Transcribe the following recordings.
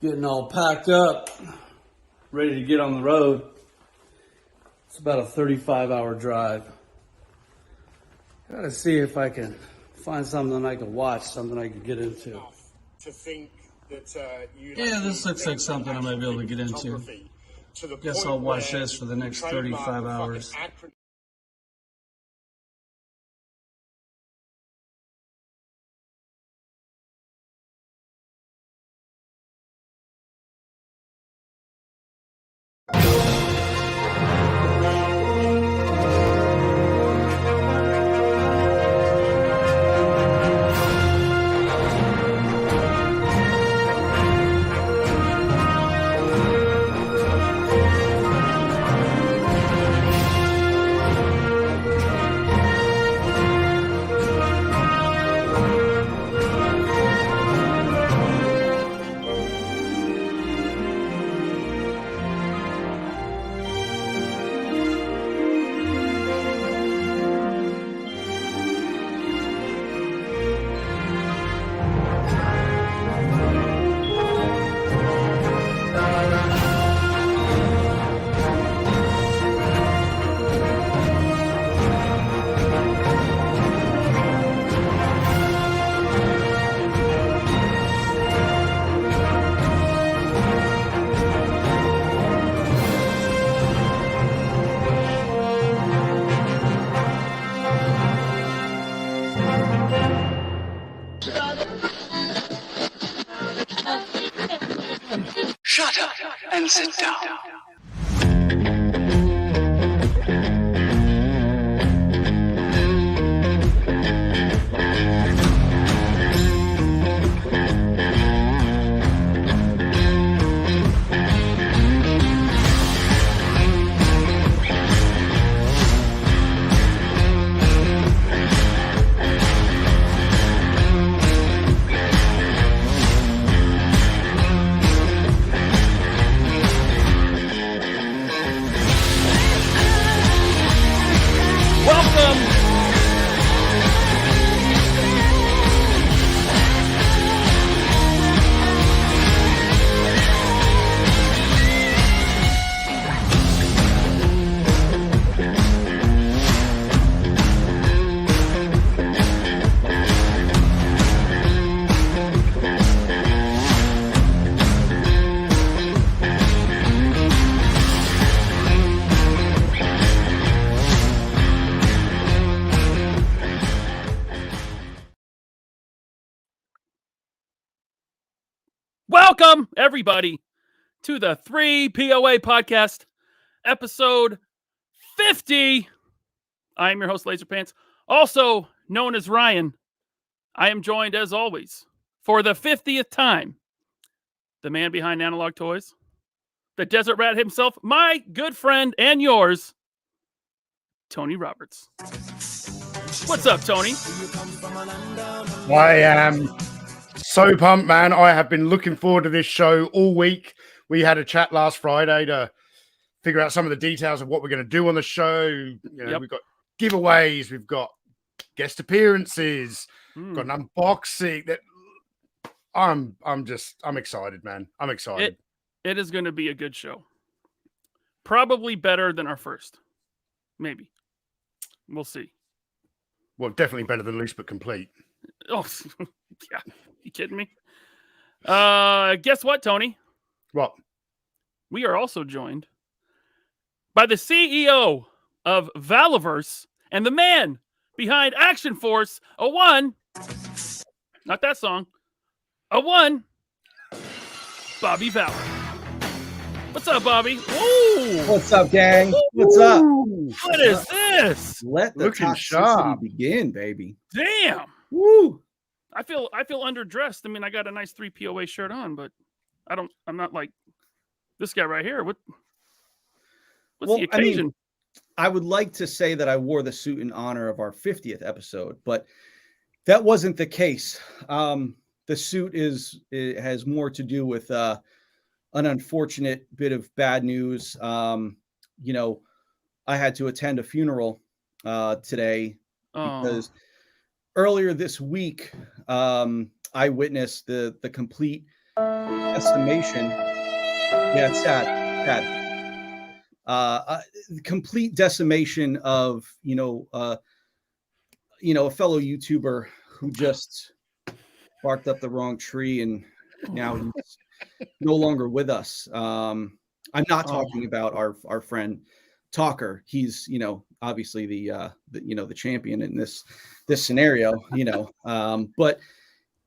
Getting all packed up, ready to get on the road. It's about a 35-hour drive. Gotta see if I can find something I can watch, something I can get into. To think that yeah, this looks like something I might be able to get into. Guess I'll watch this for the next 35 hours. Shut up and sit down. Welcome, everybody, to the 3POA podcast, episode 50. I am your host, Laserpants, also known as Ryan. I am joined, as always, for the 50th time, the man behind Analog Toys, the Desert Rat himself, my good friend and yours, Tony Roberts. What's up, Tony? I am so pumped, man. I have been looking forward to this show all week. We had a chat last Friday to figure out some of the details of what we're going to do on the show. We've got giveaways, we've got guest appearances, got an unboxing. That I'm excited, man. I'm excited. It is going to be a good show. Probably better than our first. Maybe. We'll see. Well, definitely better than Loose But Complete. Oh, yeah. You kidding me? Guess what, Tony? What? We are also joined by the CEO of Valiverse and the man behind Action Force, not that song, Bobby Valor. What's up, Bobby? Ooh. What's up, gang? What's up? What is this? Let the Looking toxicity sharp. begin, baby. Damn. Woo! I feel underdressed. I mean, I got a nice 3POA shirt on, but I'm not like this guy right here. What's the occasion? I would like to say that I wore the suit in honor of our 50th episode, but that wasn't the case. The suit has more to do with an unfortunate bit of bad news. I had to attend a funeral today because earlier this week, I witnessed the complete decimation. Yeah, it's sad. Complete decimation of a fellow YouTuber who just barked up the wrong tree, and now he's no longer with us. I'm not talking about our friend Talker. He's obviously the champion in this scenario. But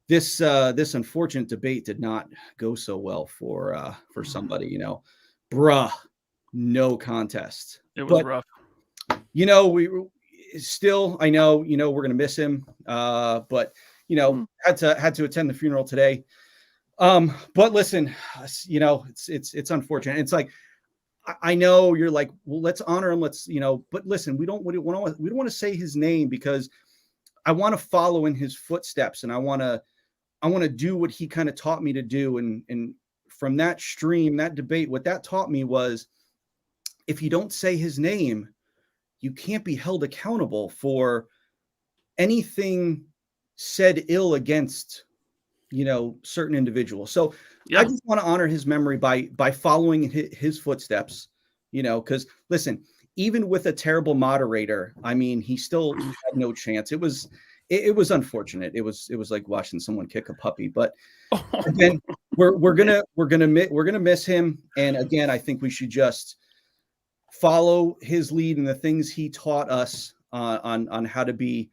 this unfortunate debate did not go so well for somebody. Bruh, no contest. It was rough. We still, I know, we're gonna miss him. But had to attend the funeral today. But listen, it's unfortunate. It's like, I know you're like, well, let's honor him. Let's, but listen, we don't want to say his name, because I want to follow in his footsteps, and I want to do what he kind of taught me to do. And from that stream, that debate, what that taught me was, if you don't say his name, you can't be held accountable for anything said ill against, certain individuals. So I just want to honor his memory by following his footsteps, because listen, even with a terrible moderator, I mean, he still had no chance. It was unfortunate. It was like watching someone kick a puppy. But again, we're gonna miss him. And again, I think we should just follow his lead and the things he taught us on how to be,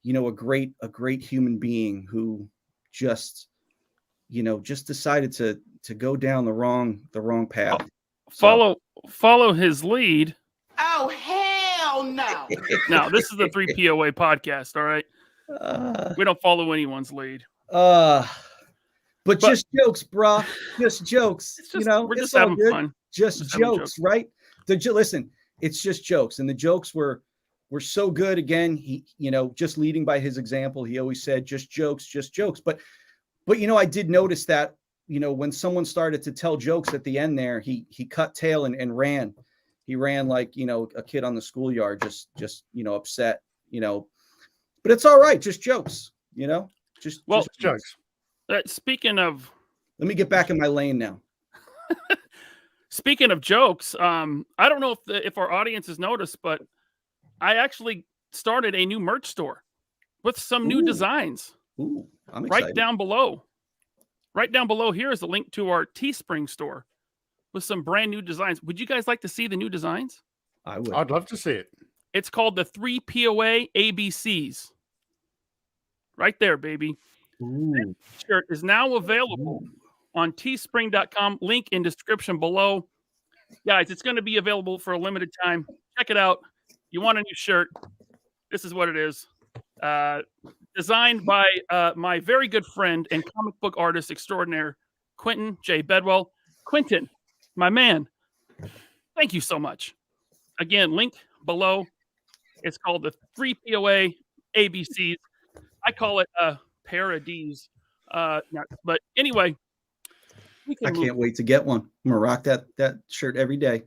a great human being who just decided to go down the wrong path. Follow his lead. Oh, hell no. Now, this is the 3 POA podcast, all right? We don't follow anyone's lead. But just jokes, bruh. Just jokes. We're just having fun. Just jokes, right? Listen, it's just jokes. And the jokes were so good. Again, he, just leading by his example. He always said, just jokes. But I did notice that, when someone started to tell jokes at the end there, he cut tail and ran. He ran like, a kid on the schoolyard, just upset, but it's all right. Just jokes, just jokes. Speaking of, let me get back in my lane now. Speaking of jokes, I don't know if our audience has noticed, but I actually started a new merch store with some new designs. Ooh, I'm excited. Right down below here is a link to our Teespring store with some brand new designs. Would you guys like to see the new designs? I would. I'd love to see it. It's called the 3 POA ABCs. Right there, baby. This shirt is now available on teespring.com. Link in description below. Guys, it's going to be available for a limited time. Check it out. You want a new shirt? This is what it is. Designed by my very good friend and comic book artist extraordinaire, Quentin J. Bedwell. Quentin, my man, thank you so much. Again, link below. It's called the 3 POA ABCs. I call it parodies. But anyway, I can't wait to get one. I'm gonna rock that shirt every day.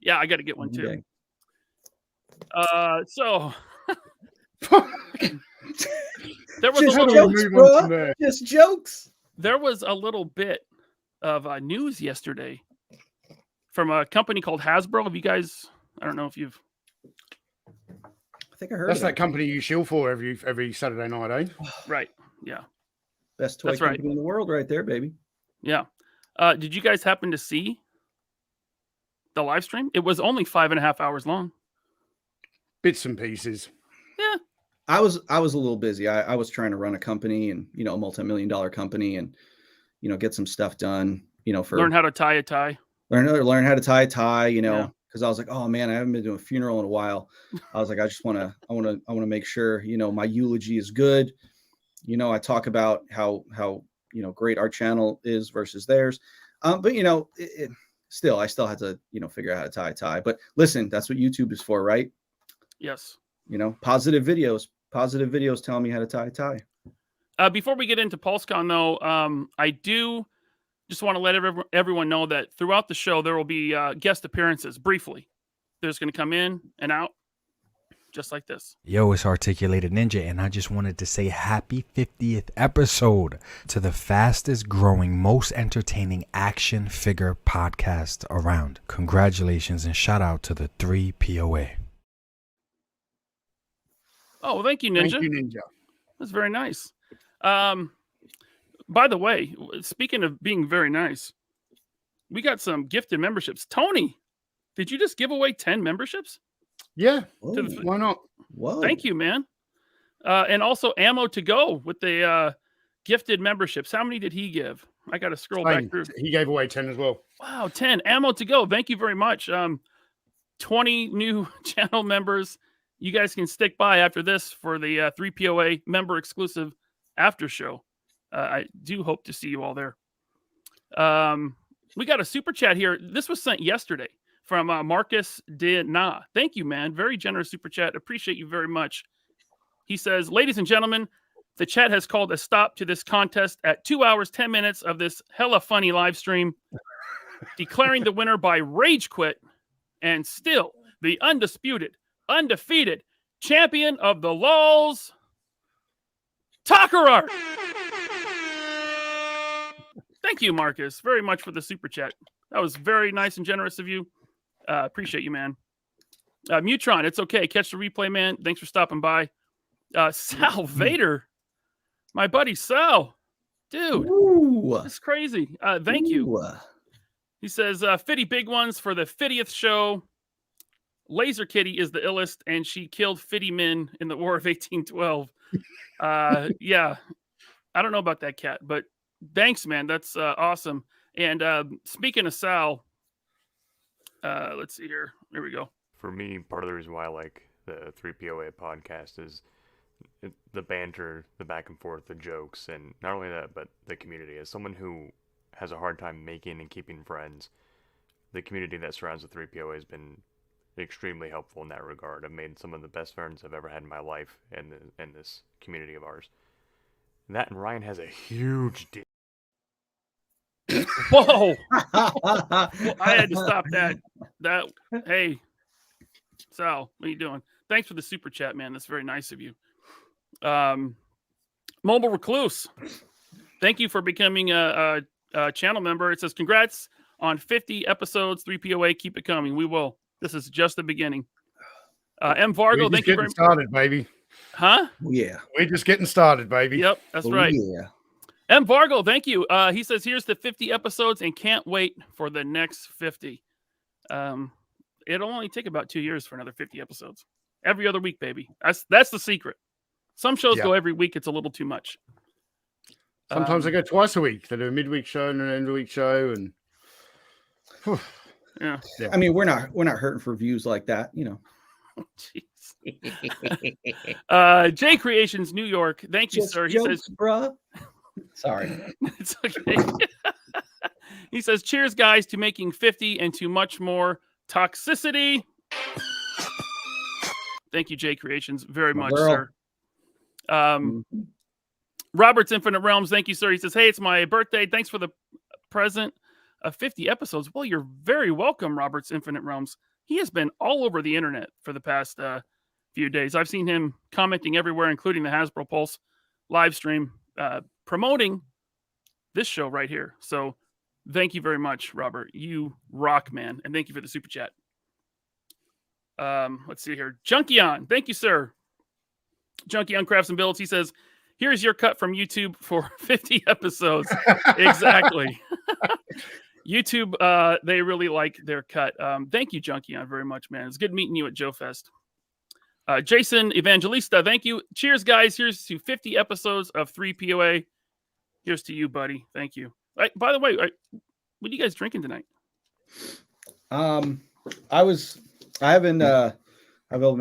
Yeah, I got to get one too. So there was just a little jokes, bro. Just jokes. There was a little bit of news yesterday from a company called Hasbro. Have you guys? I don't know if you've. I think I heard. That's that company you shill for every Saturday night, eh? Right. Yeah. Best toy company in the world, right there, baby. Yeah. Did you guys happen to see the live stream? It was only 5.5 hours long. Bits and pieces. Yeah. I was a little busy. I was trying to run a company and, a multi-million-dollar company and, get some stuff done, for learn how to tie a tie. Learn how to tie a tie, because I was like, oh man, I haven't been to a funeral in a while. I was like, I want to make sure, my eulogy is good. I talk about how great our channel is versus theirs. But I still had to, figure out how to tie a tie. But listen, that's what YouTube is for, right? Yes. Positive videos telling me how to tie a tie. Before we get into Pulsecon, though, I do just want to let everyone know that throughout the show, there will be guest appearances briefly. There's going to come in and out. just like this. Yo, it's Articulated Ninja, and I just wanted to say happy 50th episode to the fastest growing, most entertaining action figure podcast around. Congratulations and shout out to the 3POA. Oh, well, thank you, Ninja. Thank you, Ninja. That's very nice. By the way, speaking of being very nice, we got some gifted memberships. Tony, did you just give away 10 memberships? Yeah, Whoa. why not? Whoa. Thank you, man. And also ammo to go with the gifted memberships. How many did he give? I got to scroll back through. He gave away 10 as well. Wow, 10 ammo to go. Thank you very much. 20 new channel members. You guys can stick by after this for the 3POA member exclusive after show. I do hope to see you all there. We got a super chat here. This was sent yesterday from Marcus De Na. Thank you, man. Very generous super chat. Appreciate you very much. He says, ladies and gentlemen, the chat has called a stop to this contest at 2 hours, 10 minutes of this hella funny live stream, declaring the winner by rage quit and still the undisputed, undefeated champion of the lulz, Takarart. Thank you, Marcus, very much for the super chat. That was very nice and generous of you. Appreciate you, man. Mutron, it's okay. Catch the replay, man. Thanks for stopping by. Sal Vader, my buddy Sal. Dude, Ooh. that's crazy. Thank you. Ooh. He says, Fitty big ones for the 50th show. Laser Kitty is the illest, and she killed Fitty men in the War of 1812. Yeah, I don't know about that cat, but thanks, man. That's awesome. And speaking of Sal, let's see here. Here we go. For me, part of the reason why I like the 3POA podcast is the banter, the back and forth, the jokes, and not only that, but the community. As someone who has a hard time making and keeping friends, the community that surrounds the 3POA has been extremely helpful in that regard. I've made some of the best friends I've ever had in my life in this community of ours. That and Ryan has a huge deal. Whoa! I had to stop that. Hey, Sal, what are you doing? Thanks for the super chat, man. That's very nice of you. Mobile Recluse, thank you for becoming a channel member. It says, congrats on 50 episodes, 3POA. Keep it coming. We will. This is just the beginning. M. Vargo, thank you very much. Started, baby. Huh? Yeah. We're just getting started, baby. Yep, that's right. Yeah. M. Vargo, thank you. He says, here's the 50 episodes and can't wait for the next 50. It'll only take about 2 years for another 50 episodes. Every other week, baby. That's the secret. Some shows go every week. It's a little too much. Sometimes they go twice a week. They do a midweek show and an end of week show, and yeah. I mean, we're not hurting for views like that, you know. Jeez. J Creations New York. Thank you, sir. He jokes, says, bruh. Sorry. It's okay. He says, cheers, guys, to making 50 and to much more toxicity. Thank you, J Creations, very much, sir. Robert's Infinite Realms, thank you, sir. He says, hey, it's my birthday. Thanks for the present of 50 episodes. Well, you're very welcome, Robert's Infinite Realms. He has been all over the internet for the past few days. I've seen him commenting everywhere, including the Hasbro Pulse live stream, promoting this show right here. So thank you very much, Robert. You rock, man. And thank you for the super chat. Let's see here. Junkion, thank you, sir. Junkion Crafts and Builds. He says, here's your cut from YouTube for 50 episodes. Exactly. YouTube, they really like their cut. Thank you, Junkion, very much, man. It's good meeting you at Joe Fest. Jason Evangelista, thank you. Cheers, guys. Here's to 50 episodes of 3POA. Here's to you, buddy. Thank you. By the way, what are you guys drinking tonight? I've been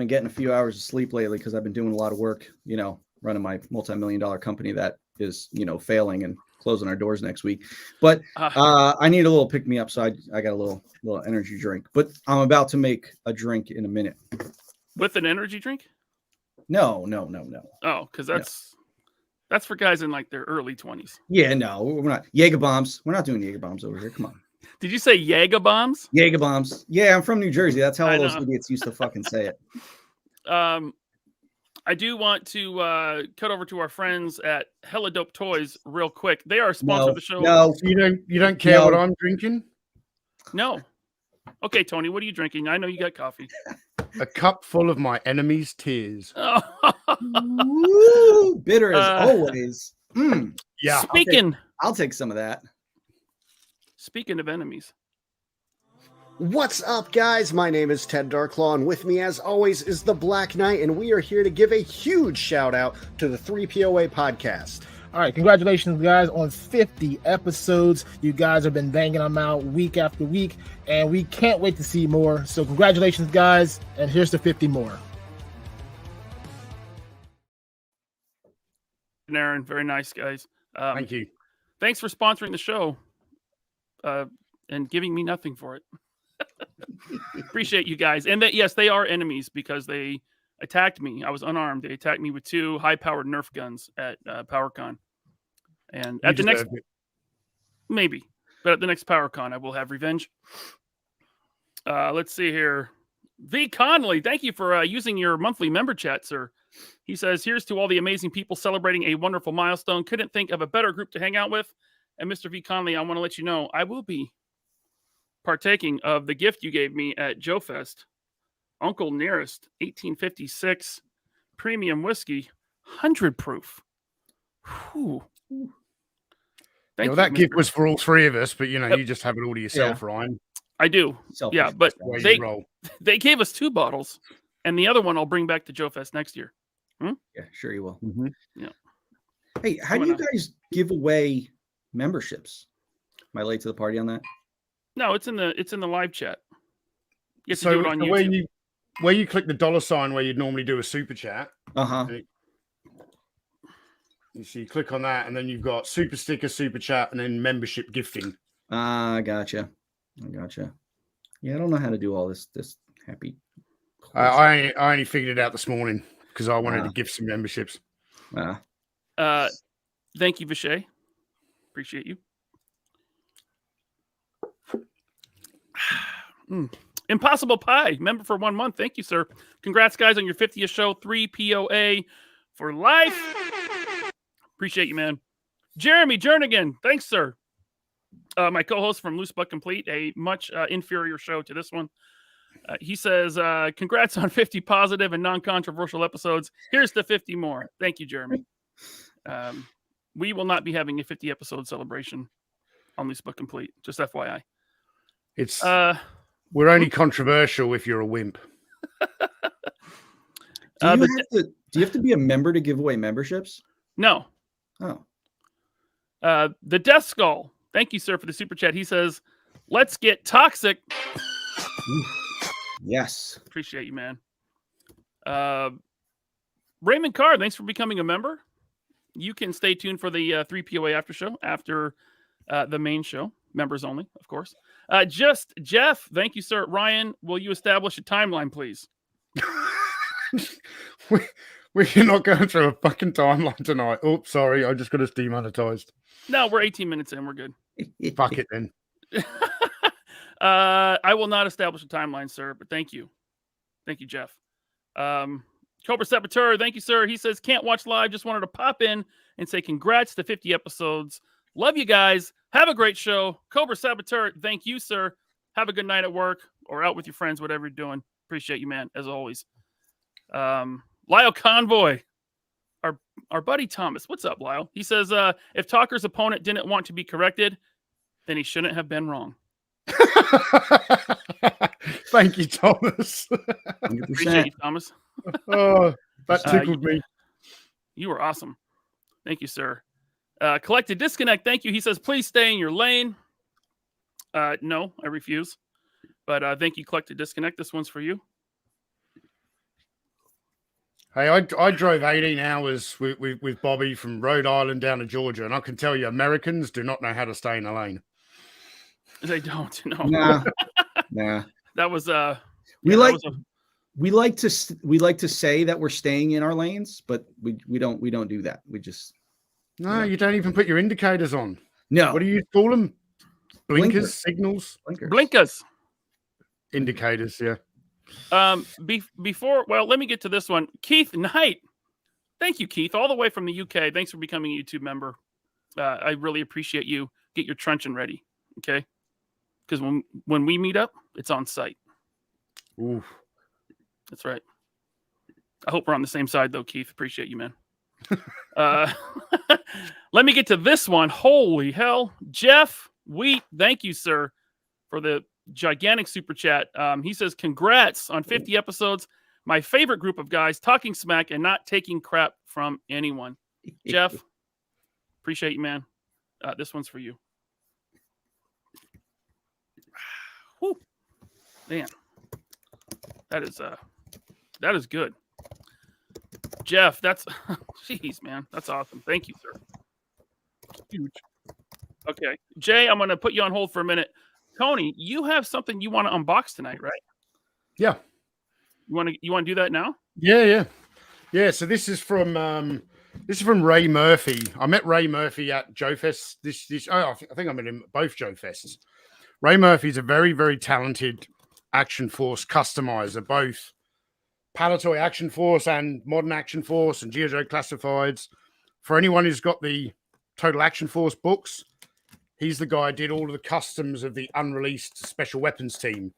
getting a few hours of sleep lately because I've been doing a lot of work, you know, running my multi-million-dollar company that is, you know, failing and closing our doors next week. But I need a little pick me up, so I got a little energy drink. But I'm about to make a drink in a minute. With an energy drink? No. Oh, because that's for guys in like their early 20s. Yeah, no, we're not. Jaeger bombs. We're not doing Jaeger bombs over here. Come on. Did you say Jaeger bombs? Jaeger bombs. Yeah, I'm from New Jersey. That's how all those idiots used to fucking say it. I do want to cut over to our friends at Hella Dope Toys real quick. They are a sponsor of the show. No, You don't care what I'm drinking? No. Okay, Tony, what are you drinking? I know you got coffee. A cup full of my enemy's tears. Woo, bitter as always. Yeah. I'll take some of that. Speaking of enemies. What's up, guys? My name is Ted Darklaw, and with me, as always, is the Black Knight, and we are here to give a huge shout out to the 3POA podcast. All right, congratulations, guys, on 50 episodes. You guys have been banging them out week after week, and we can't wait to see more. So congratulations, guys, and here's to 50 more. Aaron, very nice, guys. Thank you. Thanks for sponsoring the show and giving me nothing for it. Appreciate you guys. And yes, they are enemies because they attacked me. I was unarmed. They attacked me with 2 high-powered Nerf guns at PowerCon. And at the next, maybe, but at the next PowerCon, I will have revenge. Let's see here. V. Conley, thank you for using your monthly member chat, sir. He says, here's to all the amazing people celebrating a wonderful milestone. Couldn't think of a better group to hang out with. And Mr. V. Conley, I want to let you know, I will be partaking of the gift you gave me at Joe Fest. Uncle Nearest 1856 premium whiskey, 100 proof. Whew. Thank you. That gift was for all 3 of us, but you just have it all to yourself, Ryan. I do. Selfish. Yeah, but they gave us 2 bottles, and the other one I'll bring back to Joe Fest next year. Yeah, sure you will. Mm-hmm. Yeah. Hey, how do you guys give away memberships? Am I late to the party on that? No, it's in the live chat. You have to do it on YouTube. Where you click the $ where you'd normally do a super chat. You see, you click on that, and then you've got super sticker, super chat, and then membership gifting. I gotcha. Yeah, I don't know how to do all this happy. I only figured it out this morning because I wanted to give some memberships. Thank you, Vishay. Appreciate you. Impossible Pie, member for 1 month. Thank you, sir. Congrats, guys, on your 50th show. 3POA for life. Appreciate you, man. Jeremy Jernigan, thanks, sir. My co-host from Loose But Complete, a much inferior show to this one. He says, congrats on 50 positive and non-controversial episodes. Here's to 50 more. Thank you, Jeremy. We will not be having a 50 episode celebration on Loose But Complete. Just FYI. It's we're only controversial if you're a wimp. Do you have to be a member to give away memberships? No. Oh. The Death Skull. Thank you, sir, for the super chat. He says, let's get toxic. Yes. Appreciate you, man. Raymond Carr, thanks for becoming a member. You can stay tuned for the 3POA after show after the main show. Members only, of course. Just Jeff, thank you, sir. Ryan, will you establish a timeline, please? We're not going through a fucking timeline tonight. Oops, sorry. I just got us demonetized. No, we're 18 minutes in. We're good. Fuck it then. I will not establish a timeline, sir, but thank you. Thank you, Jeff. Cobra Saboteur, thank you, sir. He says, can't watch live. Just wanted to pop in and say congrats to 50 episodes. Love you guys. Have a great show. Cobra Saboteur, thank you, sir. Have a good night at work or out with your friends, whatever you're doing. Appreciate you, man, as always. Lyle Convoy, our buddy Thomas. What's up, Lyle? He says, if Talker's opponent didn't want to be corrected, then he shouldn't have been wrong. Thank you, Thomas. Appreciate you, Thomas. Oh, that tickled me. You were awesome. Thank you, sir. Collected Disconnect, thank you. He says, please stay in your lane. No, I refuse. But thank you, Collected Disconnect. This one's for you. Hey, I drove 18 hours with Bobby from Rhode Island down to Georgia, and I can tell you, Americans do not know how to stay in a lane. They don't. No. Nah. That was we like to say that we're staying in our lanes, but we don't do that. We just you don't even put your indicators on. No. What do you call them? Blinkers, signals, blinkers, indicators. Yeah. Before, well, let me get to this one. Keith Knight. Thank you, Keith, all the way from the UK. Thanks for becoming a YouTube member. I really appreciate you. Get your truncheon ready, okay? Because when we meet up, it's on site. Ooh. That's right. I hope we're on the same side, though, Keith. Appreciate you, man. Let me get to this one. Holy hell. Jeff Wheat, thank you, sir, for the gigantic super chat. He says, congrats on 50 episodes. My favorite group of guys talking smack and not taking crap from anyone. Jeff, appreciate you, man. This one's for you. Whew. Man, that is good. Jeff, that's jeez, man. That's awesome. Thank you, sir. Huge. Okay. Jay, I'm going to put you on hold for a minute. Tony, you have something you want to unbox tonight, right? Yeah. You want to do that now? Yeah. So this is from Ray Murphy. I met Ray Murphy at Joe Fest. I think I met him at both Joe Fests. Ray Murphy is a very, very talented Action Force customizer, both Palatoy Action Force and Modern Action Force and G.I. Joe Classifieds. For anyone who's got the Total Action Force books, he's the guy who did all of the customs of the unreleased Special Weapons team.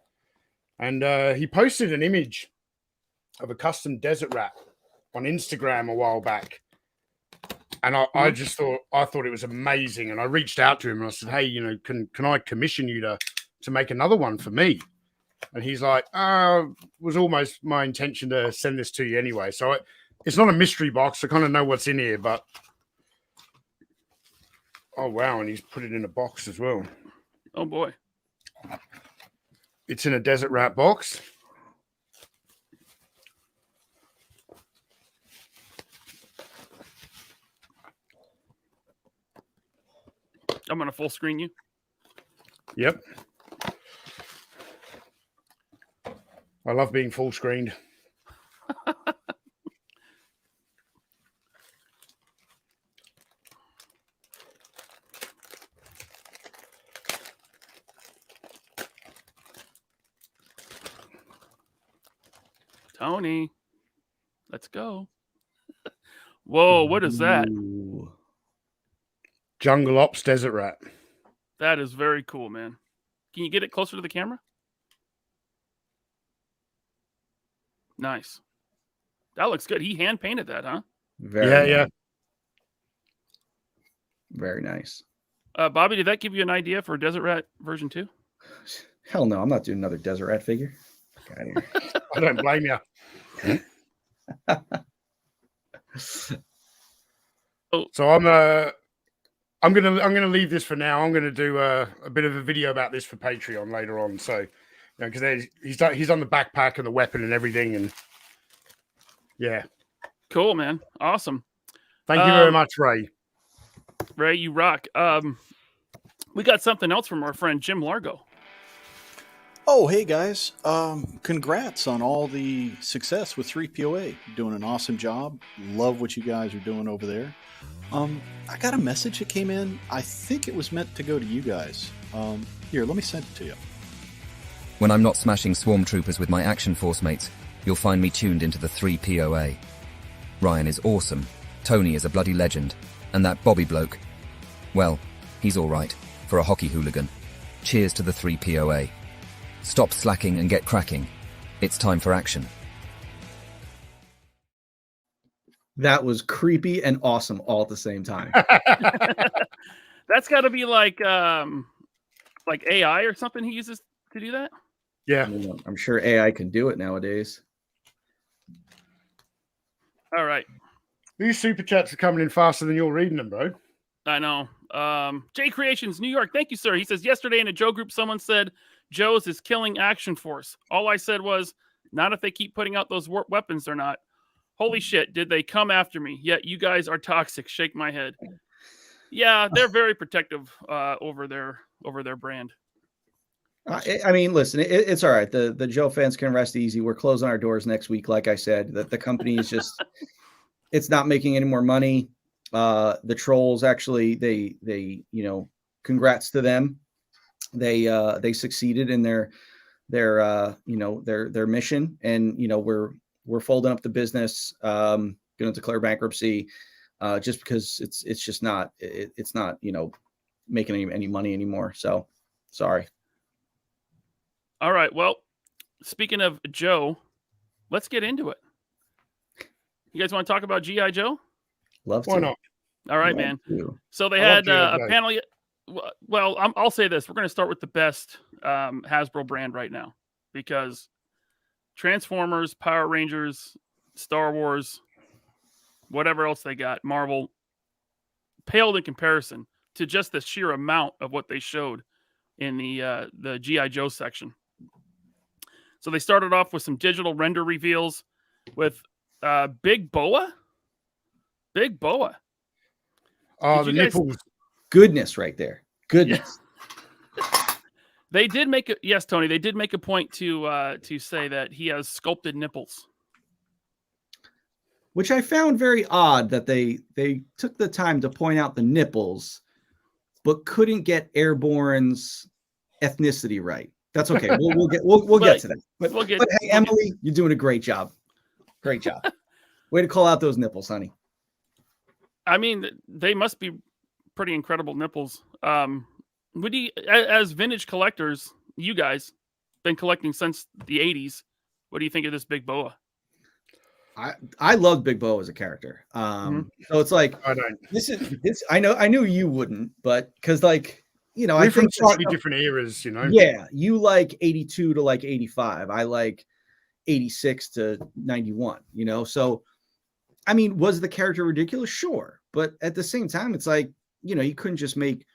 And he posted an image of a custom Desert Rat on Instagram a while back. And I just thought it was amazing. And I reached out to him and I said, hey, can I commission you to make another one for me? And he's like, it was almost my intention to send this to you anyway. So it's not a mystery box. I kind of know what's in here, but oh, wow. And he's put it in a box as well. Oh, boy. It's in a Desert Rat box. I'm going to full screen you. Yep. I love being full screened. Tony, let's go. Whoa, what is that? Ooh. Jungle Ops Desert Rat. That is very cool, man. Can you get it closer to the camera? Nice. That looks good. He hand painted that, huh? Yeah. Very nice. Bobby, did that give you an idea for Desert Rat version 2? Hell no, I'm not doing another Desert Rat figure. Get out of here. I don't blame you. So I'm gonna leave this for now. I'm gonna do a bit of a video about this for Patreon later on. So, because he's done the backpack and the weapon and everything, and yeah, cool, man, awesome. Thank you very much, Ray. Ray, you rock. We got something else from our friend Jim Largo. Oh, hey guys. Congrats on all the success with 3POA. You're doing an awesome job. Love what you guys are doing over there. I got a message that came in. I think it was meant to go to you guys. Here, let me send it to you. When I'm not smashing swarm troopers with my Action Force mates, you'll find me tuned into the 3POA. Ryan is awesome. Tony is a bloody legend. And that Bobby bloke, well, he's alright, for a hockey hooligan. Cheers to the 3POA. Stop slacking and get cracking. It's time for action. That was creepy and awesome all at the same time. That's got to be like AI or something he uses to do that? Yeah. I'm sure AI can do it nowadays. All right. These super chats are coming in faster than you're reading them, bro. I know. J Creations, New York. Thank you, sir. He says, yesterday in a Joe group, someone said Joe's is killing Action Force. All I said was, not if they keep putting out those weapons or not. Holy shit, did they come after me? Yet you guys are toxic. Shake my head. Yeah, they're very protective over their brand. I mean, listen, it's all right. The Joe fans can rest easy. We're closing our doors next week. Like I said, that the company is just, it's not making any more money. The trolls actually, they congrats to them. They succeeded in their their mission, and we're folding up the business, going to declare bankruptcy, just because it's just not it's not making any money anymore. So sorry. All right. Well, speaking of Joe, let's get into it. You guys want to talk about G.I. Joe? Love to. Why not? All right, Love man. to. So they I love had G.I. a Joe. panel. Well, I'll say this. We're going to start with the best Hasbro brand right now, because Transformers, Power Rangers, Star Wars, whatever else they got, Marvel, paled in comparison to just the sheer amount of what they showed in the G.I. Joe section. So they started off with some digital render reveals with Big Boa. Big Boa. Oh, Did the you guys- nipples. Goodness right there. Goodness. They did make it. Yes, Tony. They did make a point to say that he has sculpted nipples. Which I found very odd that they took the time to point out the nipples, but couldn't get Airborne's ethnicity right. That's okay. We'll get to that. But hey, Emily, you're doing a great job. Great job. Way to call out those nipples, honey. I mean, they must be pretty incredible nipples. Would you, as vintage collectors, you guys been collecting since the 80s, what do you think of this Big Boa? I love Big Boa as a character. So it's like, I don't. This. I knew you wouldn't, but because We're I from think slightly different eras, Yeah, you like 82 to like 85. I like 86 to 91. So I mean, was the character ridiculous? Sure, but at the same time, it's like you couldn't just make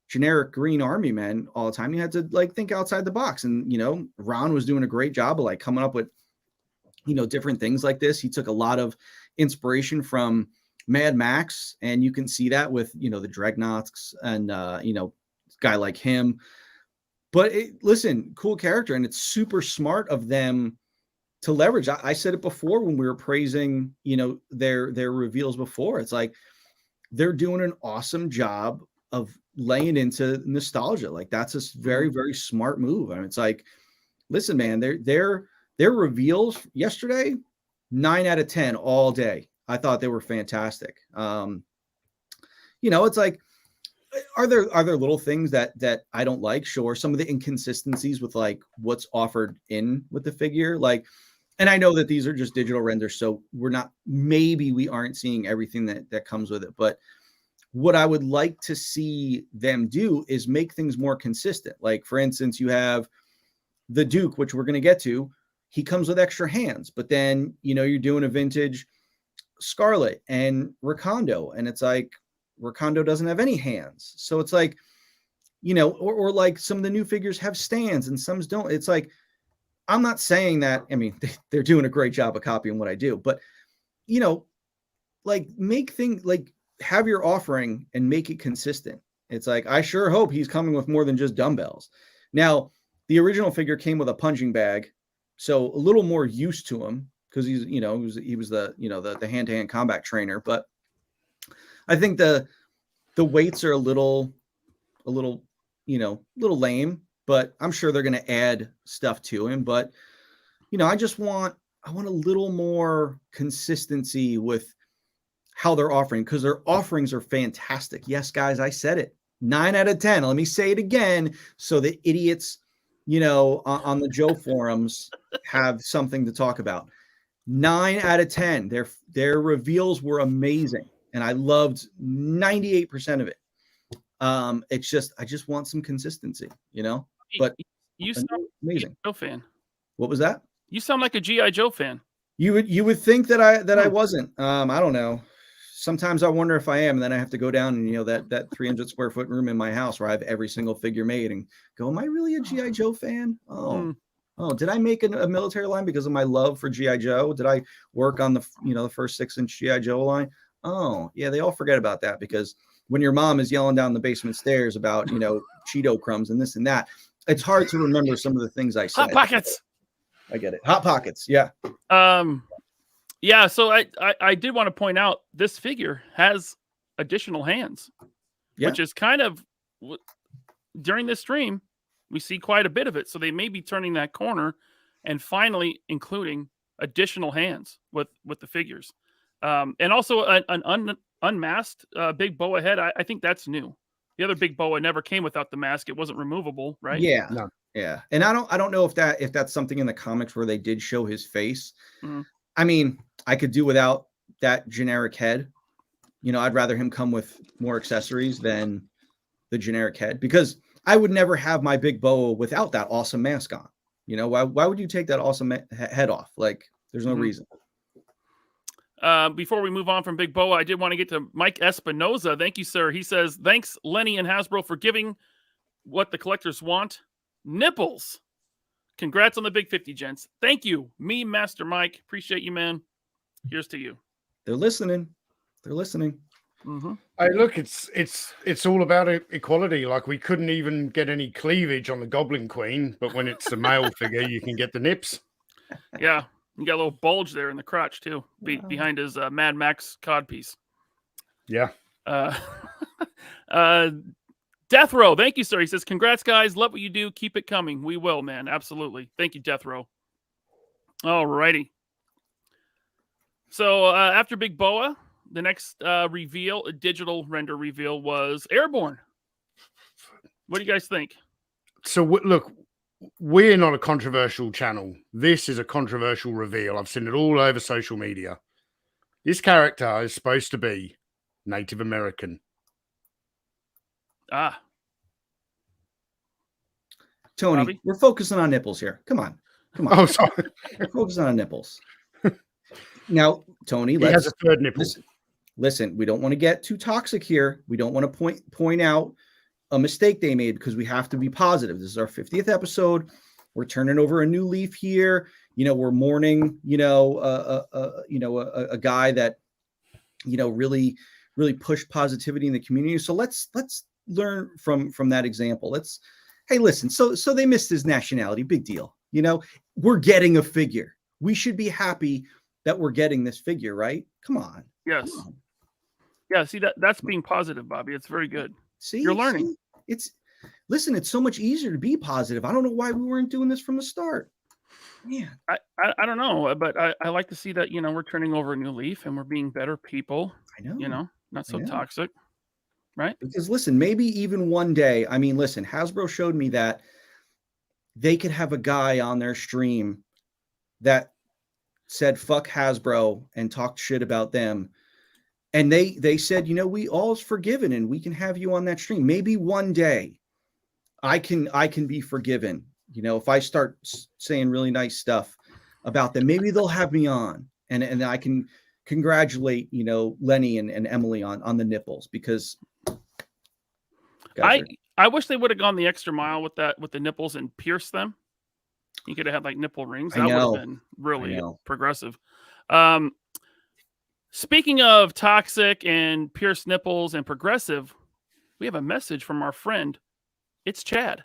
generic Green Army men all the time. You had to think outside the box, and Ron was doing a great job of coming up with different things like this. He took a lot of inspiration from Mad Max, and you can see that with the Dreadnoughts and guy like him. But listen, cool character, and it's super smart of them to leverage. I said it before when we were praising their reveals before. It's like they're doing an awesome job of laying into nostalgia. That's a very, very smart move. I mean, it's like, listen, man, their reveals yesterday, 9 out of 10 all day. I thought they were fantastic. It's like, are there little things that I don't like? Sure. Some of the inconsistencies with what's offered in with the figure, and I know that these are just digital renders, so we aren't seeing everything that comes with it. But what I would like to see them do is make things more consistent. Like, for instance, you have the Duke, which we're going to get to. He comes with extra hands, but then, you're doing a vintage Scarlet and Rakondo, and it's like Rakondo doesn't have any hands. So it's like, or like some of the new figures have stands and some don't. It's like, I'm not saying that, I mean, they're doing a great job of copying what I do, but, make things have your offering and make it consistent. It's like, I sure hope he's coming with more than just dumbbells. Now, the original figure came with a punching bag, so a little more used to him because he's, he was the, the hand-to-hand combat trainer. But I think the weights are a little lame, but I'm sure they're going to add stuff to him. But, I want a little more consistency with how they're offering, because their offerings are fantastic. Yes, guys, I said it. 9 out of 10. Let me say it again so the idiots, on the Joe forums have something to talk about. 9 out of 10. Their reveals were amazing, and I loved 98% of it. It's just I just want some consistency, But you sound amazing. Like a Joe fan. What was that? You sound like a G.I. Joe fan. You would think that I wasn't. I don't know. Sometimes I wonder if I am, and then I have to go down and that 300 square foot room in my house where I have every single figure made and go, am I really a G.I. Joe fan? Oh, did I make a military line because of my love for G.I. Joe? Did I work on the the first 6-inch G.I. Joe line? Oh, yeah, they all forget about that because when your mom is yelling down the basement stairs about Cheeto crumbs and this and that, it's hard to remember some of the things I said. Hot Pockets. I get it. Hot Pockets. Yeah. Yeah. So I did want to point out this figure has additional hands, which is kind of during this stream We see quite a bit of it. So they may be turning that corner and finally including additional hands with the figures. And also an unmasked big boa head. I think that's new. The other big boa never came without the mask. It wasn't removable, right? Yeah. No. Yeah. And I don't know if that's something in the comics where they did show his face. Mhm. I mean, I could do without that generic head. I'd rather him come with more accessories than the generic head, because I would never have my big boa without that awesome mask on. Why would you take that awesome head off? Like, there's no reason. Before we move on from Big Boa, I did want to get to Mike Espinoza. Thank you, sir. He says, thanks, Lenny and Hasbro, for giving what the collectors want. Nipples. Congrats on the Big 50, gents. Thank you. Me, Master Mike. Appreciate you, man. Here's to you. They're listening. Mm-hmm. Hey, look, it's all about equality. Like, we couldn't even get any cleavage on the Goblin Queen, but when it's the male figure, you can get the nips. Yeah. You got a little bulge there in the crotch, too, behind his Mad Max codpiece. Yeah. Death Row, thank you, sir. He says, congrats, guys. Love what you do. Keep it coming. We will, man. Absolutely. Thank you, Death Row. All righty. So after Big Boa, the next reveal, a digital render reveal, was Airborne. What do you guys think? So, look, we're not a controversial channel. This is a controversial reveal. I've seen it all over social media. This character is supposed to be Native American. Tony, Bobby? we're focusing on nipples here. Come on. Oh, sorry. We're focusing on nipples. Now, Tony, He has a third nipple. Listen, we don't want to get too toxic here. We don't want to point out a mistake they made, because we have to be positive. This is our 50th episode. We're turning over a new leaf here. We're mourning, a guy that, really pushed positivity in the community. So let's learn from that example. Hey, listen, so they missed his nationality. Big deal. We're getting a figure. We should be happy that we're getting this figure, right? Come on. Yes. Yeah, see, that's being positive, Bobby. It's very good. See, you're learning. It's so much easier to be positive. I don't know why we weren't doing this from the start. Yeah. I don't know, but I like to see that, we're turning over a new leaf and we're being better people. I know. Not so toxic. Right? Because listen, maybe even one day, listen, Hasbro showed me that they could have a guy on their stream that said fuck Hasbro and talked shit about them. And they said, we all's forgiven and we can have you on that stream. Maybe one day I can be forgiven. If I start saying really nice stuff about them, maybe they'll have me on and I can congratulate, Lenny and Emily on the nipples, because I wish they would have gone the extra mile with the nipples and pierced them. You could have had like nipple rings. That would have been really progressive. Speaking of toxic and pierced nipples and progressive, we have a message from our friend. It's Chad.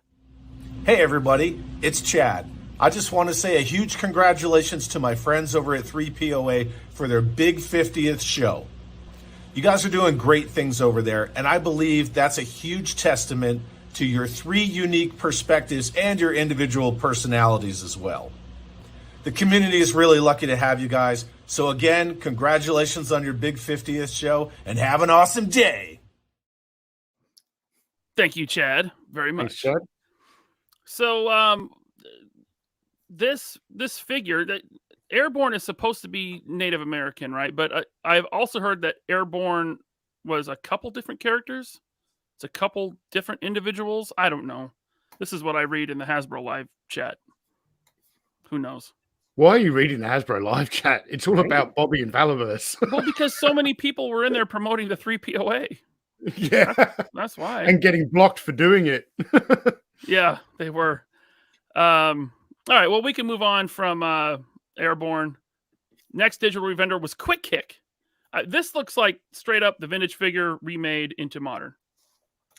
Hey everybody, it's Chad. I just want to say a huge congratulations to my friends over at 3POA for their big 50th show. You guys are doing great things over there, and I believe that's a huge testament to your 3 unique perspectives and your individual personalities as well. The community is really lucky to have you guys. So again, congratulations on your big 50th show and have an awesome day. Thank you, Chad, very much. Thanks, Chad. So this figure, that Airborne is supposed to be Native American, right? But I've also heard that Airborne was a couple different characters. It's a couple different individuals. I don't know. This is what I read in the Hasbro Live chat. Who knows? Why are you reading the Hasbro Live chat? It's all about Bobby and Valaverse. Well, because so many people were in there promoting the 3POA. Yeah. That's why. And getting blocked for doing it. Yeah, they were. All right, well, we can move on from Airborne. Next digital revender was Quick Kick. This looks like straight up the vintage figure remade into modern.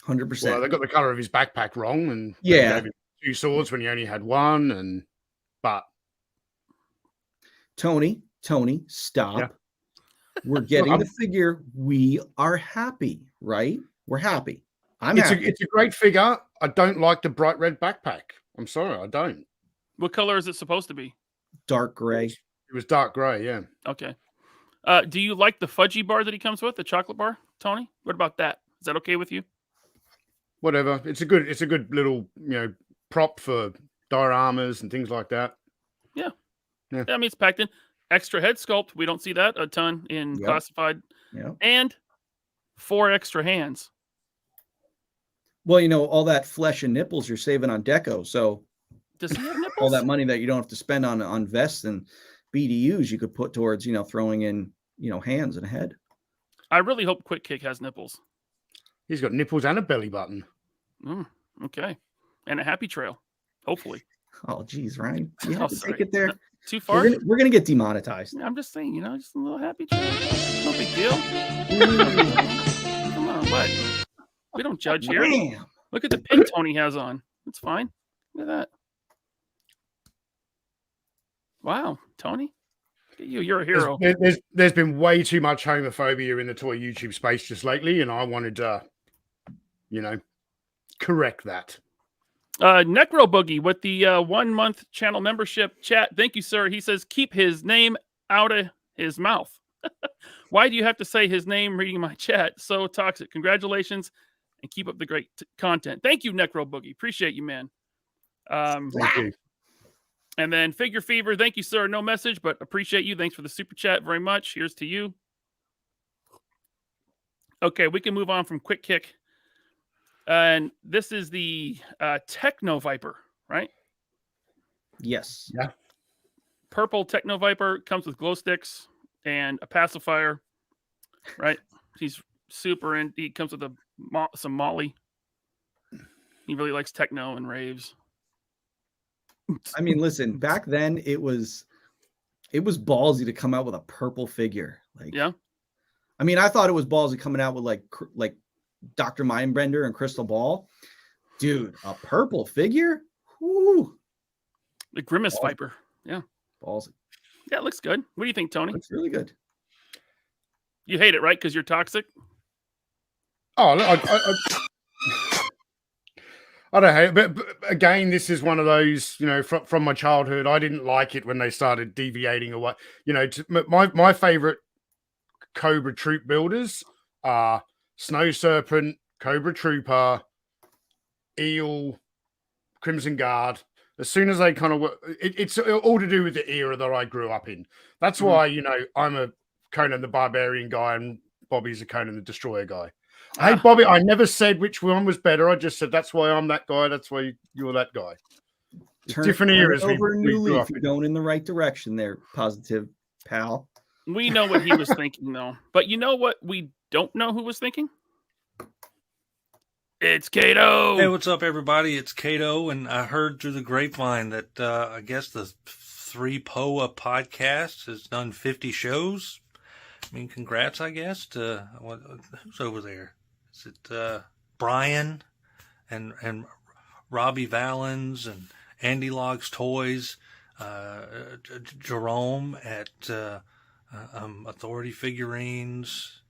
100%. Well, they got the color of his backpack wrong, and yeah, gave him 2 swords when he only had 1. But Tony, stop. Yeah. We're getting the figure. We are happy, right? We're happy. It's a great figure. I don't like the bright red backpack. I'm sorry, I don't. What color is it supposed to be? Dark gray. It was dark gray, yeah. Okay. Do you like the fudgy bar that he comes with, the chocolate bar, Tony? What about that? Is that okay with you? Whatever. It's a good little, prop for dioramas and things like that. Yeah. Yeah. I mean, it's packed in. Extra head sculpt. We don't see that a ton in classified. Yeah. And 4 extra hands. Well, all that flesh and nipples you're saving on deco. So does he have nipples? All that money that you don't have to spend on vests and BDUs, you could put towards, throwing in, hands and a head. I really hope Quick Kick has nipples. He's got nipples and a belly button. Okay. And a happy trail, hopefully. Oh, geez, Ryan. You have to take it there. Too far? We're gonna get demonetized. I'm just saying, just a little happy trail. No big deal. Come on, what? We don't judge here. Damn. Look at the pin Tony has on. It's fine. Look at that. Wow, Tony. Look at you. You're a hero. There's been way too much homophobia in the toy YouTube space just lately, and I wanted to, correct that. Necro Boogie with the 1 month channel membership chat. Thank you, sir. He says, keep his name out of his mouth. Why do you have to say his name reading my chat? So toxic. Congratulations and keep up the great content. Thank you, Necro Boogie. Appreciate you, man. Thank you. And then Figure Fever. Thank you, sir. No message, but appreciate you. Thanks for the super chat very much. Here's to you. Okay, we can move on from Quick Kick. And this is the Techno Viper, right? Yes. Yeah. Purple Techno Viper comes with glow sticks and a pacifier, right? He's super in. He comes with some Molly. He really likes techno and raves. I mean, listen, back then it was ballsy to come out with a purple figure. Yeah. I mean, I thought it was ballsy coming out with like Dr. Mindbender and Crystal Ball. Dude, a purple figure? Whoo. The Grimace Viper. Yeah. Ballsy. Yeah, it looks good. What do you think, Tony? It's really good. You hate it, right? Because you're toxic? Oh, I don't hate it. But again, this is one of those, from my childhood. I didn't like it when they started deviating away. My favorite Cobra Troop builders are Snow Serpent, Cobra Trooper, Eel, Crimson Guard. As soon as they kind of it's all to do with the era that I grew up in. That's why, I'm a Conan the Barbarian guy and Bobby's a Conan the Destroyer guy. Hey, Bobby, I never said which one was better. I just said that's why I'm that guy. That's why you're that guy. Different eras. Over a new leaf. You're going in the right direction there, positive pal. We know what he was thinking, though. But you know what we don't know who was thinking? It's Kato. Hey, what's up, everybody? It's Kato, and I heard through the grapevine that I guess the 3 POA podcast has done 50 shows. I mean, congrats, I guess, to who's over there? Is it Brian and Robbie Valens and Andy Logs Toys, Jerome at Authority Figurines.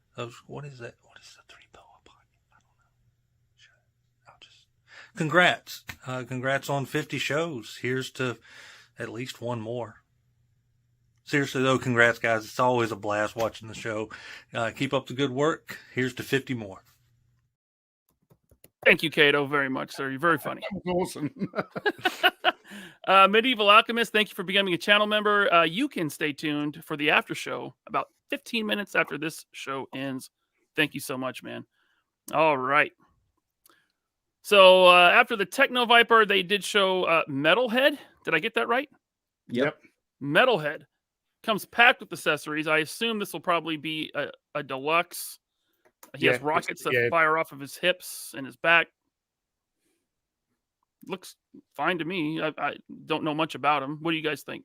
What is that? What is the 3 POA podcast? I don't know. Congrats. Congrats on 50 shows. Here's to at least one more. Seriously, though, congrats, guys. It's always a blast watching the show. Keep up the good work. Here's to 50 more. Thank you, Kato, very much, sir. You're very funny. That was awesome. Medieval Alchemist, thank you for becoming a channel member. You can stay tuned for the after show about 15 minutes after this show ends. Thank you so much, man. All right. So after the Techno Viper, they did show Metalhead. Did I get that right? Yep. Metalhead comes packed with accessories. I assume this will probably be a deluxe. He has rockets that fire off of his hips and his back. Looks fine to me. I don't know much about him. What do you guys think?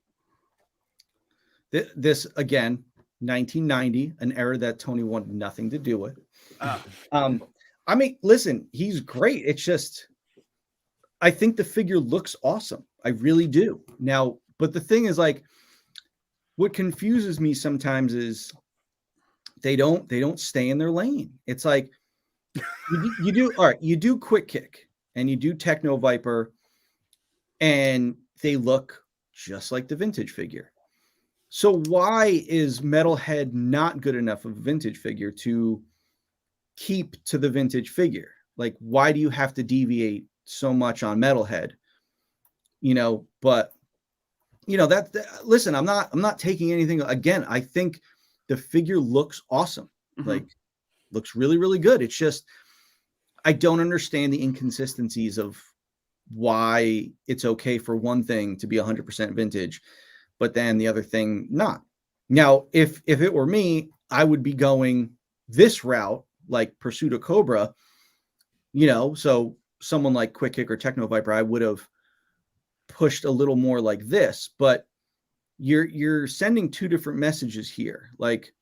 This again, 1990, an era that Tony wanted nothing to do with. I mean, listen, he's great. It's just, I think the figure looks awesome. I really do. Now, but the thing is, like, what confuses me sometimes is they don't stay in their lane. It's like You do all right. You do Quick Kick and you do Techno Viper, and they look just like the vintage figure. So why is Metalhead not good enough of a vintage figure to keep to the vintage figure? Like, why do you have to deviate so much on Metalhead? But listen, I'm not taking anything again. I think the figure looks awesome. Mm-hmm. Like, looks really, really good. It's just I don't understand the inconsistencies of why it's okay for one thing to be 100% vintage, but then the other thing not. Now, if it were me, I would be going this route, like Pursuit of Cobra, so someone like Quick Kick or Techno Viper, I would have pushed a little more like this, but you're sending two different messages here. Like,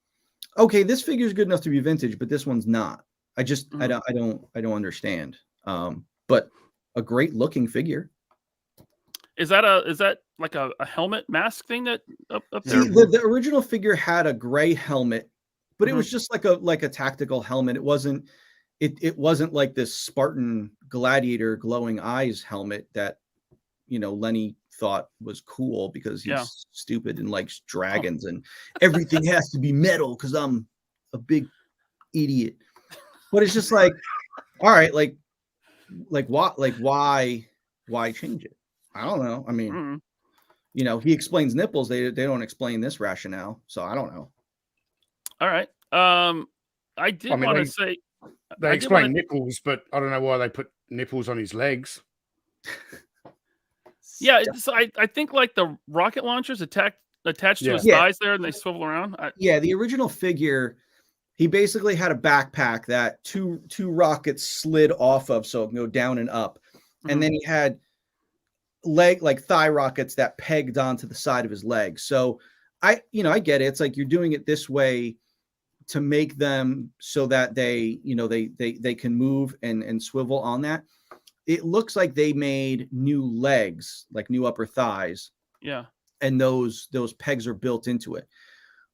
okay, this figure is good enough to be vintage, but this one's not. I don't understand. But a great looking figure. Is that like a helmet mask thing that up there? See, the original figure had a gray helmet, but it was just like a tactical helmet. It wasn't like this Spartan gladiator glowing eyes helmet that Lenny thought was cool because he's stupid and likes dragons and everything has to be metal because I'm a big idiot. But it's just like, all right, like what, like why change it? I don't know. I mean, he explains nipples. They don't explain this rationale, so I don't know. All right. I did want to say they explain nipples, but I don't know why they put nipples on his legs. Yeah, I think like the rocket launchers attached to his thighs there, and they swivel around. The original figure, he basically had a backpack that two rockets slid off of, so it can go down and up, and then he had thigh rockets that pegged onto the side of his leg. So I get it. It's like you're doing it this way to make them so that they can move and swivel on that. It looks like they made new legs, like new upper thighs. Yeah. And those pegs are built into it.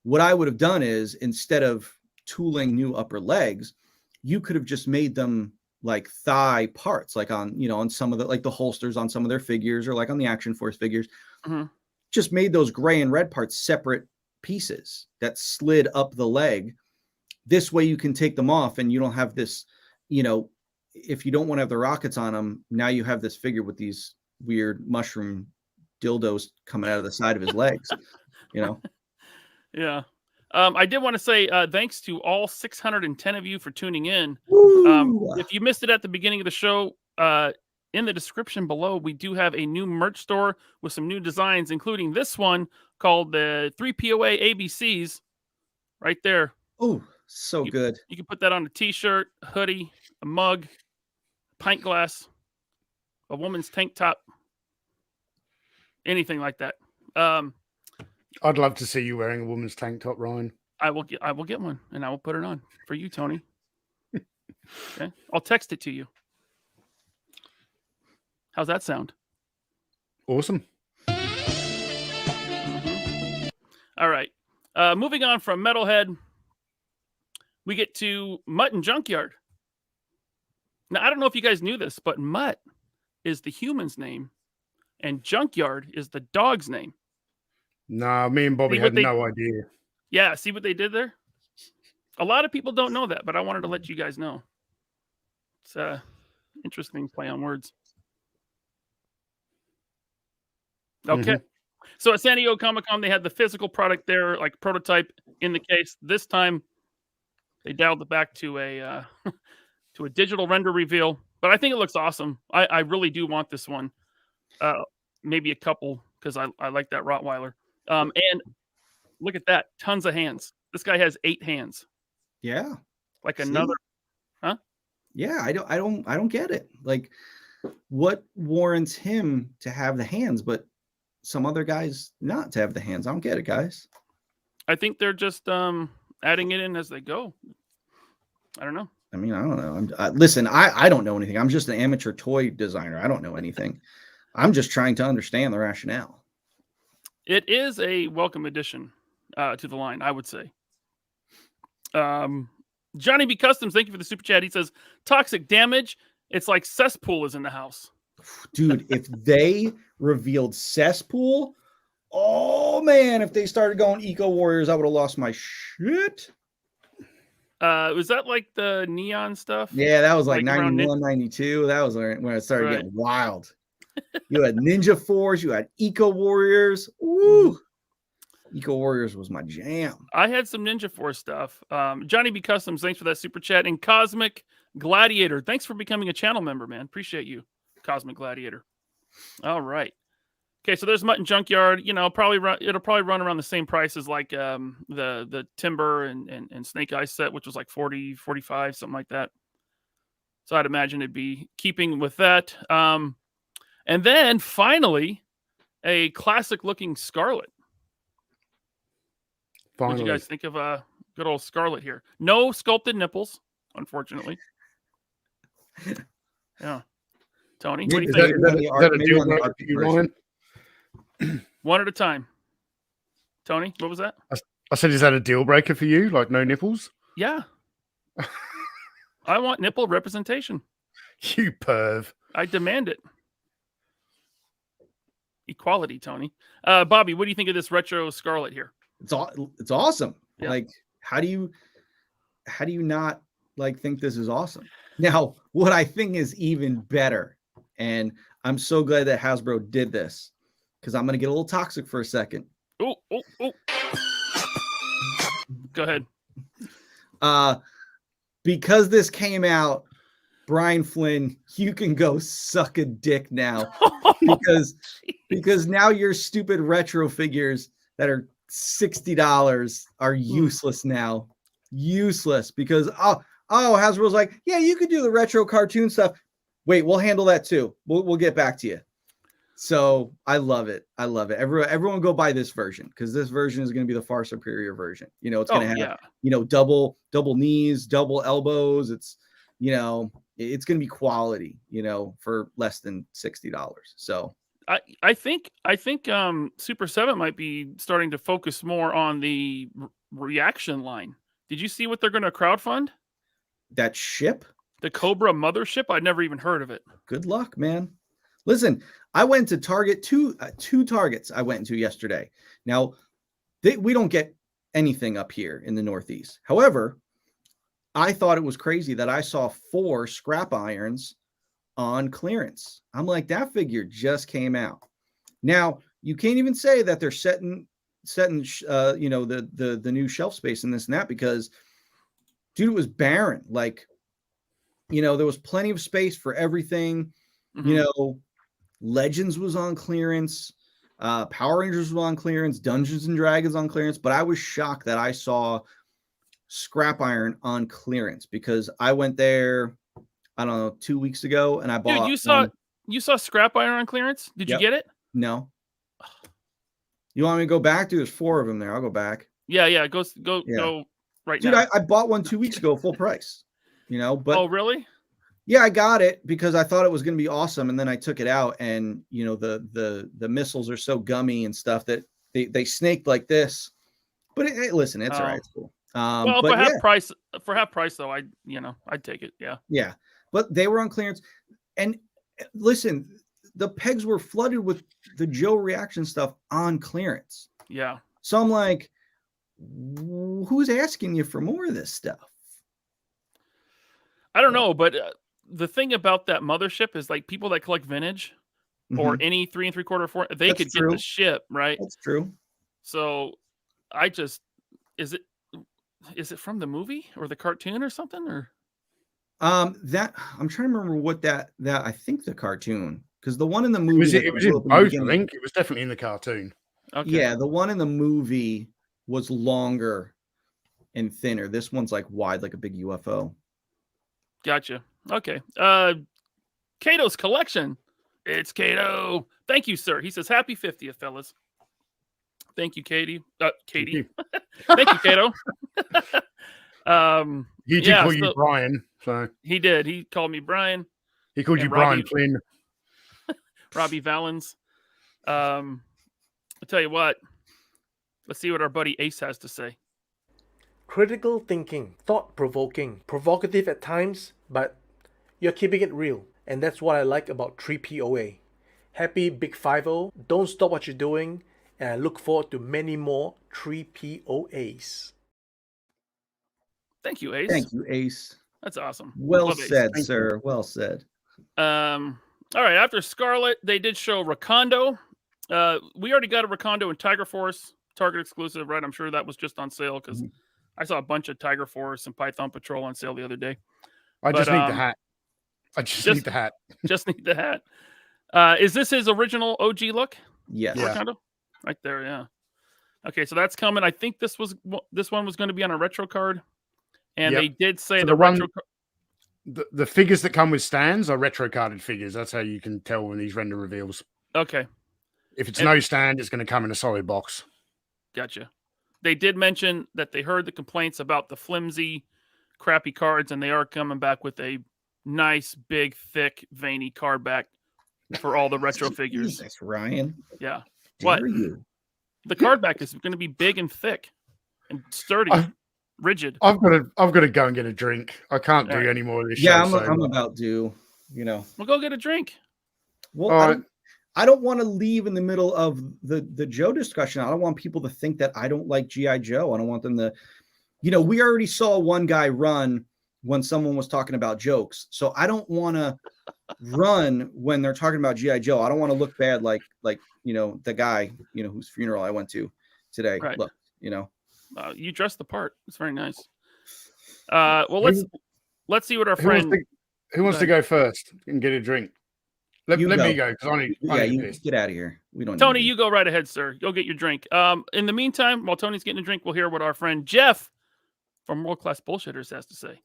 What I would have done is, instead of tooling new upper legs, you could have just made them like thigh parts, like on some of the holsters on some of their figures, or like on the Action Force figures. Just made those gray and red parts separate pieces that slid up the leg. This way you can take them off and you don't have this, if you don't want to have the rockets on them, now you have this figure with these weird mushroom dildos coming out of the side of his legs, Yeah. I did want to say thanks to all 610 of you for tuning in. If you missed it at the beginning of the show, in the description below, we do have a new merch store with some new designs, including this one called the 3POA ABCs right there. Oh, so good. You can put that on a t-shirt, a hoodie, a mug, pint glass, a woman's tank top, anything like that. I'd love to see you wearing a woman's tank top, Ryan. I will get one, and I will put it on for you, Tony. Okay, I'll text it to you. How's that sound? Awesome. All right. Moving on from Metalhead, we get to Mutt and Junkyard. Now, I don't know if you guys knew this, but Mutt is the human's name, and Junkyard is the dog's name. No, me and Bobby had no idea. Yeah, see what they did there? A lot of people don't know that, but I wanted to let you guys know. It's an interesting play on words. Okay. So at San Diego Comic-Con, they had the physical product there, like prototype in the case. This time, they dialed it back to a to a digital render reveal. But I think it looks awesome. I really do want this one. Maybe a couple, because I like that Rottweiler. And look at that. Tons of hands. This guy has 8 hands. Yeah. Like another. Huh? Yeah, I don't get it. Like, what warrants him to have the hands, but some other guys not to have the hands? I don't get it, guys. I think they're just adding it in as they go. I don't know. I mean, I don't know. Listen, I don't know anything. I'm just an amateur toy designer. I don't know anything. I'm just trying to understand the rationale. It is a welcome addition to the line, I would say. Johnny B. Customs, thank you for the super chat. He says, toxic damage. It's like cesspool is in the house. Dude, if they revealed cesspool, oh man, if they started going Eco Warriors, I would have lost my shit. Was that like the neon stuff? Yeah, that was like around 91, 92. That was when it started Right. getting wild. You had Ninja Force, you had Eco Warriors. Woo! Eco Warriors was my jam. I had some Ninja Force stuff. Johnny B. Customs, thanks for that super chat. And Cosmic Gladiator, thanks for becoming a channel member, man. Appreciate you, Cosmic Gladiator. All right. Okay, so there's Mutton Junkyard. You know, it'll probably run around the same price as like the Timber and Snake Eyes set, which was like 40, 45, something like that. So I'd imagine it'd be keeping with that. And then finally, a classic looking Scarlet. What do you guys think of good old Scarlet here? No sculpted nipples, unfortunately. Yeah. Tony, what do you think? Is that a deal breaker for you, Ryan? One at a time. Tony, what was that? I said, is that a deal breaker for you? Like no nipples? Yeah. I want nipple representation. You perv. I demand it. Equality, Tony. Bobby, what do you think of this retro Scarlet here? It's awesome. Yeah. Like, how do you not like think this is awesome? Now, what I think is even better, and I'm so glad that Hasbro did this, because I'm gonna get a little toxic for a second. Oh. Go ahead. Because this came out, Brian Flynn, you can go suck a dick now. because now your stupid retro figures that are $60 are useless now. Useless because Hasbro's like, yeah, you could do the retro cartoon stuff. Wait, we'll handle that too. We'll get back to you. So I love it. I love it. Everyone go buy this version because this version is going to be the far superior version. You know, it's going to have double knees, double elbows. It's it's going to be quality. For less than $60. So I think Super 7 might be starting to focus more on the reaction line. Did you see what they're going to crowdfund? That ship? The Cobra mothership? I'd never even heard of it. Good luck, man. Listen, I went to Target, two Targets I went into yesterday. Now, we don't get anything up here in the Northeast. However, I thought it was crazy that I saw 4 scrap irons on clearance. I'm like, that figure just came out. Now, you can't even say that they're setting the new shelf space and this and that because, dude, it was barren. Like, there was plenty of space for everything. Mm-hmm. Legends was on clearance. Power Rangers was on clearance. Dungeons and Dragons on clearance. But I was shocked that I saw scrap iron on clearance because I went there, I don't know, 2 weeks ago, and I bought. Dude, you saw scrap iron on clearance? Did you get it? No. You want me to go back? Dude, there's 4 of them there. I'll go back. Yeah. Go right Dude, now. I bought one 2 weeks ago, full price. But oh really? Yeah, I got it because I thought it was going to be awesome, and then I took it out, and the missiles are so gummy and stuff that they snaked like this. But listen, it's all right. It's cool. Well, but for half price though, I'd take it. Yeah. Yeah, but they were on clearance, and listen, the pegs were flooded with the Joe reaction stuff on clearance. Yeah. So I'm like, who's asking you for more of this stuff? I don't know, but the thing about that mothership is like people that collect vintage or any 3 3/4, 4, they could get the ship, right? That's true. So is it from the movie or the cartoon or something or? That I'm trying to remember what that I think the cartoon, because the one in the movie it was in both. I think it was definitely in the cartoon. Okay. Yeah, the one in the movie was longer and thinner. This one's like wide, like a big UFO. Gotcha. Okay. Cato's collection. It's Cato. Thank you, sir. He says, happy 50th, fellas. Thank you, Katie. Katie. Thank you, Cato. He did call you Brian. So he did. He called me Brian. He called you Brian Flynn. Robbie Valens. I'll tell you what. Let's see what our buddy Ace has to say. Critical thinking, thought-provoking, provocative at times, but you're keeping it real. And that's what I like about 3POA. Happy Big 5-0. Don't stop what you're doing. And I look forward to many more 3POAs. Thank you, Ace. Thank you, Ace. That's awesome. Well Love Ace. said, sir. Well said. All right, after Scarlet, they did show Rakondo. We already got a Rakondo in Tiger Force, Target exclusive, right? I'm sure that was just on sale because I saw a bunch of Tiger Force and Python Patrol on sale the other day. I just need the hat. I just need the hat. Just need the hat. Is this his original OG look? Yes. Rakondo? Right there, yeah. Okay, so that's coming. I think this one was going to be on a retro card. And Yep. they did say So the retro the figures that come with stands are retro carded figures. That's how you can tell when these render reveals. Okay. If it's no stand, it's going to come in a solid box. Gotcha. They did mention that they heard the complaints about the flimsy, crappy cards, and they are coming back with a nice, big, thick, veiny card back for all the retro figures. Jesus, Ryan. Yeah. Dare What? you? The card back is going to be big and thick and sturdy, rigid. I've got to go and get a drink. I can't do Right. any more of this. Yeah, show, I'm about to, Well, go get a drink. Well, I don't want to leave in the middle of the Joe discussion. I don't want people to think that I don't like G.I. Joe. I don't want them to, we already saw one guy run when someone was talking about jokes. So I don't want to run when they're talking about G.I. Joe. I don't want to look bad like the guy, whose funeral I went to today. Right. Look, You dressed the part. It's very nice. Well, let's see what our friend. Who wants to go first and get a drink? Let me go because I need you piss. get out of here. We don't. Tony, you go right ahead, sir. Go get your drink. In the meantime, while Tony's getting a drink, we'll hear what our friend Jeff from World Class Bullshitters has to say.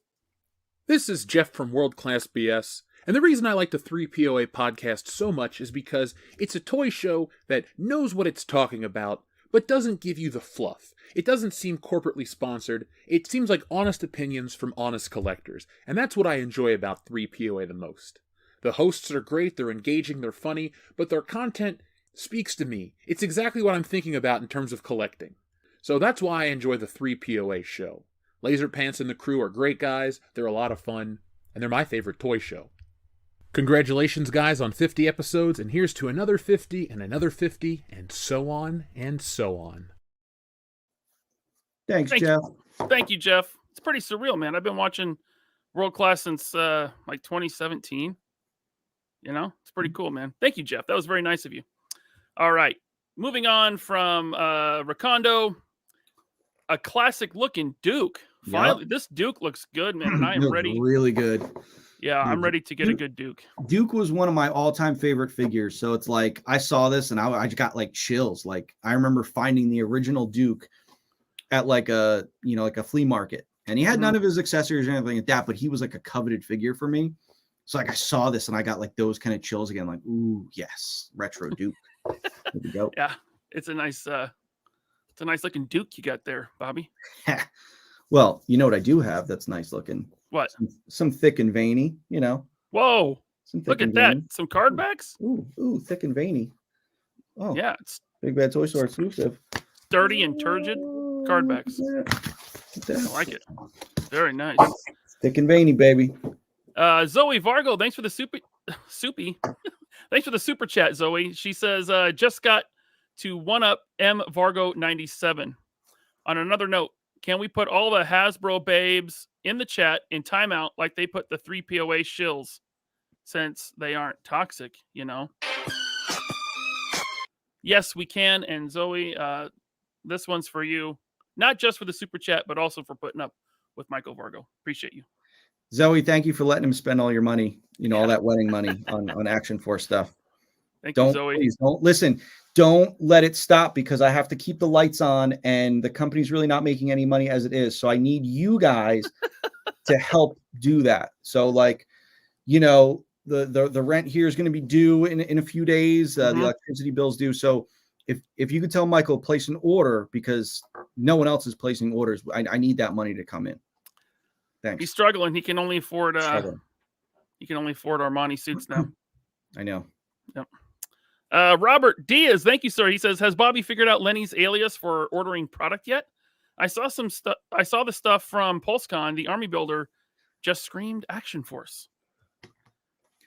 This is Jeff from World Class BS, and the reason I like the 3POA podcast so much is because it's a toy show that knows what it's talking about, but doesn't give you the fluff. It doesn't seem corporately sponsored. It seems like honest opinions from honest collectors, and that's what I enjoy about 3POA the most. The hosts are great, they're engaging, they're funny, but their content speaks to me. It's exactly what I'm thinking about in terms of collecting. So that's why I enjoy the 3POA show. Laser Pants and the crew are great guys, they're a lot of fun, and they're my favorite toy show. Congratulations, guys, on 50 episodes, and here's to another 50 and another 50, and so on and so on. Thanks, Jeff. Thank you, Jeff. It's pretty surreal, man. I've been watching World Class since like 2017. It's pretty cool, man. Thank you, Jeff. That was very nice of you. All right. Moving on from Rakondo, a classic looking Duke. Finally, this Duke looks good, man. And I am ready. Really good. Yeah, I'm ready to get a good Duke. Duke was one of my all-time favorite figures. So it's like I saw this and I just got like chills. Like I remember finding the original Duke at like a flea market. And he had none of his accessories or anything like that, but he was like a coveted figure for me. So like I saw this and I got like those kind of chills again, like, ooh, yes, retro Duke. There we go. Yeah, it's a nice looking Duke you got there, Bobby. Well, you know what I do have that's nice looking? What? Some thick and veiny, Whoa. Some thick Look at and that. veiny. Some card backs? Ooh, thick and veiny. Oh. Yeah, it's Big Bad Toy Store exclusive. sturdy and turgid card backs. I like it. Very nice. Thick and veiny, baby. Zoe Vargo, thanks for the soupy. Thanks for the super chat, Zoe. She says, just got to one up M Vargo 97. On another note, can we put all the Hasbro babes in the chat in timeout like they put the 3POA shills since they aren't toxic, Yes, we can. And Zoe, this one's for you. Not just for the super chat, but also for putting up with Michael Vargo. Appreciate you. Zoe, thank you for letting him spend all your money, all that wedding money on Action Force stuff. Thank you, Zoe. Please don't listen. Don't let it stop because I have to keep the lights on and the company's really not making any money as it is. So I need you guys to help do that. So the rent here is going to be due in a few days. The electricity bill's due. So if you could tell Michael place an order because no one else is placing orders, I need that money to come in. Thanks. He's struggling. He can only afford Armani suits now. I know. Yep. Robert Diaz, thank you, sir. He says, has Bobby figured out Lenny's alias for ordering product yet? I saw some stuff. I saw the stuff from Pulsecon. The Army Builder just screamed Action Force.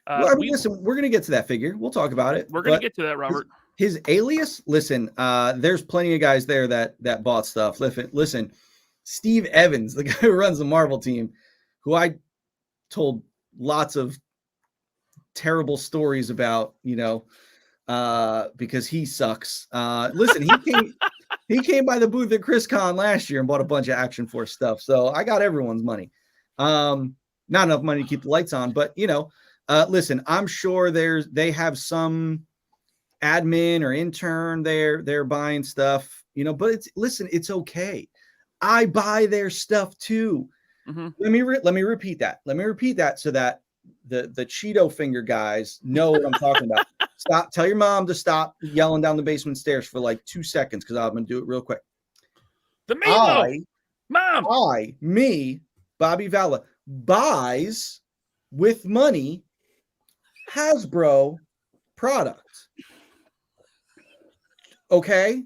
Well, I mean, listen, we're gonna get to that figure. We'll talk about it. We're gonna get to that, Robert. His alias. Listen, there's plenty of guys there that bought stuff. Listen, Steve Evans, the guy who runs the Marvel team, who I told lots of terrible stories about, because he sucks. Listen, he came by the booth at ChrisCon last year and bought a bunch of Action Force stuff. So I got everyone's money. Not enough money to keep the lights on, but listen, I'm sure they have some admin or intern they're buying stuff, but it's okay. I buy their stuff too. Mm-hmm. Let me repeat that so that the Cheeto finger guys know what I'm talking about. Tell your mom to stop yelling down the basement stairs for like 2 seconds, because I'm gonna do it real quick. Me, Bobby Valla, buys with money Hasbro products. Okay,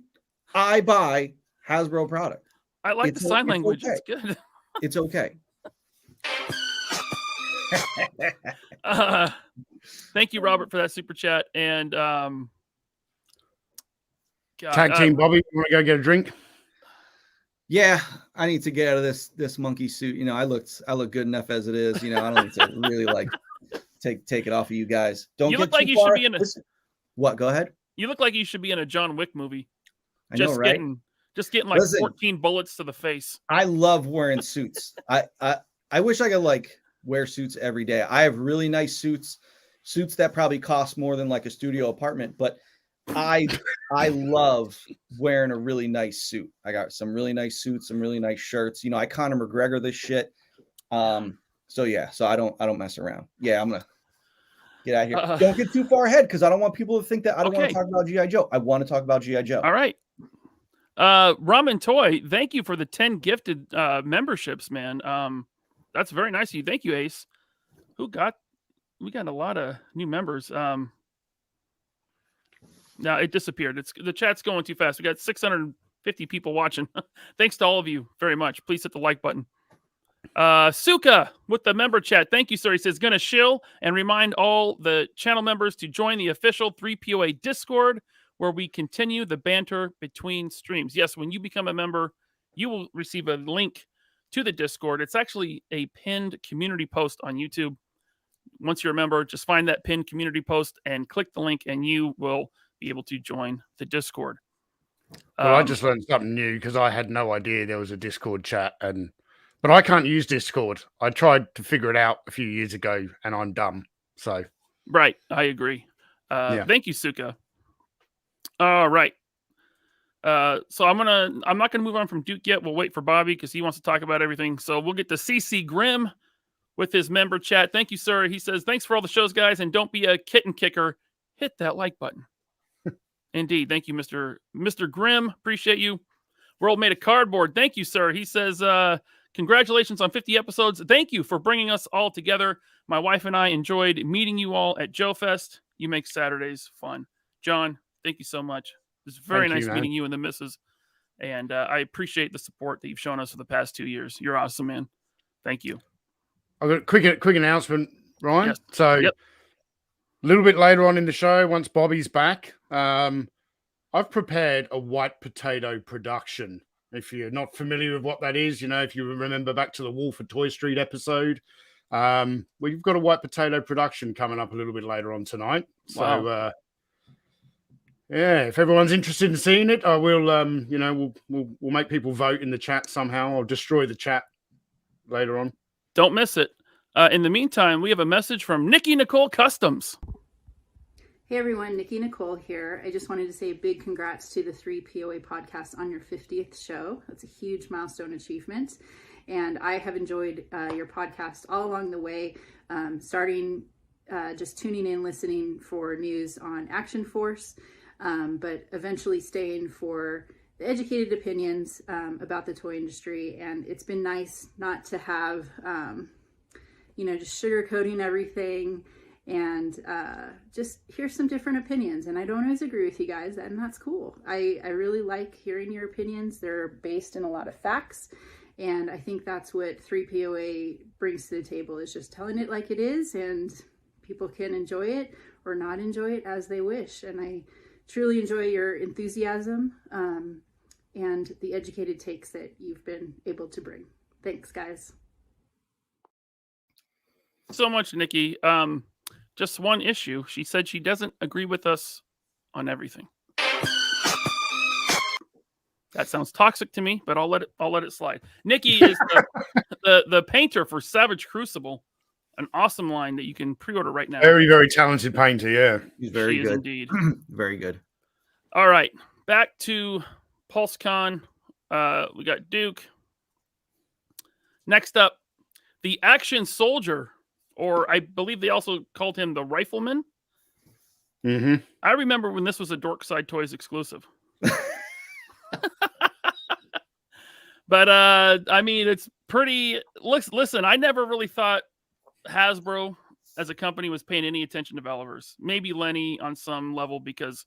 I buy Hasbro product. I like the sign language. Okay. It's good. It's okay. Thank you, Robert, for that super chat. And Tag team, Bobby, you want to go get a drink? Yeah, I need to get out of this monkey suit. I look good enough as it is. I don't need to really take it off of you guys. Don't. You get look like too you far. should be in a. Listen. What? Go ahead. You look like you should be in a John Wick movie. I know, right? Just getting like 14 bullets to the face. I love wearing suits. I wish I could wear suits every day. I have really nice suits that probably cost more than like a studio apartment, but I love wearing a really nice suit. I got some really nice suits, some really nice shirts. I Conor McGregor this shit. So I don't mess around. Yeah, I'm gonna get out of here. Don't get too far ahead, because I don't want people to think that I don't want to talk about G.I. Joe. I want to talk about G.I. Joe. All right. Ramen Toy, thank you for the 10 gifted memberships, man. That's very nice of you. Thank you, Ace. We got a lot of new members. No, it disappeared. The chat's going too fast. We got 650 people watching. Thanks to all of you very much. Please hit the like button. Suka with the member chat. Thank you, sir. He says, gonna shill and remind all the channel members to join the official 3POA Discord, where we continue the banter between streams. Yes, when you become a member, you will receive a link to the Discord. It's actually a pinned community post on YouTube. Once you're a member, just find that pinned community post and click the link, and you will be able to join the Discord. Well, I just learned something new, because I had no idea there was a Discord chat, but I can't use Discord. I tried to figure it out a few years ago, and I'm dumb. So right, I agree. Thank you, Suka. All right. So I'm not gonna move on from Duke yet. We'll wait for Bobby, because he wants to talk about everything. So we'll get to CC Grimm with his member chat. Thank you, sir. He says, thanks for all the shows, guys, and don't be a kitten kicker. Hit that like button. Indeed. Thank you, Mr. Grimm. Appreciate you. World Made of Cardboard. Thank you, sir. He says, congratulations on 50 episodes. Thank you for bringing us all together. My wife and I enjoyed meeting you all at Joe Fest. You make Saturdays fun. John, thank you so much. It's very nice meeting you and the missus. And I appreciate the support that you've shown us for the past 2 years. You're awesome, man. Thank you. I've got a quick announcement, Ryan. Yes. So a little bit later on in the show, once Bobby's back, I've prepared a white potato production. If you're not familiar with what that is, if you remember back to the Wolf of Toy Street episode, we've got a white potato production coming up a little bit later on tonight. Wow. So, if everyone's interested in seeing it, I will, we'll make people vote in the chat somehow. I'll destroy the chat later on. Don't miss it. In the meantime, we have a message from Nikki Nicole Customs. Hey everyone, Nikki Nicole here. I just wanted to say a big congrats to the 3POA podcast on your 50th show. That's a huge milestone achievement. And I have enjoyed your podcast all along the way, starting just tuning in, listening for news on Action Force, but eventually staying for the educated opinions about the toy industry. And it's been nice not to have, just sugarcoating everything and just hear some different opinions. And I don't always agree with you guys, and that's cool. I really like hearing your opinions. They're based in a lot of facts, and I think that's what 3POA brings to the table, is just telling it like it is, and people can enjoy it or not enjoy it as they wish. And I truly enjoy your enthusiasm and the educated takes that you've been able to bring. Thanks, guys. So much, Nikki. Just one issue. She said she doesn't agree with us on everything. That sounds toxic to me, but I'll let it slide. Nikki is the painter for Savage Crucible, an awesome line that you can pre-order right now. Very, very talented painter. Yeah, he's very She good. is indeed. Very good. All right, back to Pulsecon. We got Duke. Next up, the Action Soldier, or I believe they also called him the Rifleman. Mm-hmm. I remember when this was a Dorkside Toys exclusive. But I mean, it's pretty. Listen, I never really thought Hasbro as a company was paying any attention to Valivers. Maybe Lenny on some level, because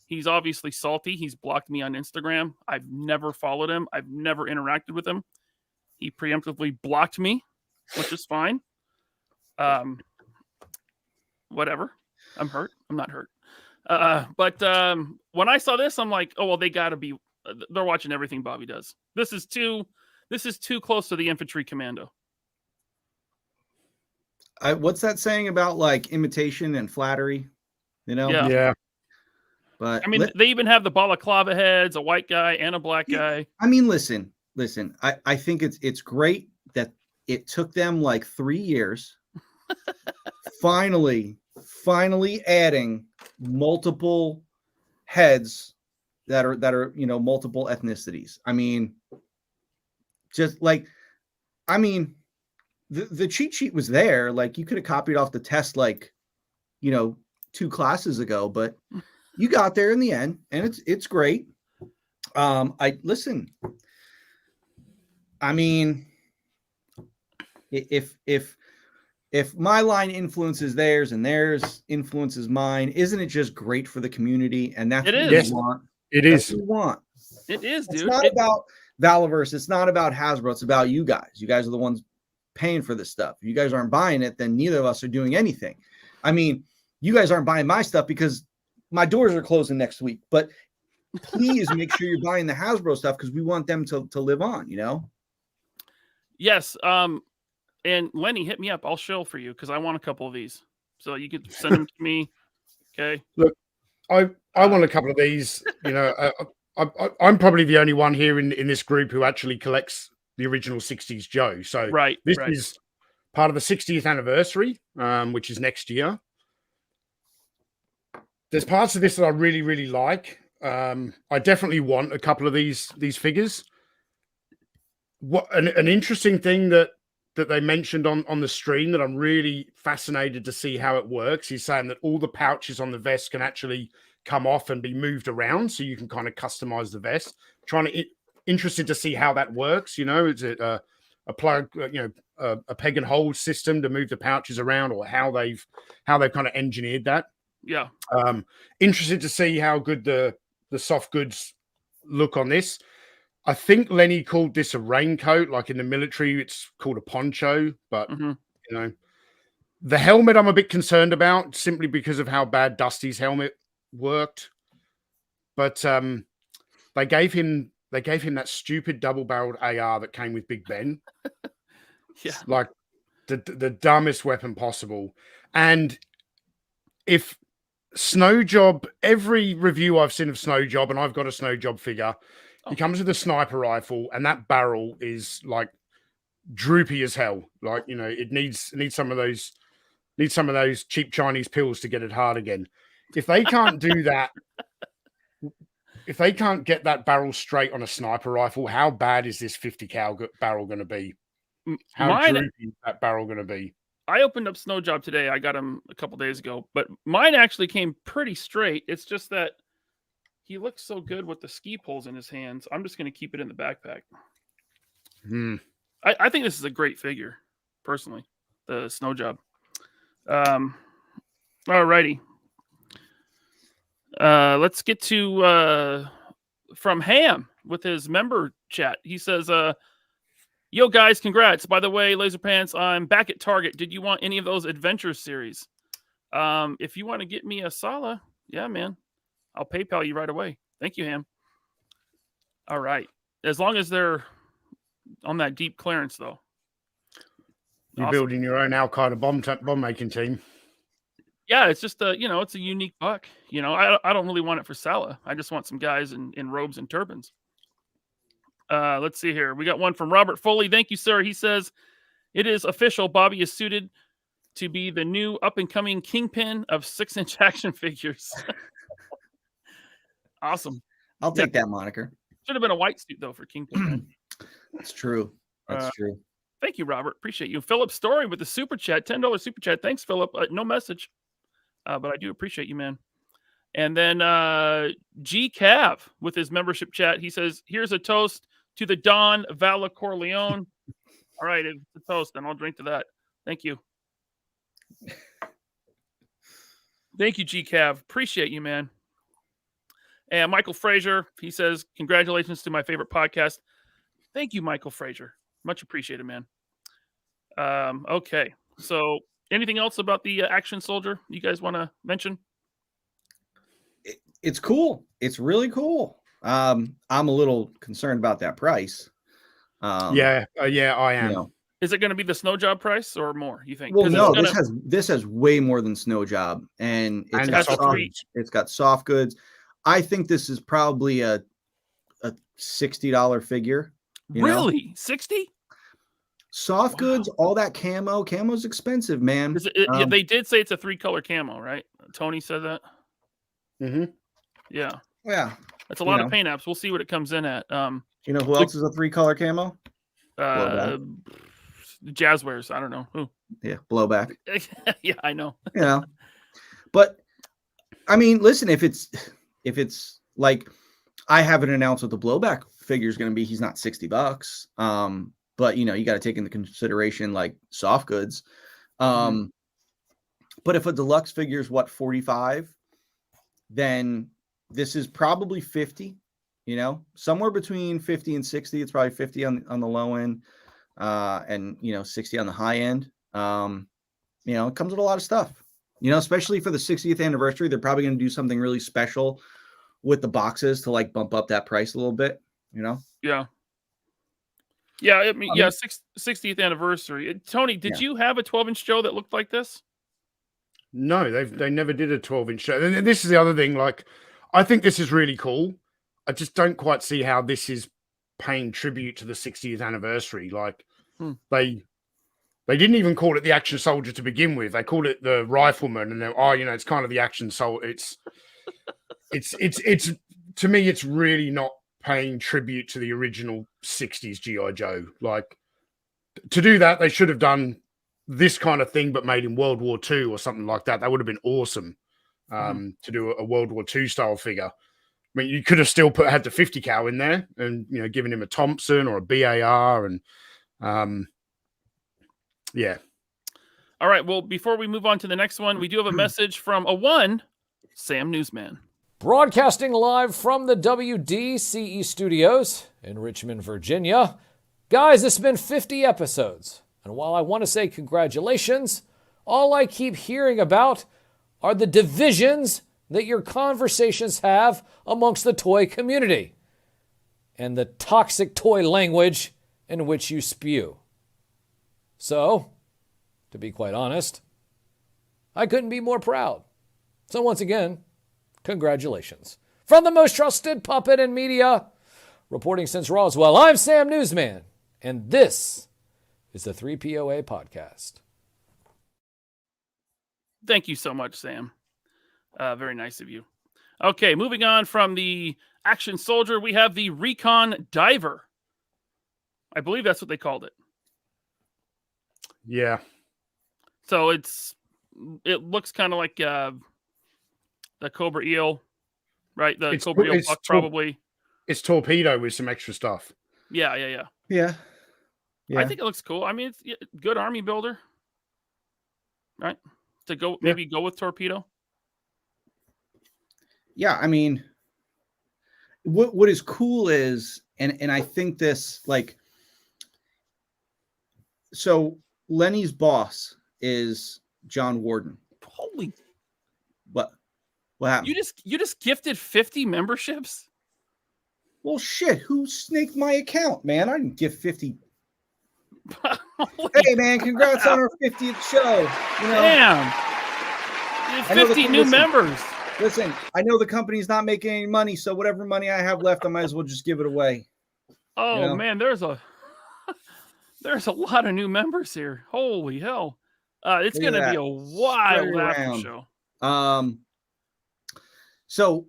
he's obviously salty. He's blocked me on Instagram. I've never followed him. I've never interacted with him. He preemptively blocked me, which is fine. Whatever. I'm hurt. I'm not hurt. But when I saw this, I'm like, oh well, they got to be. They're watching everything Bobby does. This is too close to the infantry commando. What's that saying about like imitation and flattery? You know? Yeah. But I mean, they even have the balaclava heads, a white guy and a black guy. I mean, listen. I think it's great that it took them like 3 years. finally adding multiple heads that are multiple ethnicities. I mean, just like, the cheat sheet was there. Like, you could have copied off the test like 2 classes ago, but you got there in the end, and it's great. I mean, if my line influences theirs and theirs influences mine, isn't it just great for the community? And that's what we want. It is. What we want. It is, dude. It's not about Valiverse. It's not about Hasbro. It's about you guys. You guys are the ones paying for this stuff. If you guys aren't buying it, then neither of us are doing anything. I mean, you guys aren't buying my stuff because my doors are closing next week. But please make sure you're buying the Hasbro stuff, because we want them to live on, Yes. And Lenny, hit me up. I'll shill for you because I want a couple of these. So you could send them to me. Okay. Look, I want a couple of these. I'm probably the only one here in this group who actually collects the original 60s Joe. So this is part of the 60th anniversary, which is next year. There's parts of this that I really, really like. I definitely want a couple of these figures. What an interesting thing that they mentioned on the stream that I'm really fascinated to see how it works. He's saying that all the pouches on the vest can actually come off and be moved around, so you can kind of customize the vest. Interested to see how that works. Is it a plug, a peg and hold system to move the pouches around, or how they've kind of engineered that? Yeah. Interested to see how good the soft goods look on this. I think Lenny called this a raincoat. Like in the military, it's called a poncho. But, the helmet I'm a bit concerned about, simply because of how bad Dusty's helmet worked. But they gave him that stupid double-barreled AR that came with Big Ben. Yeah. Like the dumbest weapon possible. And if Snow Job, every review I've seen of Snow Job, and I've got a Snow Job figure, he comes with a sniper rifle, and that barrel is like droopy as hell. Like, it needs some of those cheap Chinese pills to get it hard again. If they can't do that, if they can't get that barrel straight on a sniper rifle, how bad is this 50 cal barrel going to be? How droopy is that barrel going to be? I opened up Snow Job today. I got him a couple days ago, but mine actually came pretty straight. It's just that he looks so good with the ski poles in his hands. I'm just going to keep it in the backpack. I think this is a great figure, personally, the Snow Job. All righty. Let's get to from Ham with his member chat. He says, yo guys, congrats. By the way, Laser Pants, I'm back at Target. Did you want any of those adventure series? If you want to get me a Sala, yeah, man, I'll PayPal you right away. Thank you, Ham. All right. As long as they're on that deep clearance, though. You're Awesome. building your own Al Qaeda bomb making team. Yeah, it's just it's a unique buck. I don't really want it for Sala. I just want some guys in robes and turbans. Let's see here. We got one from Robert Foley. Thank you, sir. He says, it is official. Bobby is suited to be the new up-and-coming kingpin of 6-inch action figures. Awesome. I'll take that moniker. Should have been a white suit, though, for kingpin. Right? That's true. That's true. Thank you, Robert. Appreciate you. Philip Story with the super chat, $10 super chat. Thanks, Philip. No message, but I do appreciate you, man. And then G Cav with his membership chat. He says, here's a toast to the Don Valla Corleone. All right, it's a toast, and I'll drink to that. Thank you. Thank you, G Cav. Appreciate you, man. And Michael Frazier, he says, congratulations to my favorite podcast. Thank you, Michael Frazier. Much appreciated, man. Okay. So anything else about the Action Soldier you guys want to mention? It's cool. It's really cool. I'm a little concerned about that price. I am. Is it going to be the snow job price or more, you think? Well, no, this has way more than snow job, and it's got soft goods. I think this is probably a $60 figure. Really? 60? Soft goods, all that camo's expensive, man. They did say it's a 3-color camo, right? Tony said that. Mm-hmm. Yeah. Yeah. That's a lot of paint apps. We'll see what it comes in at. You know who else is a 3-color camo? Jazzwares. I don't know who. Yeah, Blowback. Yeah, I know. But I mean, listen, if it's like, I haven't announced what the Blowback figure is going to be. He's not $60. But you got to take into consideration like soft goods. But if a deluxe figure is what, 45, then this is probably 50, somewhere between 50 and 60. It's probably 50 on the low end, and 60 on the high end. It comes with a lot of stuff, especially for the 60th anniversary. They're probably going to do something really special with the boxes to like bump up that price a little bit, Yeah. Yeah, I mean, 60th anniversary. Tony, did you have a 12-inch Joe that looked like this? No, they never did a 12-inch show. And this is the other thing. Like, I think this is really cool. I just don't quite see how this is paying tribute to the 60th anniversary. Like, they didn't even call it the Action Soldier to begin with. They called it the Rifleman, and it's kind of the Action Soldier. It's to me, it's really not paying tribute to the original 60s G.I. Joe. Like, to do that, they should have done this kind of thing, but made in World War II or something like that. That would have been awesome to do a World War II style figure. I mean, you could have still had the 50 cal in there and, given him a Thompson or a BAR and, yeah. All right. Well, before we move on to the next one, we do have a message from Sam Newsman. Broadcasting live from the WDCE studios in Richmond, Virginia. Guys, it's been 50 episodes. And while I want to say congratulations, all I keep hearing about are the divisions that your conversations have amongst the toy community and the toxic toy language in which you spew. So, to be quite honest, I couldn't be more proud. So once again, congratulations. From the most trusted puppet in media, reporting since Roswell, I'm Sam Newsman, and this is the 3POA podcast. Thank you so much, Sam. Very nice of you. Okay, moving on from the Action Soldier, we have the Recon Diver. I believe that's what they called it. Yeah. So it looks kind of like the Cobra Eel, right? The Cobra Eel buck, probably. It's Torpedo with some extra stuff. Yeah. Yeah. I think it looks cool. I mean, it's good army builder, right? to go maybe go with Torpedo? Yeah, I mean, what is cool is, and I think this, like, so Lenny's boss is John Warden. Holy, what happened? You just gifted 50 memberships? Well, shit, who snaked my account, man? I didn't give 50. Hey, man, congrats on our 50th show. You know, damn. 50 new members. Listen, I know the company's not making any money, so whatever money I have left, I might as well just give it away. Oh, you know? man, there's a lot of new members here. Holy hell. It's going to be a wild after show. So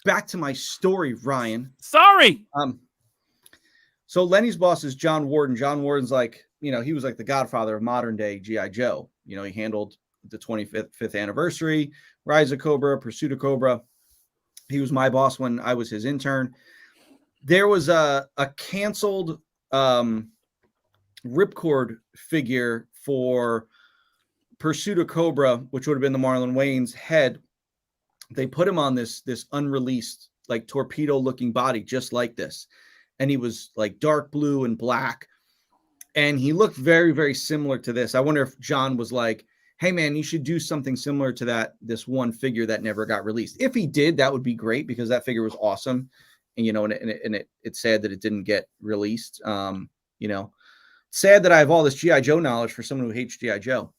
back to my story, Ryan. Sorry. So Lenny's boss is John Warden. John Warden's like, you know, he was like the godfather of modern day G.I. Joe. You know, he handled the 25th anniversary, Rise of Cobra, Pursuit of Cobra. He was my boss when I was his intern. There was a canceled Ripcord figure for Pursuit of Cobra, which would have been the Marlon Wayans head. They put him on this unreleased, like, torpedo looking body, just like this. And he was like dark blue and black. And he looked very, very similar to this. I wonder if John was like, hey man, you should do something similar to this one figure that never got released. If he did, that would be great, because that figure was awesome. And, you know, it's sad that it didn't get released. You know, sad that I have all this G.I. Joe knowledge for someone who hates G.I. Joe,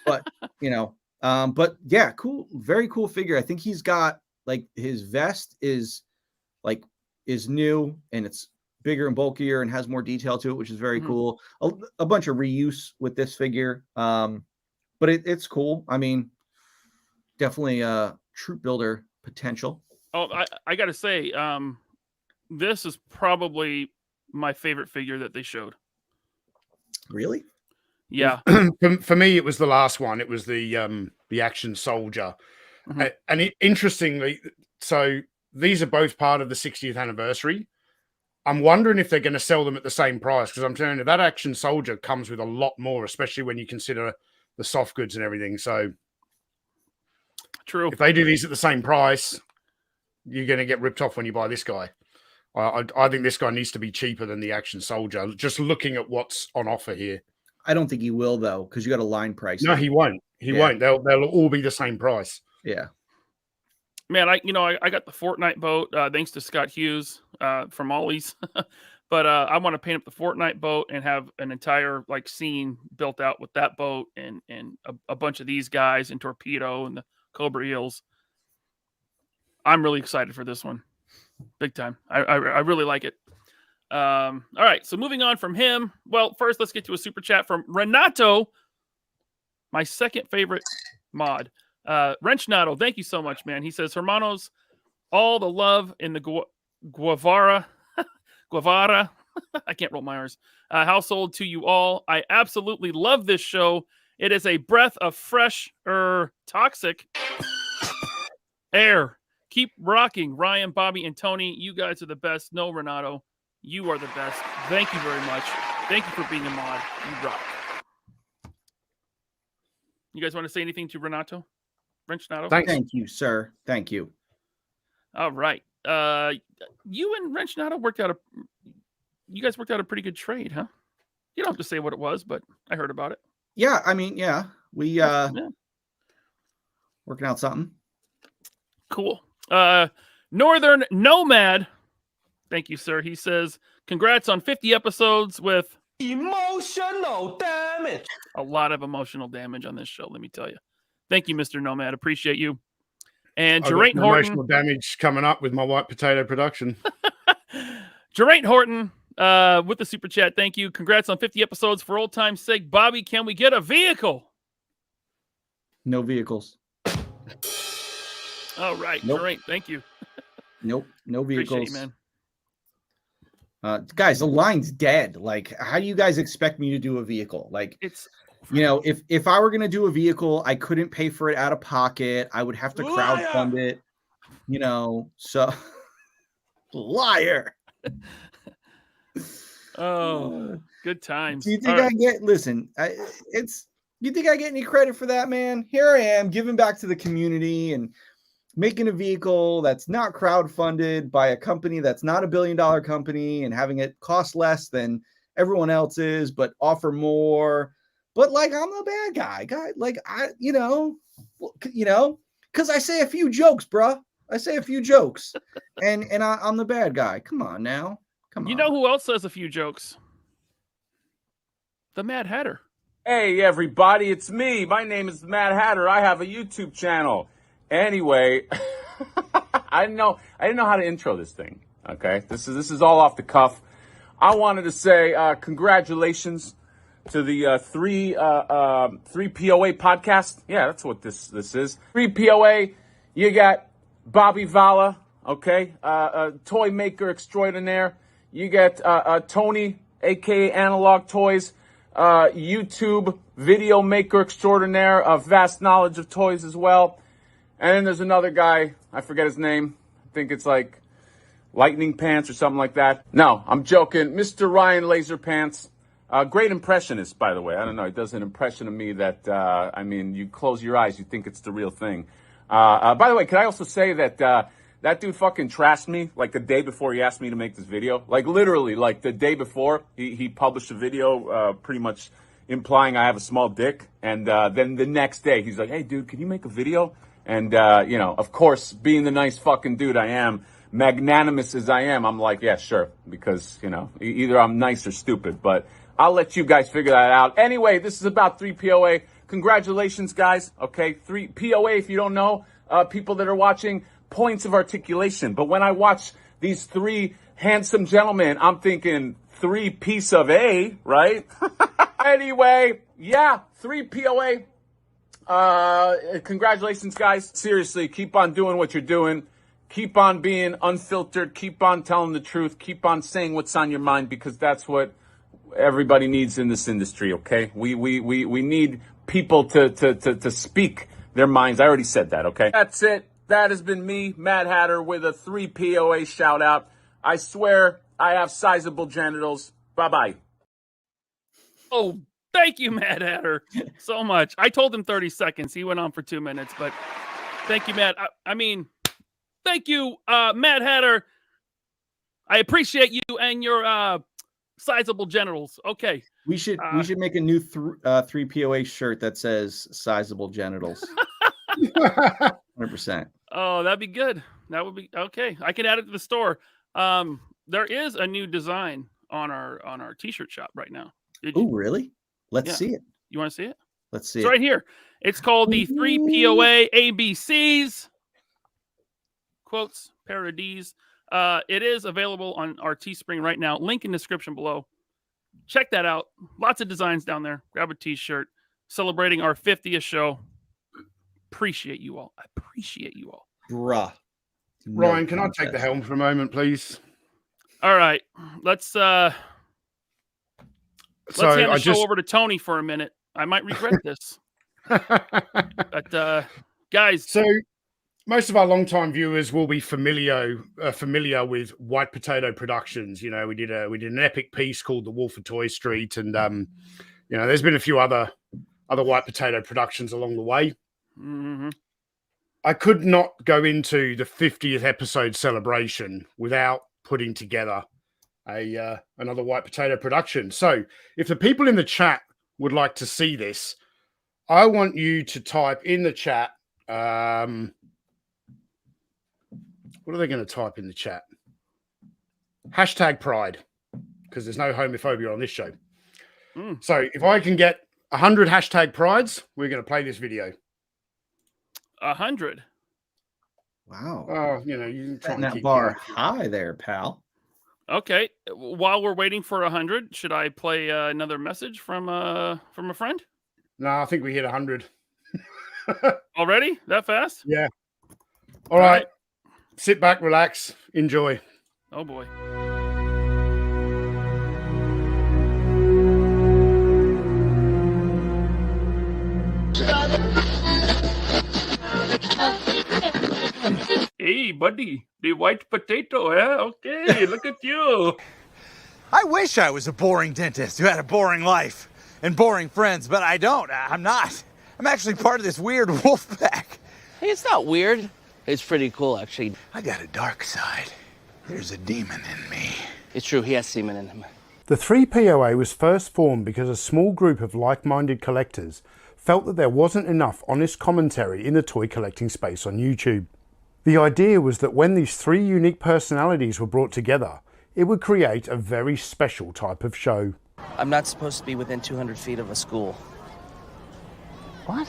but you know, but yeah, cool. Very cool figure. I think he's got, like, his vest is new, and it's bigger and bulkier and has more detail to it, which is very cool. A bunch of reuse with this figure. But it's cool. I mean, definitely troop builder potential. Oh, I got to say, this is probably my favorite figure that they showed. Really? Yeah. For me, it was the last one. It was the Action Soldier. And interestingly, so these are both part of the 60th anniversary. I'm wondering if they're going to sell them at the same price, because I'm telling you, that Action Soldier comes with a lot more, especially when you consider the soft goods and everything. So true. If they do these at the same price, you're going to get ripped off when you buy this guy. I think this guy needs to be cheaper than the Action Soldier, just looking at what's on offer here. I don't think he will, though, because you got a line price. No, he won't. He won't. They'll all be the same price. Yeah. Man, I got the Fortnite boat thanks to Scott Hughes from Ollie's. But I want to paint up the Fortnite boat and have an entire like scene built out with that boat and a bunch of these guys and Torpedo and the Cobra Eels. I'm really excited for this one. Big time. I really like it. All right, so moving on from him. Well, first let's get to a super chat from Renato, my second favorite mod. Wrenchnato, thank you so much, man. He says, Hermanos, all the love in the Guevara, I can't roll my R's, household to you all. I absolutely love this show. It is a breath of fresh, toxic air. Keep rocking, Ryan, Bobby, and Tony. You guys are the best. No, Renato, you are the best. Thank you very much. Thank you for being a mod. You rock. You guys want to say anything to Renato? Wrenchnato? Thank you, sir. Thank you. All right. You and Wrenchnato you guys worked out a pretty good trade, huh? You don't have to say what it was, but I heard about it. Yeah, I mean, yeah. We working out something. Cool. Northern Nomad. Thank you, sir. He says, congrats on 50 episodes with emotional damage. A lot of emotional damage on this show, let me tell you. Thank you, Mr. Nomad. Appreciate you. And Geraint Horton. Emotional damage coming up with my white potato production. Geraint Horton with the super chat. Thank you. Congrats on 50 episodes. For old time's sake, Bobby, can we get a vehicle? No vehicles. All right. Nope. Geraint, thank you. Nope. No vehicles. Appreciate you, man. Guys, the line's dead. Like, how do you guys expect me to do a vehicle? Like, it's, you know, if I were going to do a vehicle, I couldn't pay for it out of pocket. I would have to crowdfund it, you know, so liar. Oh, good times. Do you think listen, You think I get any credit for that, man? Here I am giving back to the community and making a vehicle that's not crowdfunded by a company that's not $1 billion company and having it cost less than everyone else's, but offer more. But like, I'm the bad guy. Like because I say a few jokes, bruh. I say a few jokes, and I'm the bad guy. Come on now. Come on. You know who else says a few jokes? The Mad Hatter. Hey everybody, it's me. My name is Mad Hatter. I have a YouTube channel. Anyway, I didn't know how to intro this thing. Okay, this is all off the cuff. I wanted to say congratulations to the three POA podcast. Yeah, that's what this is. 3 POA. You got Bobby Vala, okay, toy maker extraordinaire. You got Tony, aka Analog Toys. YouTube video maker extraordinaire of vast knowledge of toys as well. And then there's another guy, I forget his name. I think it's like Lightning Pants or something like that. No, I'm joking. Mr. Ryan Laser Pants. Great impressionist, by the way. I don't know. He does an impression of me that, you close your eyes, you think it's the real thing. By the way, can I also say that that dude fucking trashed me like the day before he asked me to make this video? Like literally, like the day before he published a video pretty much implying I have a small dick. And then the next day he's like, hey dude, can you make a video? And of course, being the nice fucking dude I am, magnanimous as I am, I'm like, yeah, sure. Because, either I'm nice or stupid. But I'll let you guys figure that out. Anyway, this is about 3 POA. Congratulations, guys. Okay, 3 POA, if you don't know, people that are watching, points of articulation. But when I watch these 3 handsome gentlemen, I'm thinking 3 piece of A, right? Anyway, yeah, 3 POA. Congratulations, guys. Seriously, keep on doing what you're doing. Keep on being unfiltered. Keep on telling the truth. Keep on saying what's on your mind, because that's what everybody needs in this industry, okay? We need people to speak their minds. I already said that, okay? That's it. That has been me, Mad Hatter, with a 3 POA shout out. I swear I have sizable genitals. Bye-bye. Oh, thank you, Mad Hatter, so much. I told him 30 seconds. He went on for 2 minutes, but thank you, Matt. Thank you, Mad Hatter. I appreciate you and your sizable genitals. Okay. We should make a new 3 POA shirt that says sizable genitals. 100%. Oh, that'd be good. That would be okay. I can add it to the store. There is a new design on our t-shirt shop right now. Oh, really? Let's see it. You want to see it? Let's see it's right here. It's called the 3 POA ABCs. Quotes, parodies. It is available on our Teespring right now. Link in description below. Check that out. Lots of designs down there. Grab a t-shirt. Celebrating our 50th show. Appreciate you all. Bruh. Ryan, can I take the helm for a moment, please? All right. Let's hand the show over to Tony for a minute. I might regret this. But guys. So most of our longtime viewers will be familiar with White Potato Productions. We did an epic piece called The Wolf of Toy Street, and there's been a few other White Potato Productions along the way. Mm-hmm. I could not go into the 50th episode celebration without putting together another White Potato production. So if the people in the chat would like to see this, I want you to type in the chat. What are they going to type in the chat? #pride, because there's no homophobia on this show. So if I can get 100 #prides, we're going to play this video. 100. Wow. Oh, you try that bar high there, pal. Okay. While we're waiting for 100, should I play another message from a friend? No, I think we hit 100. Already? That fast? Yeah. All right. Sit back, relax, enjoy. Oh boy. Hey, buddy, the white potato, eh? Okay, look at you. I wish I was a boring dentist who had a boring life. and boring friends, but I don't. I'm not. I'm actually part of this weird wolf pack. Hey, it's not weird. It's pretty cool, actually. I got a dark side. There's a demon in me. It's true, he has semen in him. The 3POA was first formed because a small group of like-minded collectors felt that there wasn't enough honest commentary in the toy collecting space on YouTube. The idea was that when these three unique personalities were brought together, it would create a very special type of show. I'm not supposed to be within 200 feet of a school. What?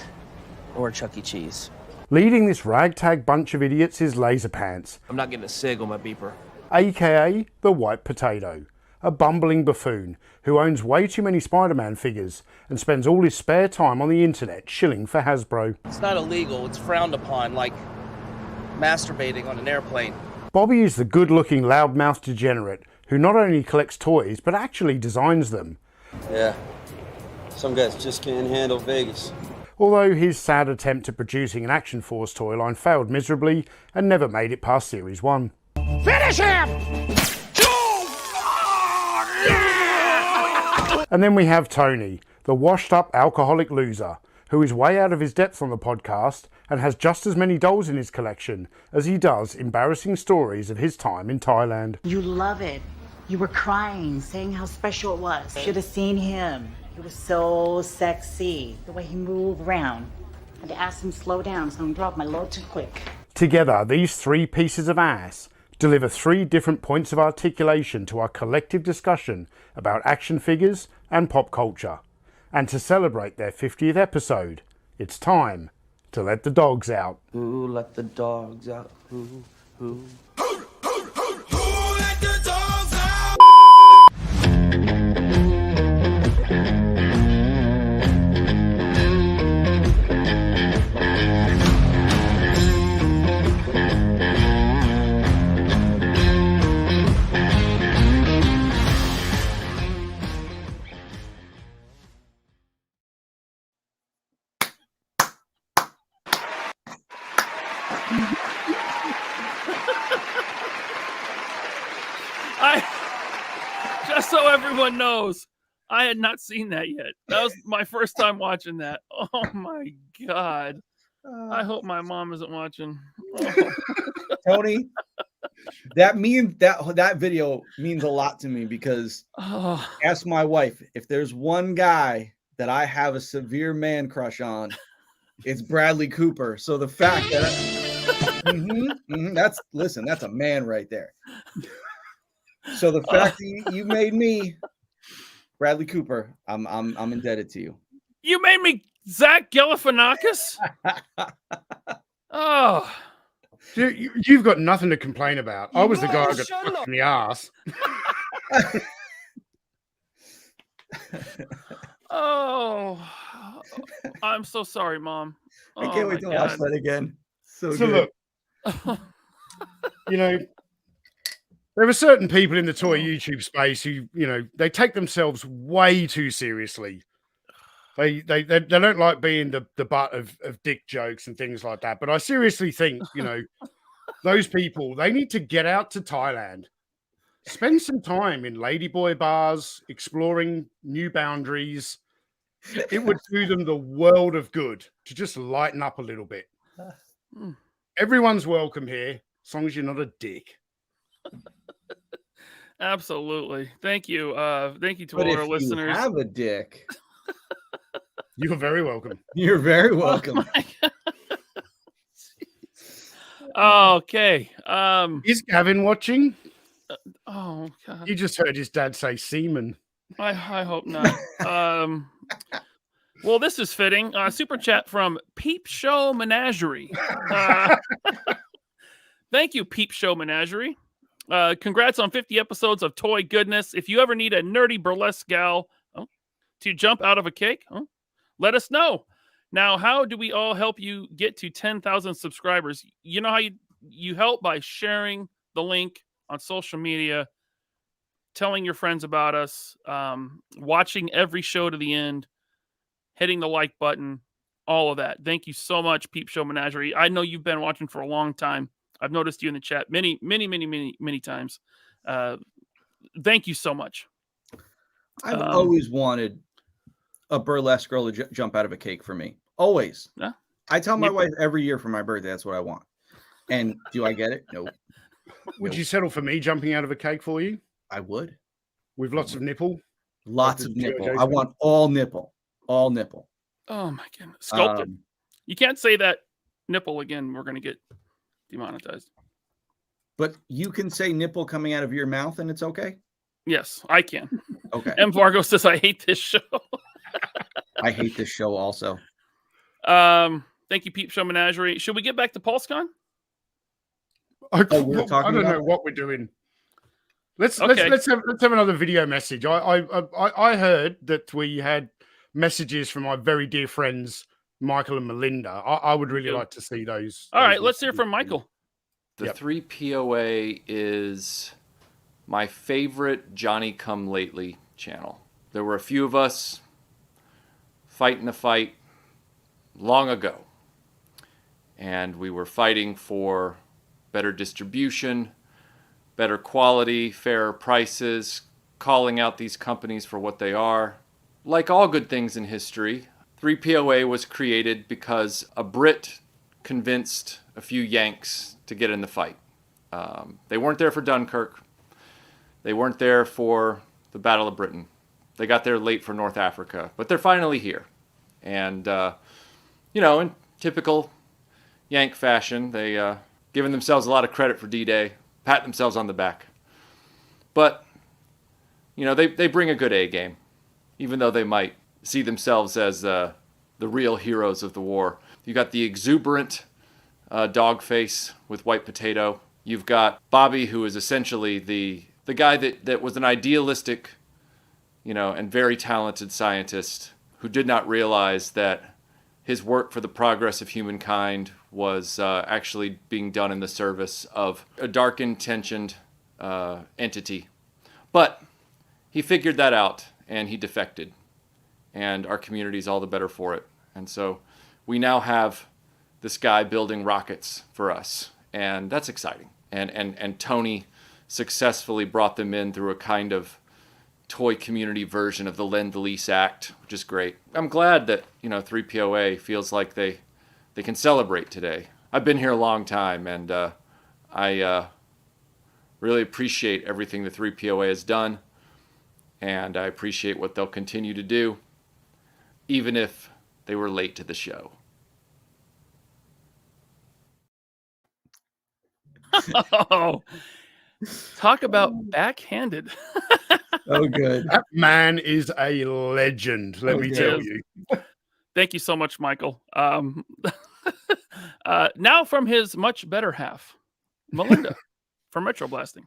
Or Chuck E. Cheese. Leading this ragtag bunch of idiots is Laserpants, I'm not getting a sig on my beeper. aka the White Potato, a bumbling buffoon who owns way too many Spider-Man figures and spends all his spare time on the internet shilling for Hasbro. It's not illegal, it's frowned upon, like masturbating on an airplane. Bobby is the good-looking loudmouth degenerate who not only collects toys but actually designs them. Yeah, some guys just can't handle Vegas. Although his sad attempt at producing an Action Force toy line failed miserably and never made it past Series 1. Finish him! And then we have Tony, the washed-up alcoholic loser, who is way out of his depth on the podcast and has just as many dolls in his collection as he does embarrassing stories of his time in Thailand. You love it. You were crying, saying how special it was. Should have seen him. He was so sexy. The way he moved around. I had to ask him to slow down so I don't drop my load too quick. Together, these three pieces of ass deliver three different points of articulation to our collective discussion about action figures and pop culture. And to celebrate their 50th episode, it's time to let the dogs out. Ooh, let the dogs out. Ooh, ooh. Just so everyone knows, I had not seen that yet. That was my first time watching that. Oh my God. I hope my mom isn't watching. Oh. Tony, that video means a lot to me because ask my wife, if there's one guy that I have a severe man crush on, it's Bradley Cooper. So the fact that that's a man right there. So the fact that you made me Bradley Cooper, I'm indebted to you. You made me Zach Galifianakis? Oh. You've got nothing to complain about. I was the guy who got fucked in the ass. Oh, I'm so sorry, Mom. I can't wait to watch that again. So good. Look, you know, there are certain people in the toy YouTube space who, you know, they take themselves way too seriously. They don't like being the butt of dick jokes and things like that. But I seriously think, you know, those people, they need to get out to Thailand, spend some time in ladyboy bars, exploring new boundaries. It would do them the world of good to just lighten up a little bit. Everyone's welcome here, as long as you're not a dick. Absolutely. Thank you. Thank you to But all if our listeners. you have a dick, you're very welcome. You're very welcome. Okay. Is Gavin watching? Oh God. You just heard his dad say semen. I hope not. Well, this is fitting. Super chat from Peep Show Menagerie. Thank you, Peep Show Menagerie. Congrats on 50 episodes of toy goodness. If you ever need a nerdy burlesque gal to jump out of a cake, let us know. Now, how do we all help you get to 10,000 subscribers? You know how you help by sharing the link on social media, telling your friends about us, watching every show to the end, hitting the like button, all of that. Thank you so much, Peep Show Menagerie. I know you've been watching for a long time. I've noticed you in the chat many times. Thank you so much. I've always wanted a burlesque girl to jump out of a cake for me. Always. Yeah. I tell my wife every year for my birthday, that's what I want. And do I get it? Nope. Would you settle for me jumping out of a cake for you? I would. With lots of nipple? Lots of nipple. I want all nipple. All nipple. Oh my goodness. Sculpted. You can't say that nipple again. We're going to get demonetized. But you can say nipple coming out of your mouth and it's okay? Yes, I can. Okay. M. Vargo says, I hate this show. I hate this show also. Thank you, Peep Show Menagerie. Should we get back to Pulsecon? I don't know what we're doing. Let's have another video message. I heard that we had messages from my very dear friends Michael and Melinda. I would really like to see those. All right, let's hear from Michael. The 3POA is my favorite Johnny Come Lately channel. There were a few of us fighting the fight long ago, and we were fighting for better distribution, better quality, fairer prices, calling out these companies for what they are. Like all good things in history, 3POA was created because a Brit convinced a few Yanks to get in the fight. They weren't there for Dunkirk. They weren't there for the Battle of Britain. They got there late for North Africa, but they're finally here. And, in typical Yank fashion, they given themselves a lot of credit for D-Day, pat themselves on the back. But, they bring a good A game, even though they might see themselves as the real heroes of the war. You got the exuberant dog face with white potato. You've got Bobby, who is essentially the guy that was an idealistic, and very talented scientist who did not realize that his work for the progress of humankind was actually being done in the service of a dark intentioned entity. But he figured that out and he defected. And our community's all the better for it. And so we now have this guy building rockets for us. And that's exciting. And Tony successfully brought them in through a kind of toy community version of the Lend-Lease Act, which is great. I'm glad that, 3POA feels like they can celebrate today. I've been here a long time, and I really appreciate everything the 3POA has done, and I appreciate what they'll continue to do, even if they were late to the show. Oh, talk about backhanded. Oh, good. That man is a legend, let me tell you. Thank you so much, Michael. Now from his much better half, Melinda from Retro Blasting.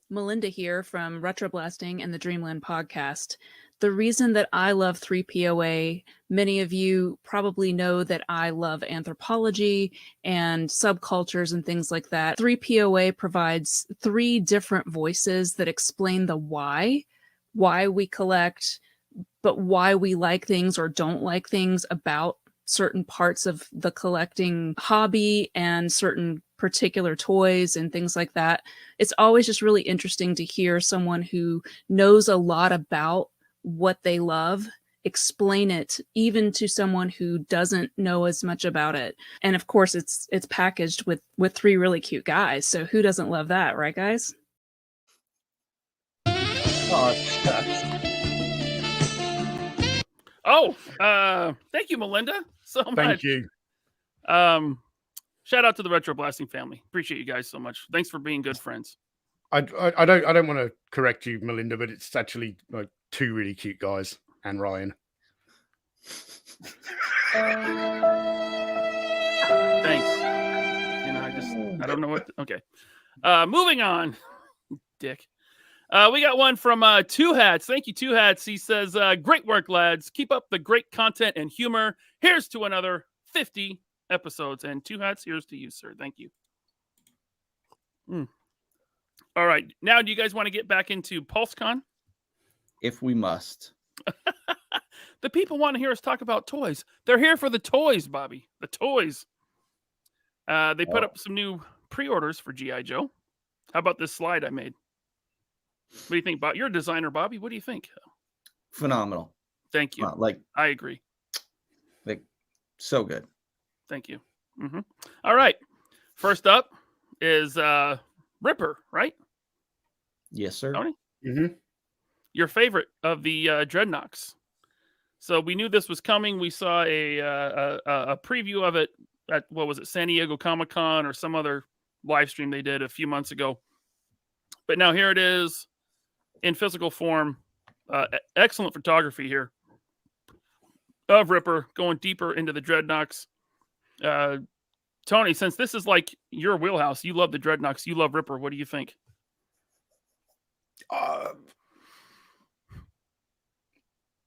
Melinda here from Retro Blasting and the Dreamland podcast. The reason that I love 3POA, many of you probably know that I love anthropology and subcultures and things like that. 3POA provides 3 different voices that explain the why we collect, but why we like things or don't like things about certain parts of the collecting hobby and certain particular toys and things like that. It's always just really interesting to hear someone who knows a lot about what they love explain it even to someone who doesn't know as much about it. And of course it's packaged with 3 really cute guys. So who doesn't love that, right guys? Thank you, Melinda, so much. Thank you. Shout out to the Retro Blasting family. Appreciate you guys so much. Thanks for being good friends. I don't want to correct you, Melinda, but it's actually like 2 really cute guys and Ryan. Thanks. I don't know what. Okay. Moving on. Dick. We got one from Two Hats. Thank you, Two Hats. He says, great work, lads. Keep up the great content and humor. Here's to another 50 episodes. And Two Hats, here's to you, sir. Thank you. All right. Now, do you guys want to get back into Pulsecon? If we must. The people want to hear us talk about toys. They're here for the toys, Bobby. The toys. They put up some new pre-orders for G.I. Joe. How about this slide I made? What do you think, Bob? You're a designer, Bobby. What do you think? Phenomenal. Thank you. Like, I agree. Like, so good. Thank you. All right. First up is Ripper, right? Yes, sir. Tony? Mm-hmm. Your favorite of the Dreadnoks. So we knew this was coming. We saw a preview of it at, what was it, San Diego Comic-Con or some other live stream they did a few months ago. But now here it is in physical form. Excellent photography here of Ripper, going deeper into the Dreadnoks. Tony, since this is like your wheelhouse, you love the Dreadnoks, you love Ripper. What do you think?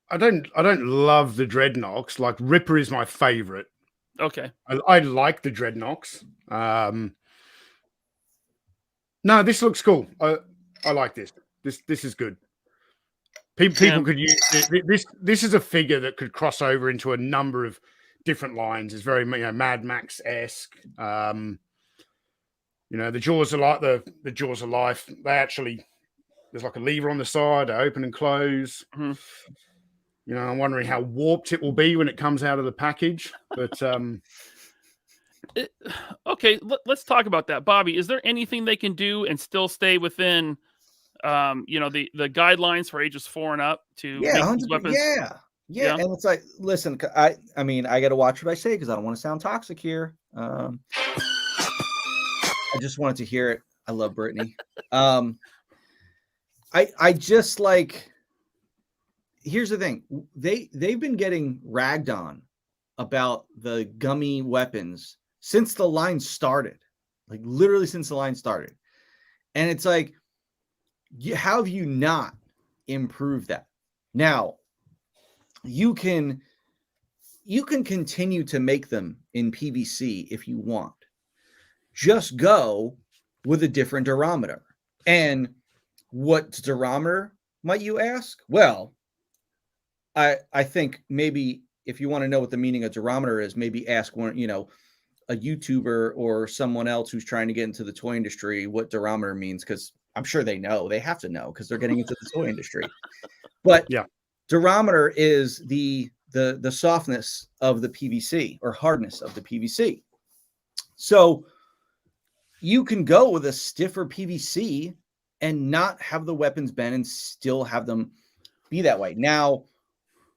I don't love the Dreadnoks. Like, Ripper is my favorite. Okay. I like the Dreadnoks. No, this looks cool. I like this. This is good. People could use this. This is a figure that could cross over into a number of different lines. It's very, Mad Max-esque. The jaws are like the jaws of life. They actually, there's like a lever on the side. They open and close. I'm wondering how warped it will be when it comes out of the package. But okay, let's talk about that, Bobby. Is there anything they can do and still stay within, the guidelines for ages 4 and up to make these weapons? Yeah. And it's like, listen, I mean, I got to watch what I say because I don't want to sound toxic here. I just wanted to hear it. I love Brittany. I just like. Here's the thing. They've been getting ragged on about the gummy weapons since the line started, like literally since the line started. And it's like, how have you not improved that? Now, you can continue to make them in PVC if you want. Just go with a different durometer. And what durometer, might you ask? Well, I think maybe if you want to know what the meaning of durometer is, maybe ask one, a YouTuber or someone else who's trying to get into the toy industry what durometer means, because I'm sure they know. They have to know because they're getting into the toy industry. But durometer is the softness of the PVC or hardness of the PVC. So you can go with a stiffer PVC and not have the weapons bend and still have them be that way. Now,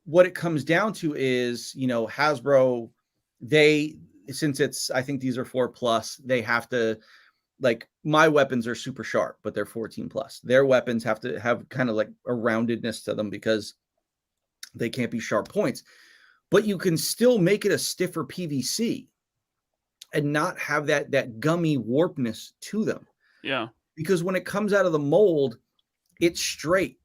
what it comes down to is, Hasbro, since I think these are 4+, they have to, like, my weapons are super sharp, but they're 14+. Their weapons have to have kind of like a roundedness to them because they can't be sharp points. But you can still make it a stiffer PVC and not have that gummy warpness to them. Yeah. Because when it comes out of the mold, it's straight.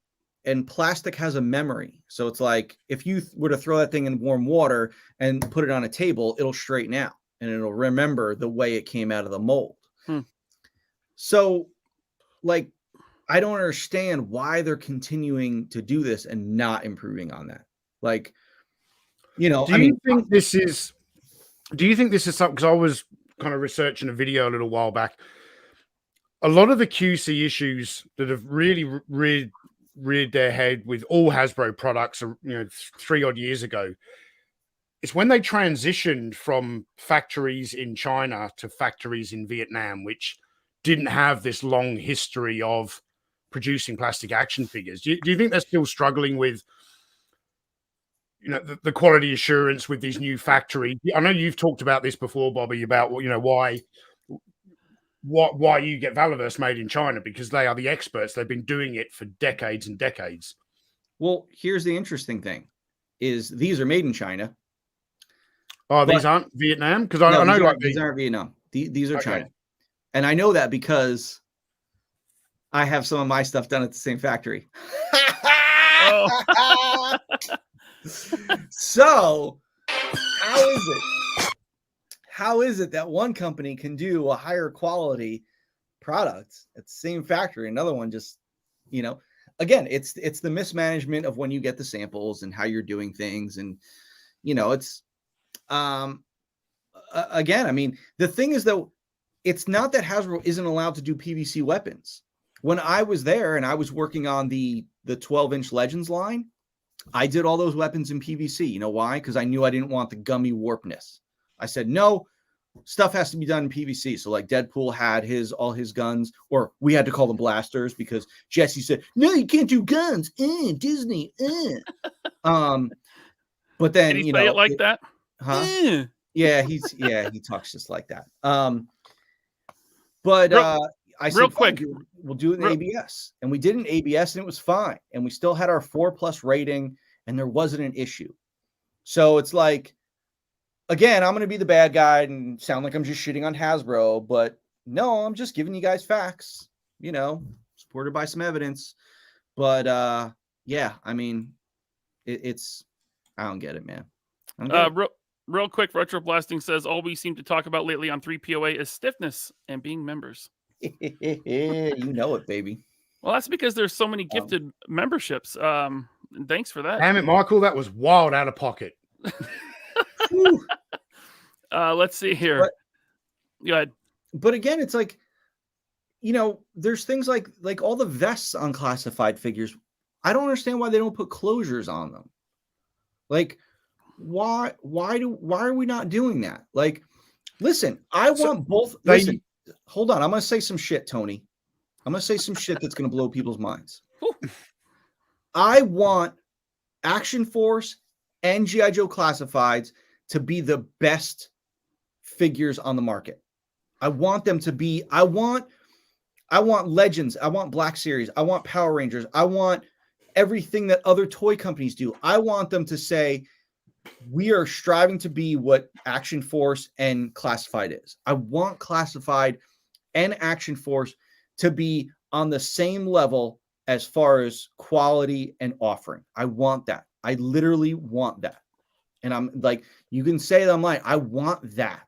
And plastic has a memory. So it's like if you were to throw that thing in warm water and put it on a table, it'll straighten out and it'll remember the way it came out of the mold. So, like, I don't understand why they're continuing to do this and not improving on that. Like, do you think this is something? Because I was kind of researching a video a little while back. A lot of the QC issues that have really reared their head with all Hasbro products, 3 odd years ago, it's when they transitioned from factories in China to factories in Vietnam, which didn't have this long history of producing plastic action figures. Do you think they're still struggling with, the quality assurance with these new factories? I know you've talked about this before, Bobby, about why you get Valaverse made in China, because they are the experts. They've been doing it for decades and decades. Well, here's the interesting thing is these are made in China. Oh, these aren't Vietnam? Because I know these aren't Vietnam. These are China. And I know that because I have some of my stuff done at the same factory. So how is it that one company can do a higher quality product at the same factory? Another one just, again, it's the mismanagement of when you get the samples and how you're doing things. And, it's, again, I mean, the thing is, though, it's not that Hasbro isn't allowed to do PVC weapons. When I was there and I was working on the 12-inch Legends line, I did all those weapons in PVC. You know why? Because I knew I didn't want the gummy warpness. I said, no, stuff has to be done in PVC. So like Deadpool had all his guns, or we had to call them blasters because Jesse said, no, you can't do guns. Disney. But then, Did he say it like that? Huh? Yeah, he talks just like that. But I said, real quick, we'll do it in ABS. And we did an ABS and it was fine. And we still had our 4+ rating and there wasn't an issue. So it's like, again, I'm going to be the bad guy and sound like I'm just shitting on Hasbro, but no, I'm just giving you guys facts, supported by some evidence. But yeah, I mean, it's, I don't get it, man. Real quick, Retro Blasting says, all we seem to talk about lately on 3POA is stiffness and being members. You know it, baby. Well, that's because there's so many gifted memberships. Thanks for that. Damn it, Michael. That was wild out of pocket. Let's see here. Go ahead. But again, it's like, there's things like all the vests on classified figures. I don't understand why they don't put closures on them. Like, why are we not doing that? Like, listen, I want both. Listen, hold on. I'm going to say some shit, Tony. I'm going to say some shit that's going to blow people's minds. I want Action Force and G.I. Joe Classifieds to be the best figures on the market. I want them to be, I want Legends. I want Black Series. I want Power Rangers. I want everything that other toy companies do. I want them to say, we are striving to be what Action Force and Classified is. I want Classified and Action Force to be on the same level as far as quality and offering. I want that. I literally want that. And I'm like, you can say that I'm like, I want that.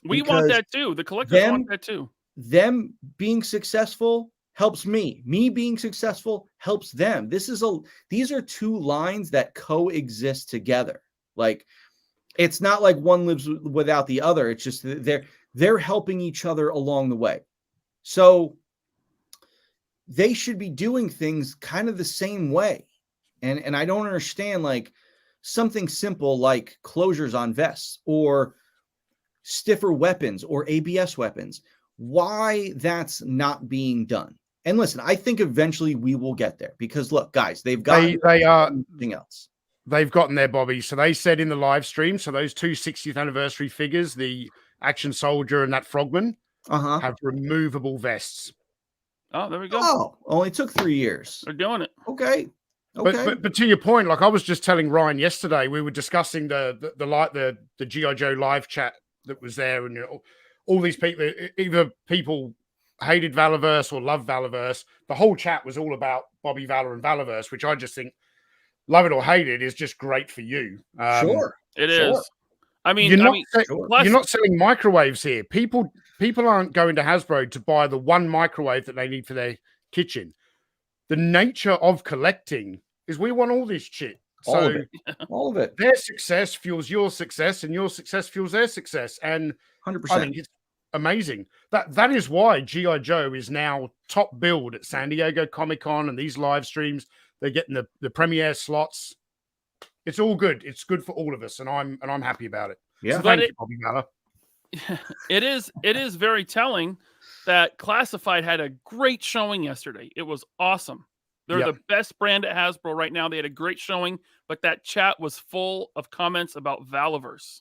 We want that too. The collectors want that too. Them being successful helps me. Me being successful helps them. These are two lines that coexist together. Like, it's not like one lives without the other. It's just they're helping each other along the way. So they should be doing things kind of the same way. And I don't understand, like, something simple like closures on vests or stiffer weapons or ABS weapons, why that's not being done. And listen, I think eventually we will get there because look, guys, they've got something else. They've gotten there, Bobby. So they said in the live stream, so those two 60th anniversary figures, the Action Soldier and that Frogman, have removable vests. Oh, there we go. Oh, only took 3 years. They're doing it. Okay. But to your point, like I was just telling Ryan yesterday, we were discussing the G.I. Joe live chat that was there, and all these people, either people hated Valaverse or loved Valaverse. The whole chat was all about Bobby Valor and Valaverse, which I just think, love it or hate it, is just great for you. Sure, it is. I mean, you're not selling microwaves here. People aren't going to Hasbro to buy the one microwave that they need for their kitchen. The nature of collecting is we want all this shit. So all of it. Their success fuels your success, and your success fuels their success. And 100%. I think it's amazing. That is why G.I. Joe is now top billed at San Diego Comic-Con and these live streams. They're getting the premiere slots. It's all good. It's good for all of us, and I'm happy about it. Yeah, so thank you, Bobby Mallow. It is very telling that Classified had a great showing yesterday. It was awesome. They're the best brand at Hasbro right now. They had a great showing, but that chat was full of comments about Valaverse.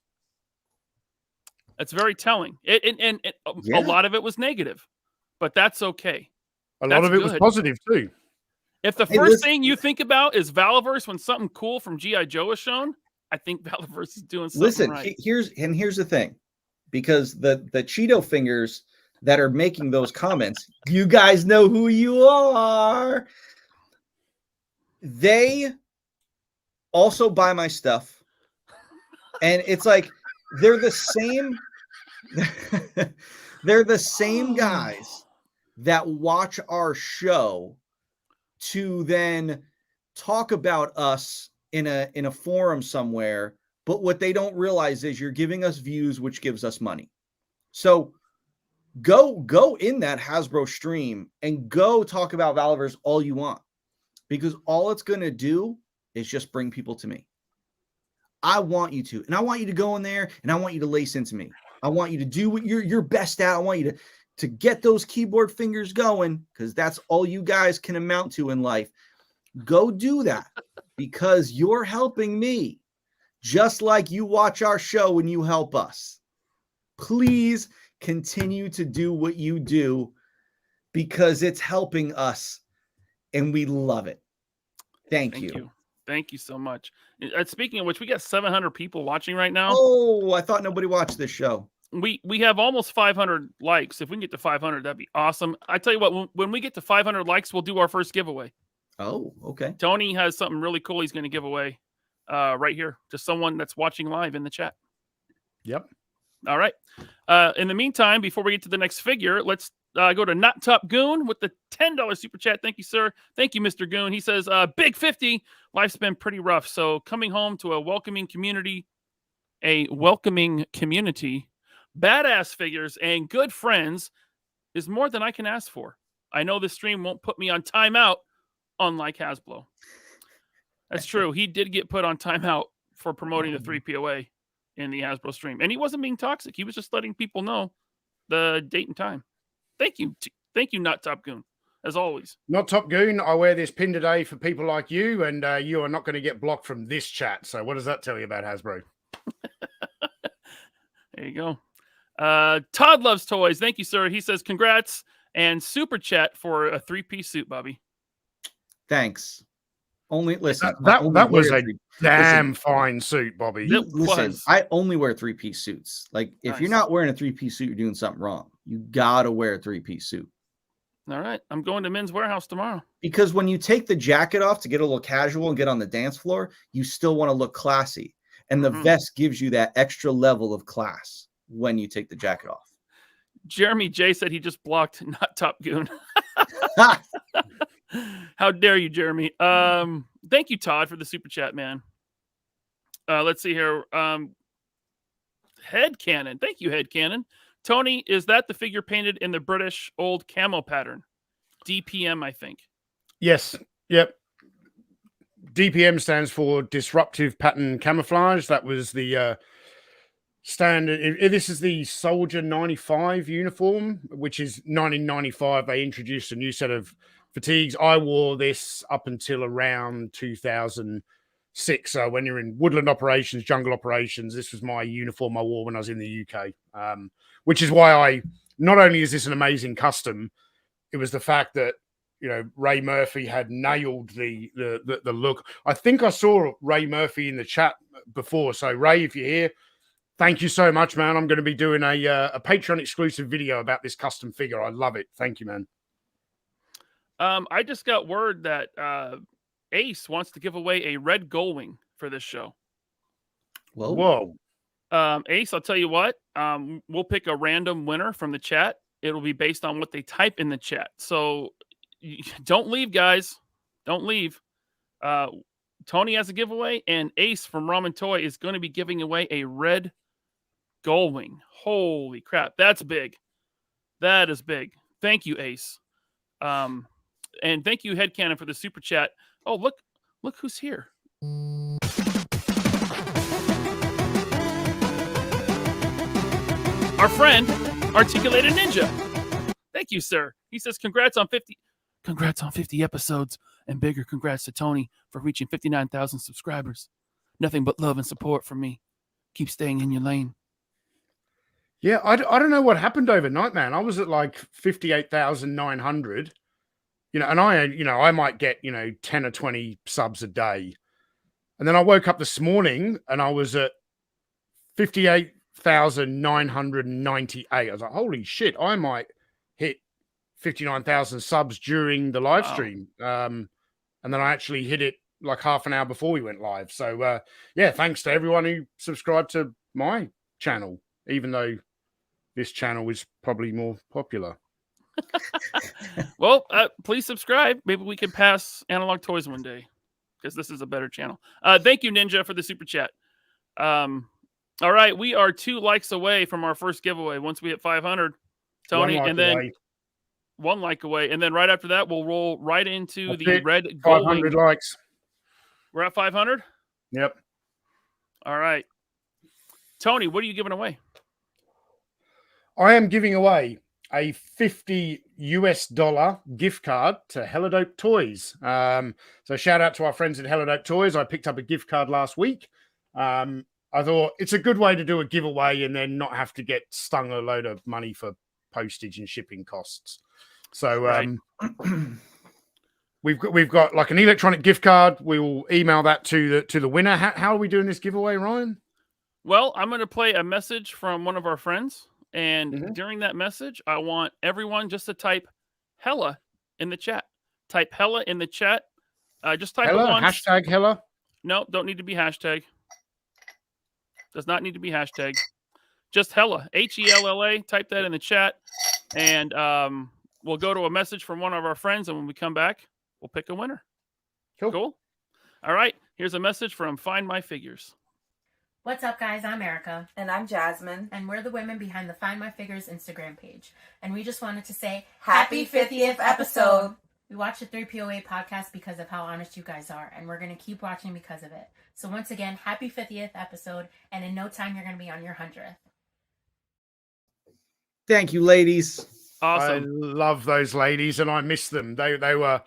It's very telling. A lot of it was negative, but that's okay. A lot of it was positive too. If the first thing you think about is Valaverse when something cool from G.I. Joe is shown, I think Valaverse is doing something right. Here's the thing, because the Cheeto fingers that are making those comments, you guys know who you are. They also buy my stuff, and it's like they're the same. They're the same guys that watch our show to then talk about us in a forum somewhere, but what they don't realize is you're giving us views, which gives us money. So go in that Hasbro stream and go talk about Valaverse all you want, because all it's going to do is just bring people to me. I want you to, and I want you to go in there and I want you to lace into me. I want you to do what you're best at. I want you to get those keyboard fingers going, because that's all you guys can amount to in life. Go do that, because you're helping me just like you watch our show and you help us. Please continue to do what you do, because it's helping us and we love it. Thank you. Thank you so much. Speaking of which, we got 700 people watching right now. Oh, I thought nobody watched this show. We have almost 500 likes. If we can get to 500, that'd be awesome. I tell you what, when we get to 500 likes, we'll do our first giveaway. Oh, okay. Tony has something really cool he's going to give away right here to someone that's watching live in the chat. Yep. All right. In the meantime, before we get to the next figure, let's go to Not Top Goon with the $10 super chat. Thank you, sir. Thank you, Mr. Goon. He says, big 50. Life's been pretty rough. So coming home to a welcoming community, badass figures, and good friends is more than I can ask for. I know this stream won't put me on timeout, unlike Hasbro. That's true. He did get put on timeout for promoting the 3POA in the Hasbro stream. And he wasn't being toxic. He was just letting people know the date and time. Thank you. Thank you, Not Top Goon, as always. Not Top Goon. I wear this pin today for people like you, and you are not going to get blocked from this chat. So what does that tell you about Hasbro? There you go. Todd Loves Toys. Thank you, sir. He says, congrats and super chat for a 3-piece suit, Bobby. Thanks. Only listen. That was a damn fine suit, Bobby. Listen, I only wear 3-piece suits. Like, if you're not wearing a 3-piece suit, you're doing something wrong. You gotta wear a 3-piece suit. All right. I'm going to Men's Warehouse tomorrow. Because when you take the jacket off to get a little casual and get on the dance floor, you still want to look classy. And the vest gives you that extra level of class when you take the jacket off. Jeremy J said he just blocked Not Top Goon. How dare you, Jeremy? Thank you, Todd, for the super chat, man. Let's see here. Head Cannon. Thank you, Head Cannon. Tony, is that the figure painted in the British old camo pattern? DPM, I think. Yes. Yep. DPM stands for Disruptive Pattern Camouflage. That was the standard. This is the Soldier 95 uniform, which is 1995. They introduced a new set of fatigues. I wore this up until around 2006. So when you're in woodland operations, jungle operations, this was my uniform I wore when I was in the UK. Which is why not only is this an amazing custom, it was the fact that, you know, Ray Murphy had nailed the look. I think I saw Ray Murphy in the chat before. So Ray, if you're here, thank you so much, man. I'm going to be doing a Patreon exclusive video about this custom figure. I love it. Thank you, man. I just got word that Ace wants to give away a red Gullwing for this show. Whoa. Ace, I'll tell you what, we'll pick a random winner from the chat. It'll be based on what they type in the chat. So don't leave, guys. Don't leave. Tony has a giveaway, and Ace from Ramen Toy is going to be giving away a red Gullwing. Holy crap. That's big. That is big. Thank you, Ace. And thank you, Headcanon, for the super chat. Oh, look who's here. Our friend, Articulated Ninja. Thank you, sir. He says, congrats on 50 episodes, and bigger congrats to Tony for reaching 59,000 subscribers. Nothing but love and support from me. Keep staying in your lane. Yeah, I don't know what happened overnight, man. I was at like 58,900, and I might get, 10 or 20 subs a day. And then I woke up this morning and I was at 58,998. I was like, holy shit, I might hit 59,000 subs during the live stream. And then I actually hit it like half an hour before we went live. So, yeah, thanks to everyone who subscribed to my channel, even though this channel is probably more popular. Well, please subscribe. Maybe we can pass Analog Toys one day, because this is a better channel. Thank you, Ninja, for the super chat. All right, we are 2 likes away from our first giveaway. Once we hit 500, Tony, and then 1 like away, and then right after that, we'll roll right into the red 500 likes. We're at 500? Yep. All right. Tony, what are you giving away? I am giving away a $50 gift card to Helidope Toys. So shout out to our friends at Helidope Toys. I picked up a gift card last week. I thought it's a good way to do a giveaway and then not have to get stung a load of money for postage and shipping costs. So we've got like an electronic gift card. We will email that to the winner. How are we doing this giveaway, Ryan? Well, I'm going to play a message from one of our friends. And during that message, I want everyone just to type Hella in the chat. Type Hella in the chat. Just type Hella, it once. hashtag Hella. No, don't need to be hashtag. Does not need to be hashtag. Just Hella. Hella. Type that in the chat. And we'll go to a message from one of our friends. And when we come back, we'll pick a winner. Cool. All right. Here's a message from Find My Figures. What's up, guys? I'm Erica. And I'm Jasmine. And we're the women behind the Find My Figures Instagram page. And we just wanted to say Happy 50th episode! We watched the 3POA podcast because of how honest you guys are. And we're going to keep watching because of it. So once again, happy 50th episode. And in no time, you're going to be on your 100th. Thank you, ladies. Awesome. I love those ladies and I miss them. They were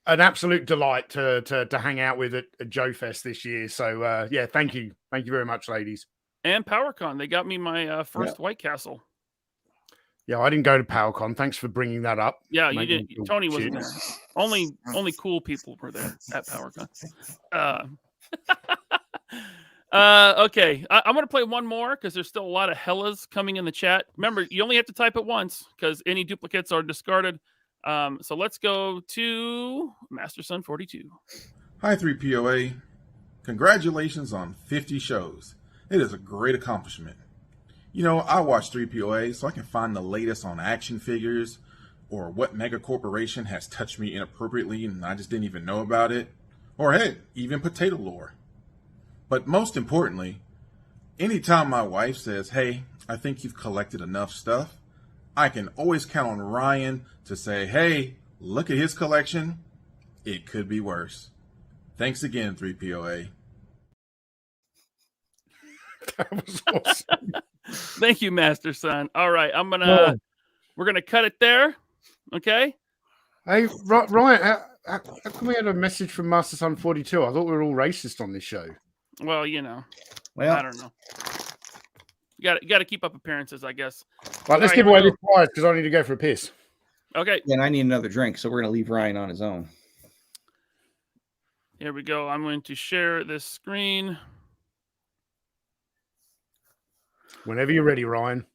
an absolute delight to hang out with at Joe Fest this year. So yeah, thank you very much, ladies. And PowerCon, they got me my first White Castle. Yeah, I didn't go to PowerCon. Thanks for bringing that up. Yeah, you didn't. Tony wasn't there. Only cool people were there at PowerCon. Okay, I'm going to play one more because there's still a lot of Hellas coming in the chat. Remember, you only have to type it once because any duplicates are discarded. So let's go to Master Son 42. Hi, 3POA. Congratulations on 50 shows. It is a great accomplishment. You know, I watch 3POA so I can find the latest on action figures or what mega corporation has touched me inappropriately and I just didn't even know about it. Or hey, even potato lore. But most importantly, anytime my wife says, hey, I think you've collected enough stuff, I can always count on Ryan to say, hey, look at his collection. It could be worse. Thanks again, 3POA. That was awesome. Thank you, Master Son. All right, we're gonna cut it there. Okay. Hey, Ryan, how come we had a message from Master Son 42? I thought we were all racist on this show. Well, you know, well, I don't know. You got to keep up appearances, I guess. Right, let's give away this prize because I need to go for a piss. Okay. And I need another drink, so we're going to leave Ryan on his own. Here we go. I'm going to share this screen. Whenever you're ready, Ryan.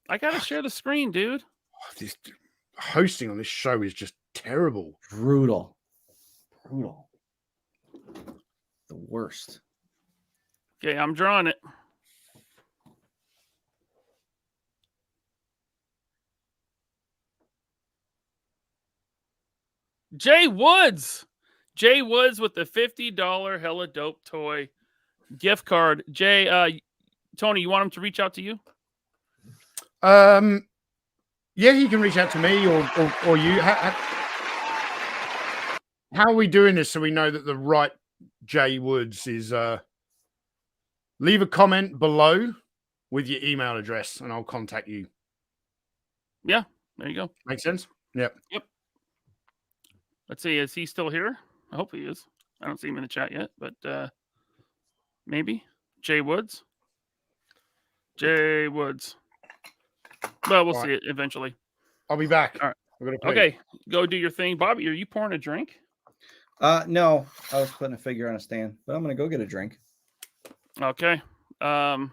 I got to share the screen, dude. This hosting on this show is just terrible. Brutal. The worst. Okay, I'm drawing it. Jay Woods with the $50 Hella Dope Toy gift card. Jay, Tony, you want him to reach out to you? Yeah, he can reach out to me or you. How are we doing this so we know that the right Jay Woods is? Leave a comment below with your email address and I'll contact you. Yeah, there you go. Make sense? Yep. Let's see. Is he still here? I hope he is. I don't see him in the chat yet, but maybe. Jay Woods. Well, we'll see it eventually. I'll be back. All right. Okay, go do your thing. Bobby, are you pouring a drink? No, I was putting a figure on a stand, but I'm going to go get a drink. Okay. Bye.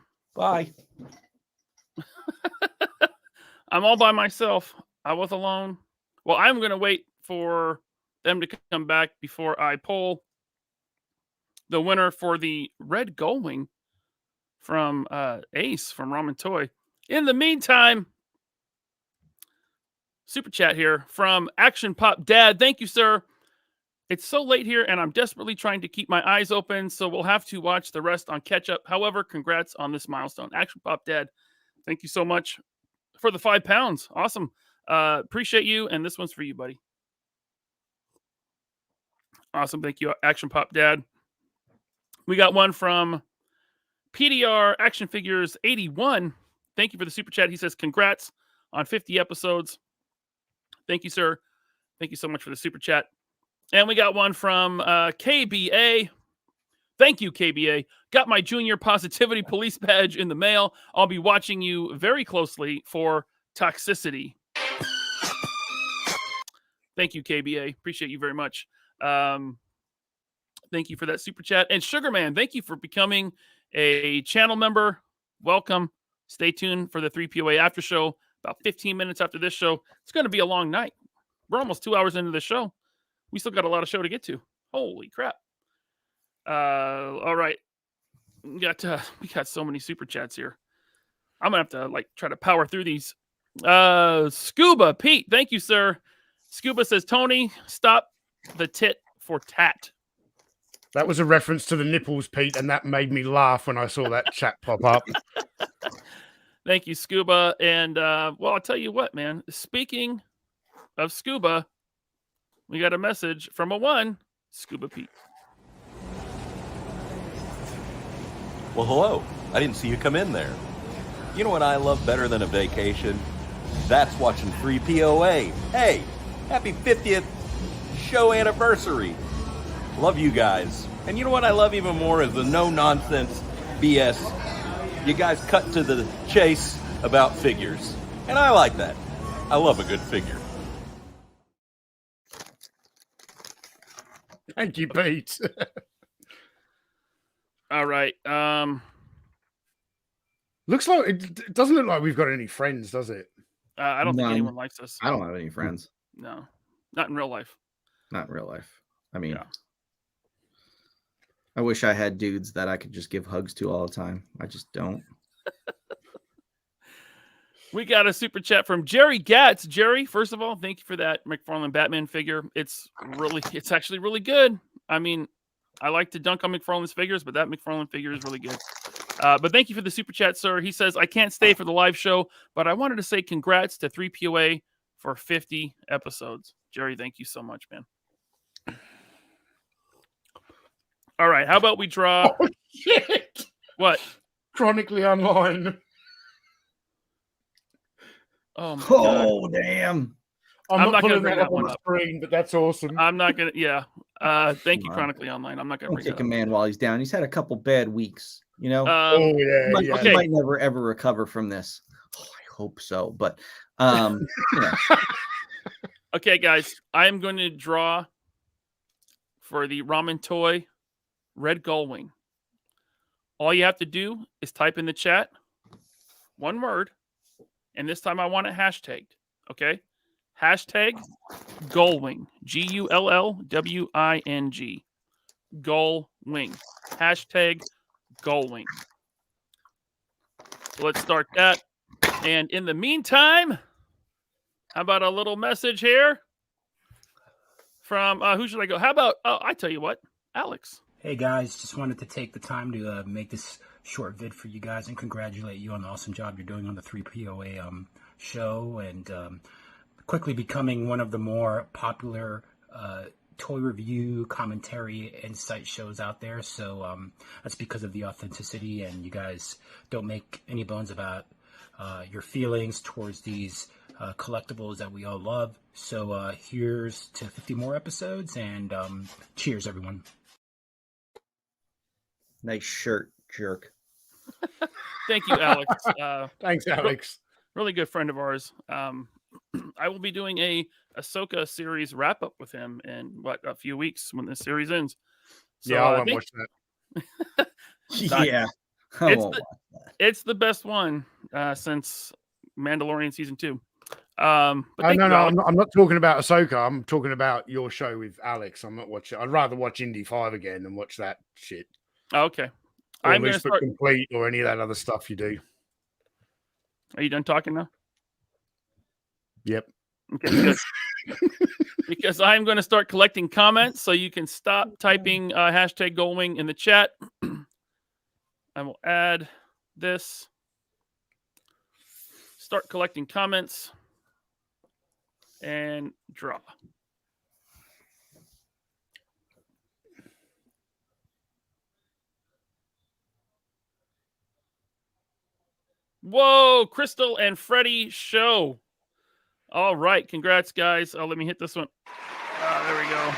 I'm all by myself. I was alone. Well, I'm going to wait for them to come back before I pull the winner for the red Gullwing from Ace from Ramen Toy. In the meantime, super chat here from Action Pop Dad. Thank you, sir. It's so late here, and I'm desperately trying to keep my eyes open, so we'll have to watch the rest on catch-up. However, congrats on this milestone. Action Pop Dad, thank you so much for the £5. Awesome. Appreciate you, and this one's for you, buddy. Awesome. Thank you, Action Pop Dad. We got one from PDR Action Figures 81. Thank you for the super chat. He says, congrats on 50 episodes. Thank you, sir. Thank you so much for the super chat. And we got one from KBA. Thank you, KBA. Got my Junior Positivity Police badge in the mail. I'll be watching you very closely for toxicity. Thank you, KBA. Appreciate you very much. Thank you for that super chat. And Sugarman, thank you for becoming a channel member. Welcome. Stay tuned for the 3POA after show. About 15 minutes after this show. It's going to be a long night. We're almost 2 hours into the show. We still got a lot of show to get to. Holy crap. All right. We got so many super chats here. I'm going to have to try to power through these. Scuba Pete, thank you, sir. Scuba says, Tony, stop the tit for tat. That was a reference to the nipples, Pete, and that made me laugh when I saw that chat pop up. Thank you, Scuba. And, well, I'll tell you what, man. Speaking of Scuba, we got a message from a one, Scuba Pete. Well, hello. I didn't see you come in there. You know what I love better than a vacation? That's watching 3POA. Hey, happy 50th show anniversary. Love you guys. And you know what I love even more is the no-nonsense BS. You guys cut to the chase about figures. And I like that. I love a good figure. Thank you, Pete. All right. Looks like it doesn't look like we've got any friends, does it? I don't think anyone likes us. I don't have any friends. No, not in real life. Not in real life. I mean, Yeah. I wish I had dudes that I could just give hugs to all the time. I just don't. We got a super chat from Jerry Gatz. Jerry, first of all, thank you for that McFarlane Batman figure. It's actually really good. I mean, I like to dunk on McFarlane's figures, but that McFarlane figure is really good. But thank you for the super chat, sir. He says, I can't stay for the live show, but I wanted to say congrats to 3POA for 50 episodes. Jerry, thank you so much, man. All right, how about we draw... Oh, shit! What? Chronically Online. Oh, my God. Oh, damn. I'm not gonna putting bring that up that on one the up. screen, but that's awesome. I'm not going to... Yeah. Thank you, Chronically Online. I'm not going to Don't bring take that a up. man while he's down. He's had a couple bad weeks, you know? He might never, ever recover from this. Oh, I hope so. But, you know. Okay, guys. I am going to draw for the Ramen Toy Red Gullwing. All you have to do is type in the chat one word, and this time I want it hashtagged. Okay? Hashtag Gullwing. Gullwing. Gullwing. Hashtag Gullwing. So let's start that. And in the meantime, how about a little message here from who should I go? How about I tell you what, Alex. Hey guys, just wanted to take the time to make this short vid for you guys and congratulate you on the awesome job you're doing on the 3POA show and quickly becoming one of the more popular toy review, commentary, insight shows out there. So that's because of the authenticity, and you guys don't make any bones about your feelings towards these collectibles that we all love. So here's to 50 more episodes, and cheers, everyone. Nice shirt, jerk. Thank you, Alex. Thanks, Alex. Really good friend of ours. I will be doing a Ahsoka series wrap up with him in a few weeks when this series ends. So, yeah, I won't watch that. Yeah, it's the best one since Mandalorian season 2. But No, thank you, Alex. I'm not talking about Ahsoka. I'm talking about your show with Alex. I'm not watching. I'd rather watch Indy 5 again than watch that shit. Okay. Or I'm going to Loose But start. Complete or any of that other stuff you do. Are you done talking now? Yep. Okay, because I'm going to start collecting comments, so you can stop typing hashtag Gullwing in the chat. I will add this. Start collecting comments and draw. Whoa, Crystal and Freddie show. All right, congrats, guys. Let me hit this one. There we go.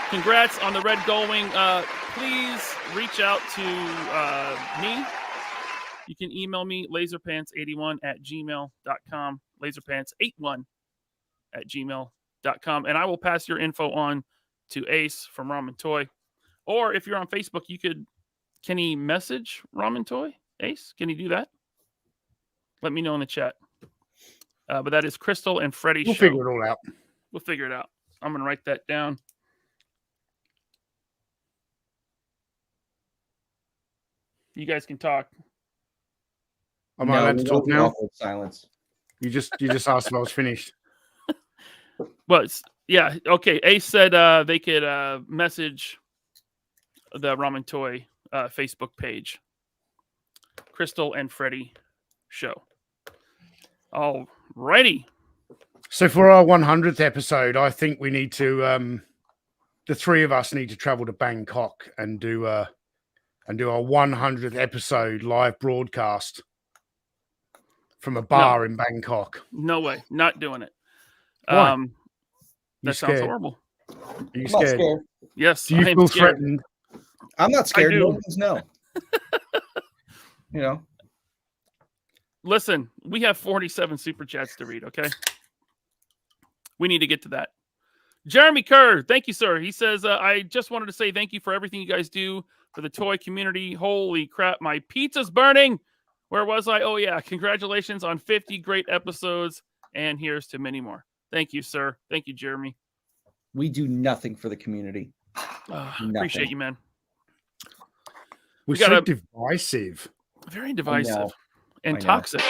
Congrats on the red Gullwing. Please reach out to me. You can email me, laserpants81@gmail.com, laserpants81@gmail.com, and I will pass your info on to Ace from Ramen Toy. Or if you're on Facebook, can he message Ramen Toy? Ace, can he do that? Let me know in the chat. But that is Crystal and Freddie We'll show. figure it all out. We'll figure it out. I'm going to write that down. You guys can talk. Am I allowed to talk now? Silence. You just asked if I was finished. But yeah, okay. Ace said they could message the Ramen Toy Facebook page. Crystal and Freddie show. All righty. So for our 100th episode, I think we need to, the three of us need to travel to Bangkok and do our 100th episode live broadcast from a bar in Bangkok. No way. Not doing it. Why? That sounds horrible. Are you scared? Yes. Do you feel threatened? I'm not scared. I do. No one's no. You know. Listen, we have 47 super chats to read, okay? We need to get to that. Jeremy Kerr, thank you, sir. He says, I just wanted to say thank you for everything you guys do for the toy community. Holy crap, my pizza's burning. Where was I? Oh, yeah. Congratulations on 50 great episodes, and here's to many more. Thank you, sir. Thank you, Jeremy. We do nothing for the community. Appreciate you, man. We're so divisive. Very divisive and I know. toxic.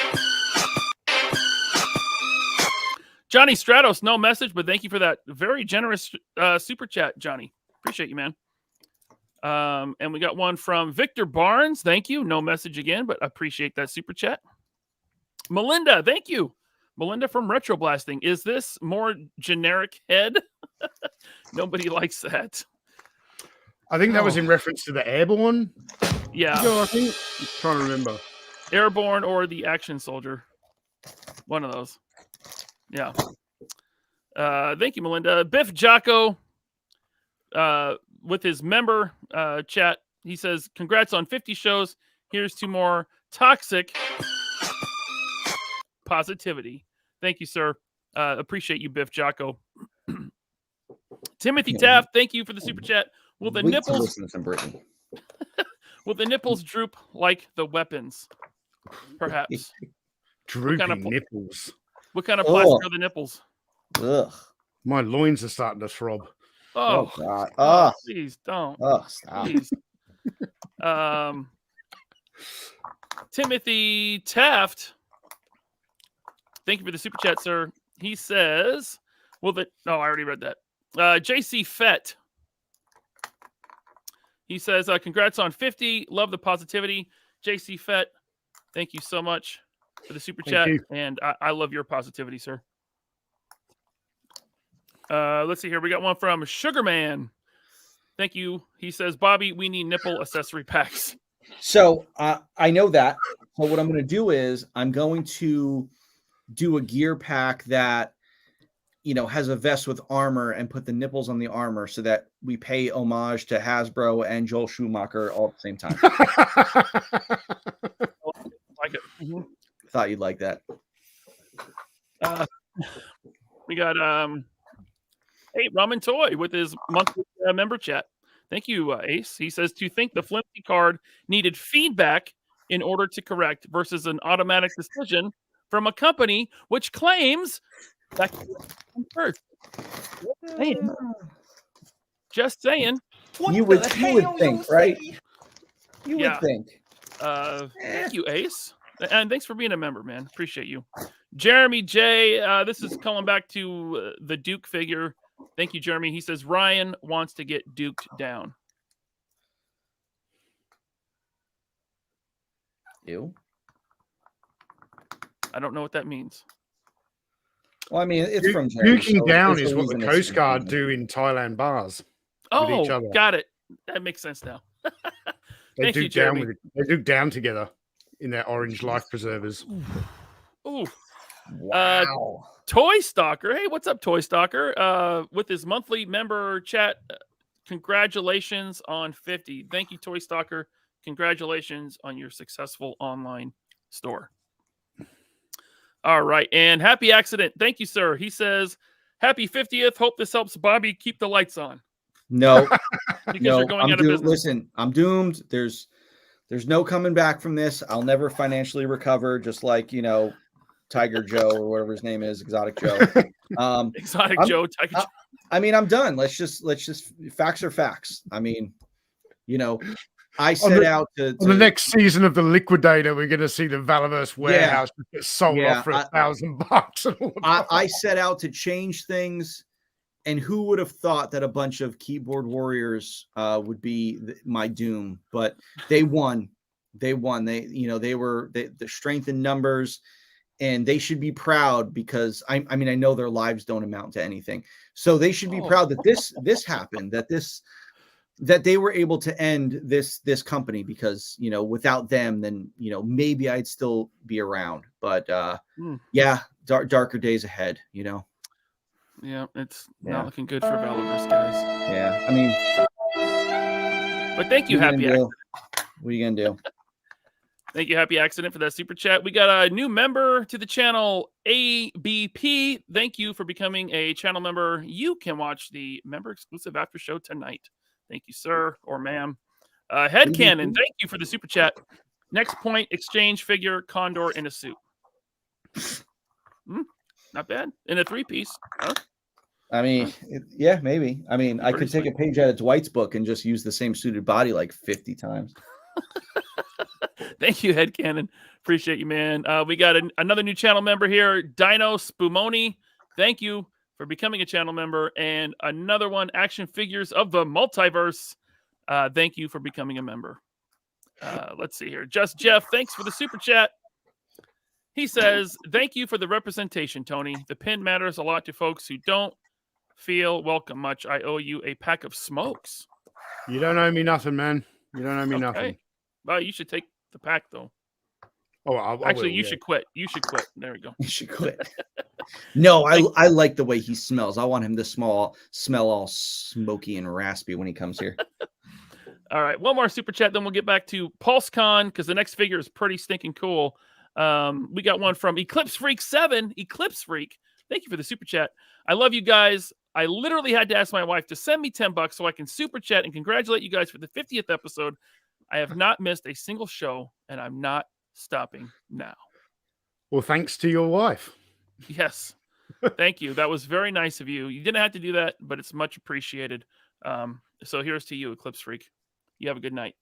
Johnny Stratos, no message, but thank you for that very generous super chat, Johnny. Appreciate you, man. And we got one from Victor Barnes. Thank you. No message again, but appreciate that super chat. Melinda, thank you. Melinda from Retro Blasting. Is this more generic head? Nobody likes that. I think that was in reference to the Airborne. Yeah. I think. I'm trying to remember. Airborne or the Action Soldier. One of those. Yeah. Thank you, Melinda. Biff Jocko, with his member chat, he says, congrats on 50 shows. Here's to more toxic positivity. Thank you, sir. Appreciate you, Biff Jocko. Timothy Taft, thank you for the super chat. Will the nipples will the nipples droop like the weapons? Perhaps. Drooping nipples. What kind of plastic are the nipples? Ugh. My loins are starting to throb. Oh, God. Please don't. Oh, stop. Please. Timothy Taft, thank you for the super chat, sir. He says, I already read that. JC Fett. He says, congrats on 50. Love the positivity. JC Fett, thank you so much for the super chat. And I love your positivity, sir. Let's see here. We got one from Sugarman. Thank you. He says, Bobby, we need nipple accessory packs. So I know that. So what I'm going to do is I'm going to do a gear pack that, has a vest with armor and put the nipples on the armor so that we pay homage to Hasbro and Joel Schumacher all at the same time. Like it. Mm-hmm. Thought you'd like that. We got Ramen Toy with his monthly member chat. Thank you, Ace. He says to think the flimsy card needed feedback in order to correct versus an automatic decision from a company which claims that first. Just saying. You would think, right? You would think. Thank you, Ace. And thanks for being a member, man. Appreciate you. Jeremy J. This is calling back to the Duke figure. Thank you, Jeremy. He says Ryan wants to get duked down. Ew. I don't know what that means. Well, I mean, it's from Jeremy. Duking down is what the Coast Guard do in Thailand bars with each other. Got it. That makes sense now. They Thank you, duke down Jeremy. they duke down together in their orange life preservers. Ooh. Wow. Toy Stalker. Hey, what's up, Toy Stalker? With his monthly member chat, congratulations on 50. Thank you, Toy Stalker. Congratulations on your successful online store. All right. And happy accident. Thank you, sir. He says, happy 50th. Hope this helps Bobby keep the lights on. No, Because no, you're going I'm out of doomed. business. Listen, I'm doomed. There's no coming back from this. I'll never financially recover, just like, Tiger Joe or whatever his name is, Exotic Joe. Exotic I'm- Joe, Tiger Joe. I mean, I'm done. Let's just facts are facts. I mean, I set out to on the next season of the Liquidator, we're going to see the Valaverse warehouse get sold Yeah, off for $1,000. I set out to change things, and who would have thought that a bunch of keyboard warriors would be my doom? But they won. They won. They were the strength in numbers, and they should be proud because I mean, I know their lives don't amount to anything, so they should be proud that this happened, that they were able to end this company, because without them, then maybe I'd still be around. But yeah, darker days ahead. Yeah, it's not looking good for Valaverse, guys. Yeah, I mean, But thank you, what are Happy gonna do? Accident. What are you gonna do? Thank you, Happy Accident, for that super chat. We got a new member to the channel, ABP. Thank you for becoming a channel member. You can watch the member exclusive after show tonight. Thank you, sir or ma'am. Headcanon, thank you for the super chat. Next point, exchange figure, Condor in a suit. Not bad. In a 3-piece. Huh? I mean, yeah, maybe. I mean, I could take a page out of Dwight's book and just use the same suited body like 50 times. Thank you, Headcanon. Appreciate you, man. We got another new channel member here, Dino Spumoni. Thank you for becoming a channel member. And another one, Action Figures of the Multiverse. Thank you for becoming a member. Let's see here. Just Jeff, thanks for the super chat. He says, thank you for the representation, Tony. The pin matters a lot to folks who don't feel welcome much. I owe you a pack of smokes. You don't owe me nothing, man. You don't owe me nothing. Well, you should take the pack, though. Oh, I Actually, will, you should quit. You should quit. There we go. You should quit. No, I like the way he smells. I want him to smell all smoky and raspy when he comes here. All right, one more super chat, then we'll get back to Pulsecon, because the next figure is pretty stinking cool. We got one from Eclipse Freak 7. Eclipse Freak, thank you for the super chat. I love you guys. I literally had to ask my wife to send me $10 so I can super chat and congratulate you guys for the 50th episode. I have not missed a single show, and I'm not stopping now. Well, thanks to your wife. Yes. Thank you. That was very nice of you. You didn't have to do that, but it's much appreciated. So here's to you, Eclipse Freak. You have a good night.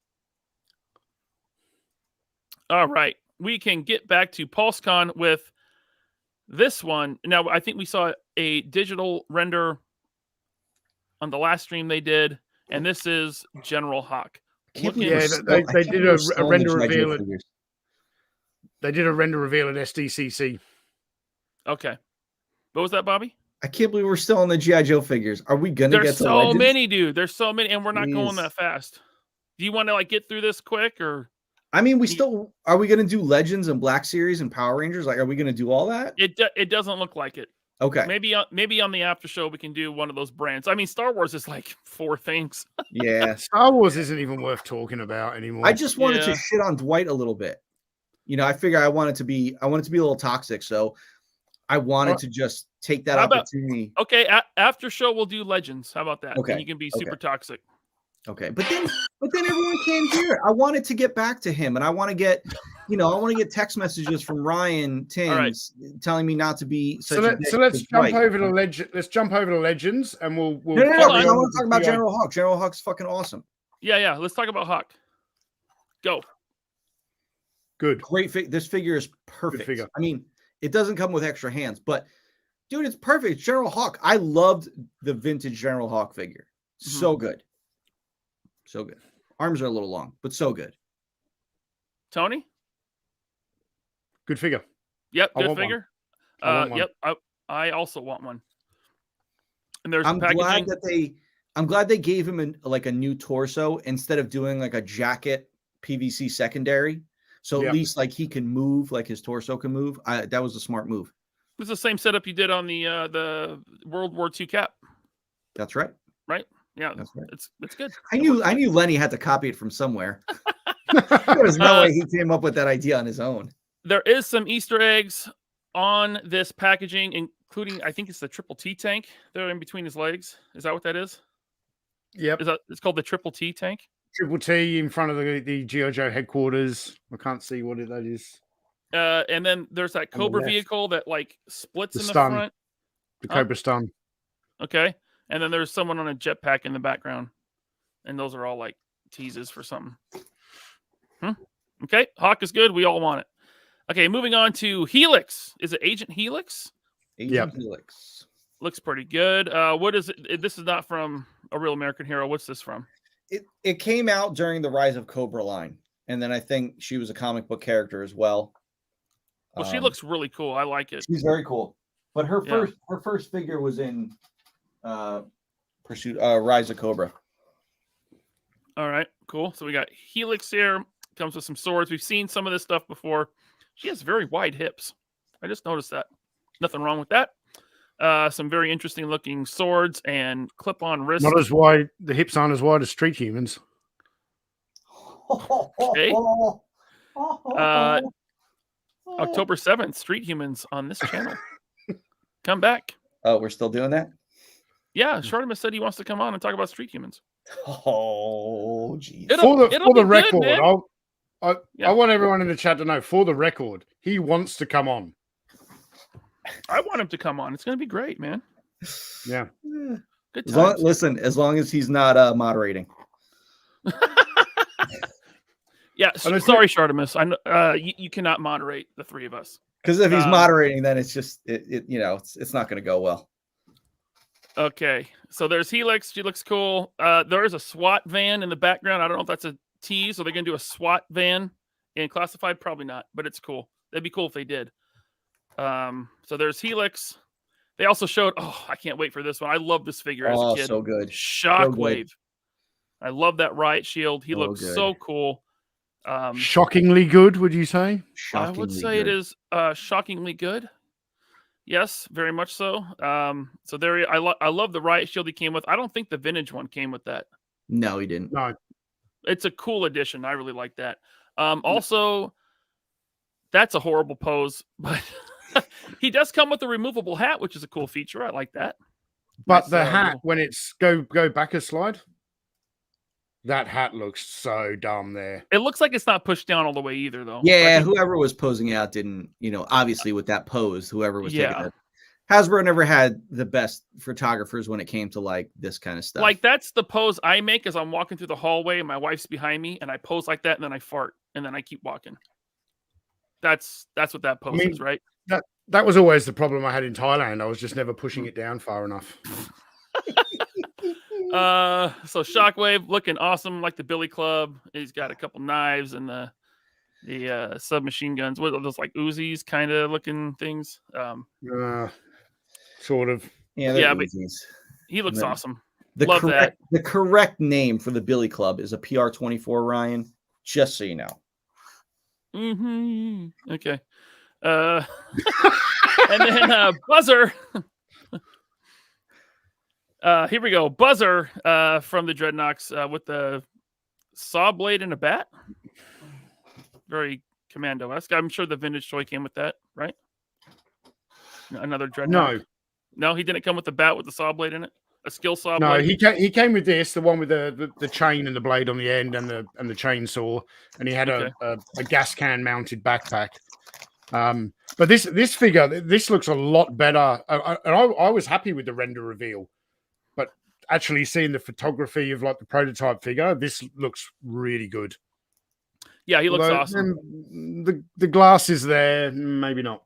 All right. We can get back to Pulsecon with this one. Now, I think we saw a digital render on the last stream they did, and this is General Hawk. Yeah, they did a render reveal. They did a render reveal at SDCC. Okay. What was that, Bobby? I can't believe we're still on the G.I. Joe figures. Are we gonna There's get to so Legends? many, dude. There's so many, and we're not going Jeez. that fast. Do you want to get through this quick, or? I mean, are we gonna do Legends and Black Series and Power Rangers? Are we gonna do all that? It doesn't look like it. Okay. Maybe on the after show we can do one of those brands. I mean, Star Wars is like 4 things. Yeah. Star Wars isn't even worth talking about anymore. I just wanted to shit on Dwight a little bit. I figure I want it to be a little toxic, so I wanted to just take that opportunity. Okay, after show we'll do Legends. How about that? Okay. And you can be super toxic. Okay, but then everyone came here. I wanted to get back to him, and I want to get, text messages from Ryan Tins telling me not to be. So let's jump over to Legends. Let's jump over to Legends, and we'll. No, I want to talk about General Hawk. General Hawk's fucking awesome. Yeah. Let's talk about Hawk. Go. Good. Great. This figure is perfect. Figure. I mean, it doesn't come with extra hands, but dude, it's perfect. It's General Hawk. I loved the vintage General Hawk figure. So good. So good. Arms are a little long, but so good. Tony? Good figure. Yep, I good want figure. one. I want one. Yep, I also want one. And there's I'm packaging. glad they gave him a new torso instead of doing like a jacket PVC secondary, So Yeah. at least like he can move, like his torso can move. That was a smart move. It's the same setup you did on the World War II cap. That's right. Right? Yeah, That's right. it's good. I knew Lenny had to copy it from somewhere. There's no way he came up with that idea on his own. There is some Easter eggs on this packaging, including I think it's the Triple T tank there in between his legs. Is that what that is? Yep. It's called the Triple T tank? Triple T in front of the G.I. Joe headquarters. I can't see what that is. And then there's that On the Cobra left. vehicle that like splits The in the stun. front. The Cobra Stun. Okay. And then there's someone on a jetpack in the background. And those are all like teases for something. Okay. Hawk is good. We all want it. Okay. Moving on to Helix. Is it Agent Helix? Agent Helix. Looks pretty good. What is it? This is not from A Real American Hero. What's this from? It came out during the Rise of Cobra line. And then I think she was a comic book character as well. Well, she looks really cool. I like it. She's very cool. But her Yeah. first figure was in Rise of Cobra. All right, cool. So we got Helix here. Comes with some swords. We've seen some of this stuff before. She has very wide hips. I just noticed that. Nothing wrong with that. Some very interesting looking swords and clip-on wrists. Not as wide. The hips aren't as wide as Street Humans. Okay. October 7th, Street Humans on this channel. Come back. Oh, we're still doing that? Yeah, Shartimus said he wants to come on and talk about Street Humans. Oh, geez. For the be record, good, man. I want everyone in the chat to know, for the record, he wants to come on. I want him to come on. It's going to be great, man. Yeah. Good As long, times. listen, as long as he's not moderating. Yeah, sorry, Shartimus. I know you cannot moderate the three of us. Because if he's moderating, then it's just it's not going to go well. Okay, so there's Helix. She looks cool. There is a SWAT van in the background. I don't know if that's a tease. So they're going to do a SWAT van in classified. Probably not, but it's cool. That'd be cool if they did. So there's Helix. They also showed. Oh, I can't wait for this one. I love this figure as a kid. So good. Shockwave. I love that riot shield. He looks good. so cool. Shockingly good, would you say? I would say it is shockingly good. Yes, very much so. So there, I love the riot shield he came with. I don't think the vintage one came with that. No, he didn't. No, it's a cool addition. I really like that. Also, that's a horrible pose, but he does come with a removable hat, which is a cool feature. I like that. But Nice, the hat, little- when it's go back a slide, that hat looks so dumb there. It looks like it's not pushed down all the way either, though. Yeah, I think- whoever was posing out didn't, obviously with that pose, whoever was taking Yeah. it. Hasbro never had the best photographers when it came to like this kind of stuff. Like that's the pose I make as I'm walking through the hallway and my wife's behind me, and I pose like that, and then I fart, and then I keep walking. That's what that pose is, right? That was always the problem I had in Thailand. I was just never pushing it down far enough. So Shockwave looking awesome, like the Billy Club. He's got a couple knives and the submachine guns. What are those, like Uzis kind of looking things? Sort of. Yeah, but Uzis. he looks And then awesome. Love that. The correct name for the Billy Club is a PR24, Ryan. Just so you know. Mm-hmm. Okay. And then Buzzer. Here we go. Buzzer from the Dreadnoks with the saw blade and a bat. Very Commando-esque. I'm sure the vintage toy came with that, right? Another Dreadnought. No, he didn't come with the bat with the saw blade in it. A skill saw No, blade. he came with this, the one with the chain and the blade on the end and the chainsaw, and he had a gas can mounted backpack. But this figure, this looks a lot better. I was happy with the render reveal, but actually seeing the photography of like the prototype figure, this looks really good. Yeah, he looks Although, awesome. The glass is there, maybe not.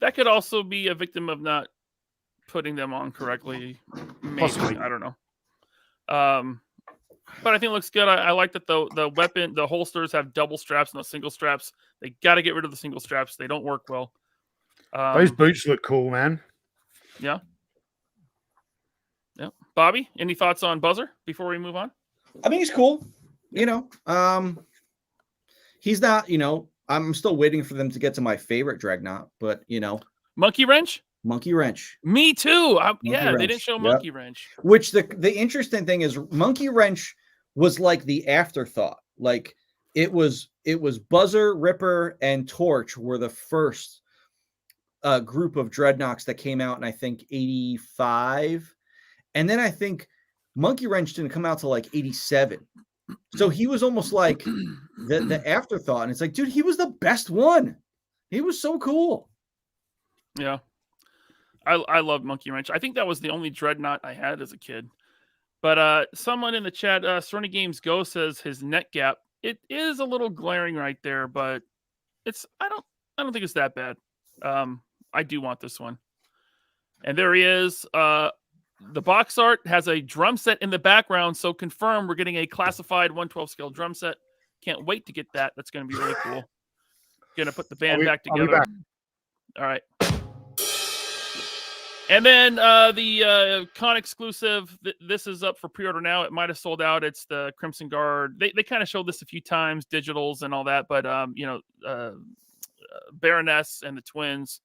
That could also be a victim of not putting them on correctly. Maybe. Possibly. I don't know. But I think it looks good. I like that the weapon, the holsters have double straps, not single straps. They got to get rid of the single straps. They don't work well. Those boots look cool, man. Yeah. Yeah. Bobby, any thoughts on Buzzer before we move on? I mean, he's cool. he's not, I'm still waiting for them to get to my favorite Dreadnought, but Monkey Wrench. Monkey Wrench. Me too. Monkey They Wrench. didn't show Yep. Monkey Wrench. Which the interesting thing is Monkey Wrench was like the afterthought. Like it was Buzzer, Ripper, and Torch were the first group of Dreadnoughts that came out in I think 85. And then I think Monkey Wrench didn't come out till like 87. So he was almost like the afterthought. And it's like, dude, he was the best one. He was so cool. Yeah. I love Monkey Wrench. I think that was the only Dreadnought I had as a kid. But someone in the chat, Serena Games Go says his net gap. It is a little glaring right there, but I don't think it's that bad. I do want this one. And there he is. The box art has a drum set in the background, so confirm we're getting a classified 112 scale drum set. Can't wait to get that. That's going to be really cool. Gonna put the band back together. All right. And then the con exclusive, this is up for pre-order now. It might have sold out. It's the Crimson Guard. They kind of showed this a few times, digitals and all that, but Baroness and the twins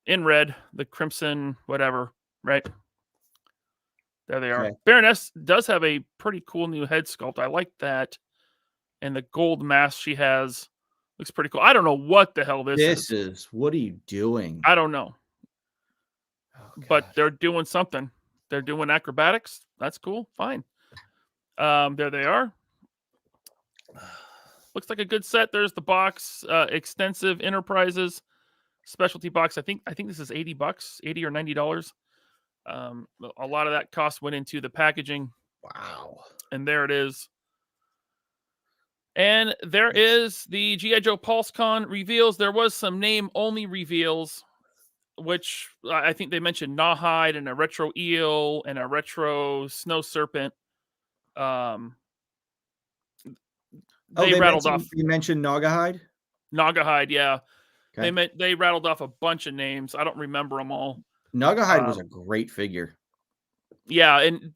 in red, the Crimson whatever, right? There they are. Okay. Baroness does have a pretty cool new head sculpt. I like that. And the gold mask she has looks pretty cool. I don't know what the hell this is. What are you doing? I don't know. But they're doing something. They're doing acrobatics. That's cool. Fine. There they are. Looks like a good set. There's the box. Extensive Enterprises specialty box. I think this is $80, $80 or $90. A lot of that cost went into the packaging. Wow. And there it is. And there is the G.I. Joe Pulsecon reveals. There was some name-only reveals, which I think they mentioned Gnawhide and a retro eel and a retro snow serpent. They rattled off. You mentioned Gnawhide? Gnawhide, yeah. Okay. They rattled off a bunch of names. I don't remember them all. Gnawhide was a great figure. Yeah, and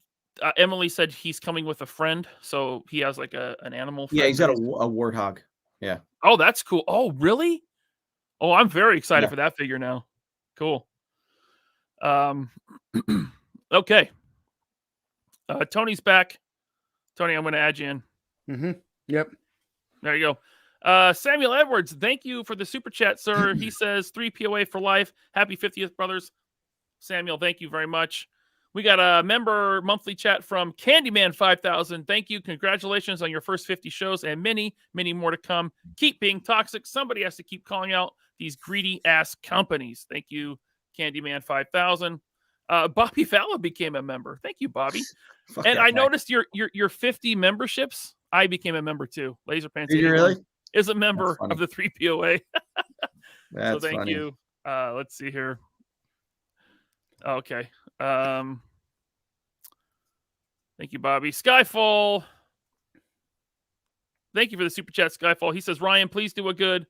Emily said he's coming with a friend, so he has like an animal friend. Yeah, he's got a warthog. Yeah. Oh, that's cool. Oh, really? Oh, I'm very excited for that figure now. Cool. Okay. Tony's back. Tony, I'm going to add you in. Mm-hmm. Yep. There you go. Samuel Edwards, thank you for the super chat, sir. He says 3 POA for life. Happy 50th, brothers. Samuel, thank you very much. We got a member monthly chat from Candyman 5000. Thank you. Congratulations on your first 50 shows and many, many more to come. Keep being toxic. Somebody has to keep calling out these greedy ass companies. Thank you, Candyman 5000. Bobby Falla became a member. Thank you, Bobby. And I noticed your 50 memberships. I became a member too. Laser Pants Did you really? is a member of the 3 POA. That's so thank funny. you. Let's see here. Okay. Thank you, Bobby. Skyfall. Thank you for the super chat, Skyfall. He says, Ryan, please do a good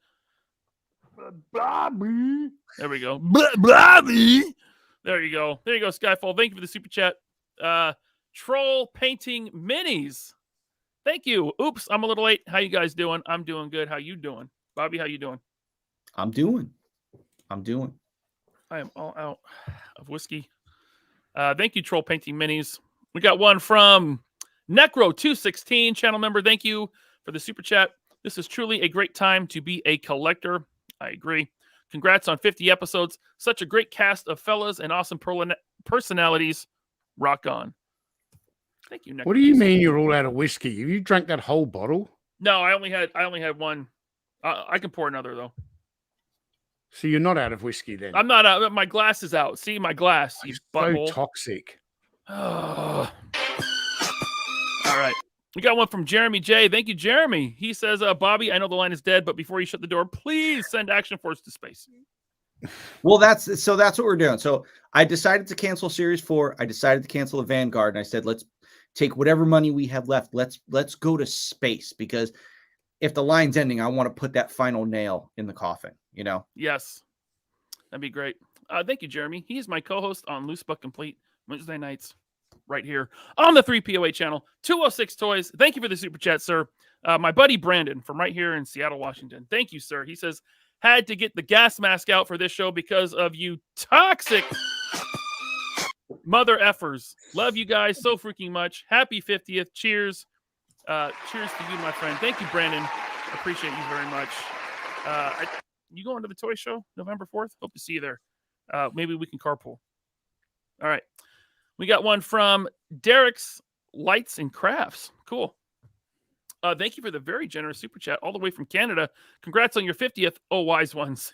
Bobby. There we go. Bobby. There you go. There you go, Skyfall. Thank you for the super chat. Troll Painting Minis. Thank you. Oops, I'm a little late. How you guys doing? I'm doing good. How you doing? Bobby, how you doing? I'm doing. I am all out of whiskey. Thank you, Troll Painting Minis. We got one from Necro216, channel member. Thank you for the super chat. This is truly a great time to be a collector. I agree. Congrats on 50 episodes. Such a great cast of fellas and awesome personalities. Rock on. Thank you, Necro. What do you mean you're all out of whiskey? You drank that whole bottle? No, I only had one. I can pour another though. So you're not out of whiskey then? I'm not out. My glass is out. See my glass. You butthole. So toxic. All right. We got one from Jeremy J. Thank you, Jeremy. He says, Bobby, I know the line is dead, but before you shut the door, please send Action Force to space. Well, that's what we're doing. So I decided to cancel Series 4. I decided to cancel the Vanguard, and I said, let's take whatever money we have left. Let's go to space, because if the line's ending, I want to put that final nail in the coffin, you know? Yes. That'd be great. Thank you, Jeremy. He is my co-host on Loose But Complete Wednesday nights right here on the 3POA channel. 206 Toys. Thank you for the super chat, sir. My buddy Brandon from right here in Seattle, Washington. Thank you, sir. He says, had to get the gas mask out for this show because of you toxic mother effers. Love you guys so freaking much. Happy 50th. Cheers. Cheers to you, my friend. Thank you, Brandon. Appreciate you very much. You going to the toy show November 4th? Hope to see you there. Maybe we can carpool. All right. We got one from Derek's Lights and Crafts. Cool. Thank you for the very generous super chat all the way from Canada. Congrats on your 50th. Oh, wise ones.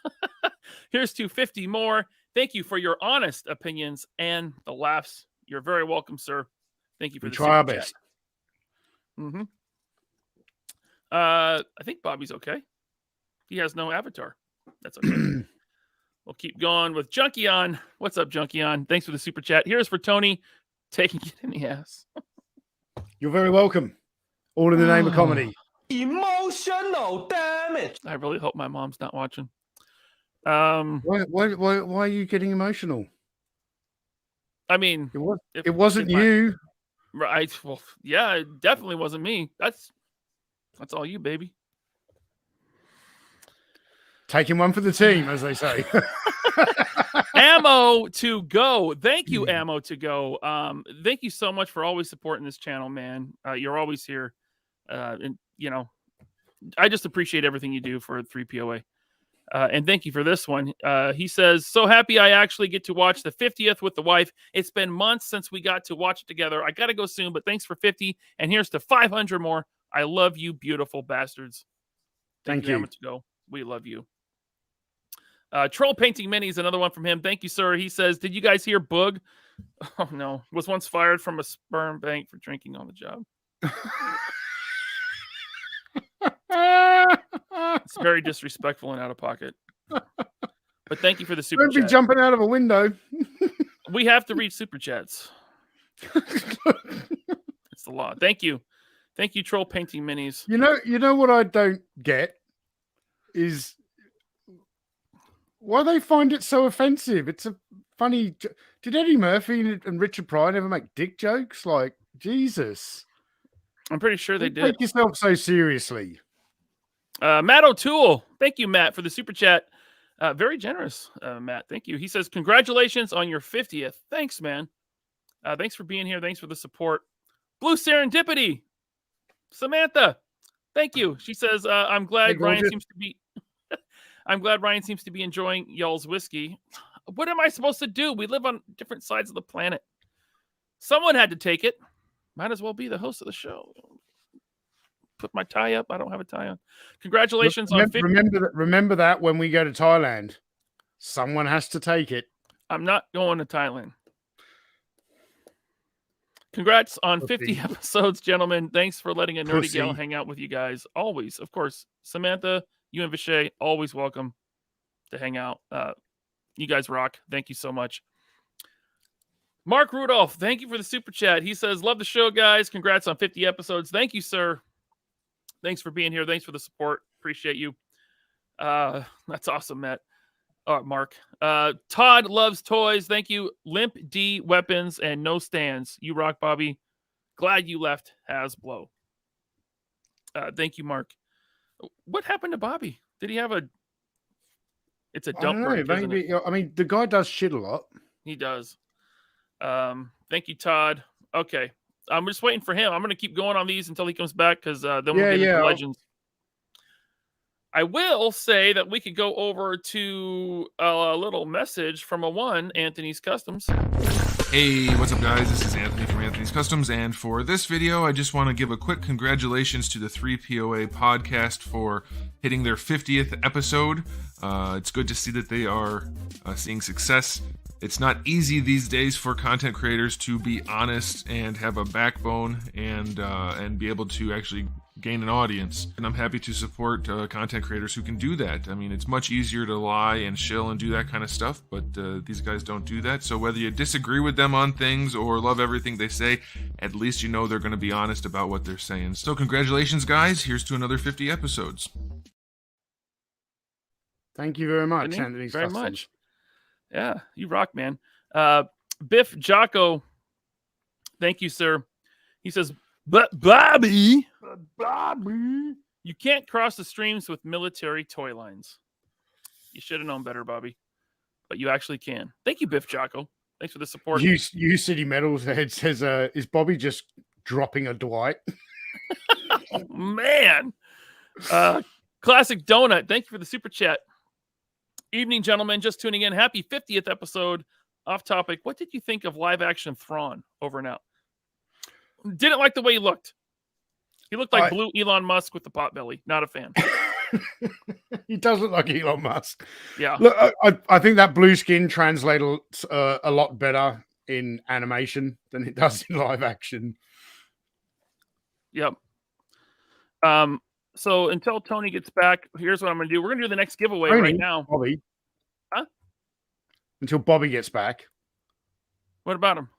Here's to 50 more. Thank you for your honest opinions and the laughs. You're very welcome, sir. Thank you for the try our super best. chat. Mm-hmm. I think Bobby's okay. He has no avatar. That's okay. We'll keep going with Junkie On. What's up, Junkie On? Thanks for the super chat. Here's for Tony taking it in the ass. You're very welcome. All in the name of comedy. Emotional damage. I really hope my mom's not watching. Why are you getting emotional? I mean, it wasn't you. Right. Well, yeah, it definitely wasn't me. That's all you, baby. Taking one for the team, as they say. Ammo to go. Thank you, Ammo to go. Thank you so much for always supporting this channel, man. You're always here. And I just appreciate everything you do for 3POA. And thank you for this one. He says, so happy I actually get to watch the 50th with the wife. It's been months since we got to watch it together. I got to go soon, but thanks for 50. And here's to 500 more. I love you, beautiful bastards. Thank you. Ammo to go. We love you. Troll Painting Mini is another one from him. Thank you, sir. He says, did you guys hear Boog? Oh, no. Was once fired from a sperm bank for drinking on the job. It's very disrespectful and out of pocket. But thank you for the super Don't chat. be jumping out of a window. We have to read super chats. It's the law. Thank you. Thank you, Troll Painting Minis. You know what I don't get is why they find it so offensive. It's a funny. Did Eddie Murphy and Richard Pryor ever make dick jokes? Like, Jesus. I'm pretty sure they did. Take yourself so seriously. Matt O'Toole. Thank you, Matt, for the super chat. Very generous, Matt. Thank you. He says, congratulations on your 50th. Thanks, man. Thanks for being here. Thanks for the support. Blue Serendipity. Samantha. Thank you. She says, I'm glad Ryan seems to be enjoying y'all's whiskey. What am I supposed to do? We live on different sides of the planet. Someone had to take it. Might as well be the host of the show. Put my tie up. I don't have a tie on. Congratulations on 50. Remember that when we go to Thailand, someone has to take it. I'm not going to Thailand. Congrats on 50 episodes, gentlemen. Thanks for letting a nerdy gal hang out with you guys. Always, of course. Samantha, you and Vishay, always welcome to hang out. You guys rock. Thank you so much. Mark Rudolph, thank you for the super chat. He says, love the show, guys. Congrats on 50 episodes. Thank you, sir. Thanks for being here. Thanks for the support. Appreciate you. That's awesome, Matt. Mark. Todd loves toys. Thank you. Limp D weapons and no stands. You rock, Bobby. Glad you left Hasbro. Thank you, Mark. What happened to Bobby? Did he have a... It's a dump break, maybe. I mean, the guy does shit a lot. He does. Thank you, Todd. Okay. I'm just waiting for him. I'm going to keep going on these until he comes back because then we'll get into Legends. I will say that we could go over to a little message from Anthony's Customs. Hey, what's up, guys? This is Anthony from Anthony's Customs, and for this video, I just want to give a quick congratulations to the 3POA podcast for hitting their 50th episode. It's good to see that they are seeing success. It's not easy these days for content creators to be honest and have a backbone and be able to actually gain an audience. And I'm happy to support content creators who can do that. I mean, it's much easier to lie and shill and do that kind of stuff, but these guys don't do that. So whether you disagree with them on things or love everything they say, at least you know they're going to be honest about what they're saying. So congratulations, guys. Here's to another 50 episodes. Thank you very much, Anthony. Very much. Yeah, you rock, man. Biff Jocko, thank you, sir. He says, But Bobby, Bobby, you can't cross the streams with military toy lines. You should have known better, Bobby. But you actually can. Thank you, Biff Jocko. Thanks for the support. You City Metals head says, is Bobby just dropping a Dwight? Oh, man. Classic Donut. Thank you for the super chat. Evening, gentlemen. Just tuning in. Happy 50th episode. Off topic. What did you think of live action Thrawn? Over and out. Didn't like the way he looked. He looked like blue Elon Musk with the pot belly. Not a fan. He does look like Elon Musk. Yeah. Look, I think that blue skin translates a lot better in animation than it does in live action. Yep. So until Tony gets back, here's what I'm going to do. We're going to do the next giveaway right now. Bobby. Huh? Until Bobby gets back. What about him?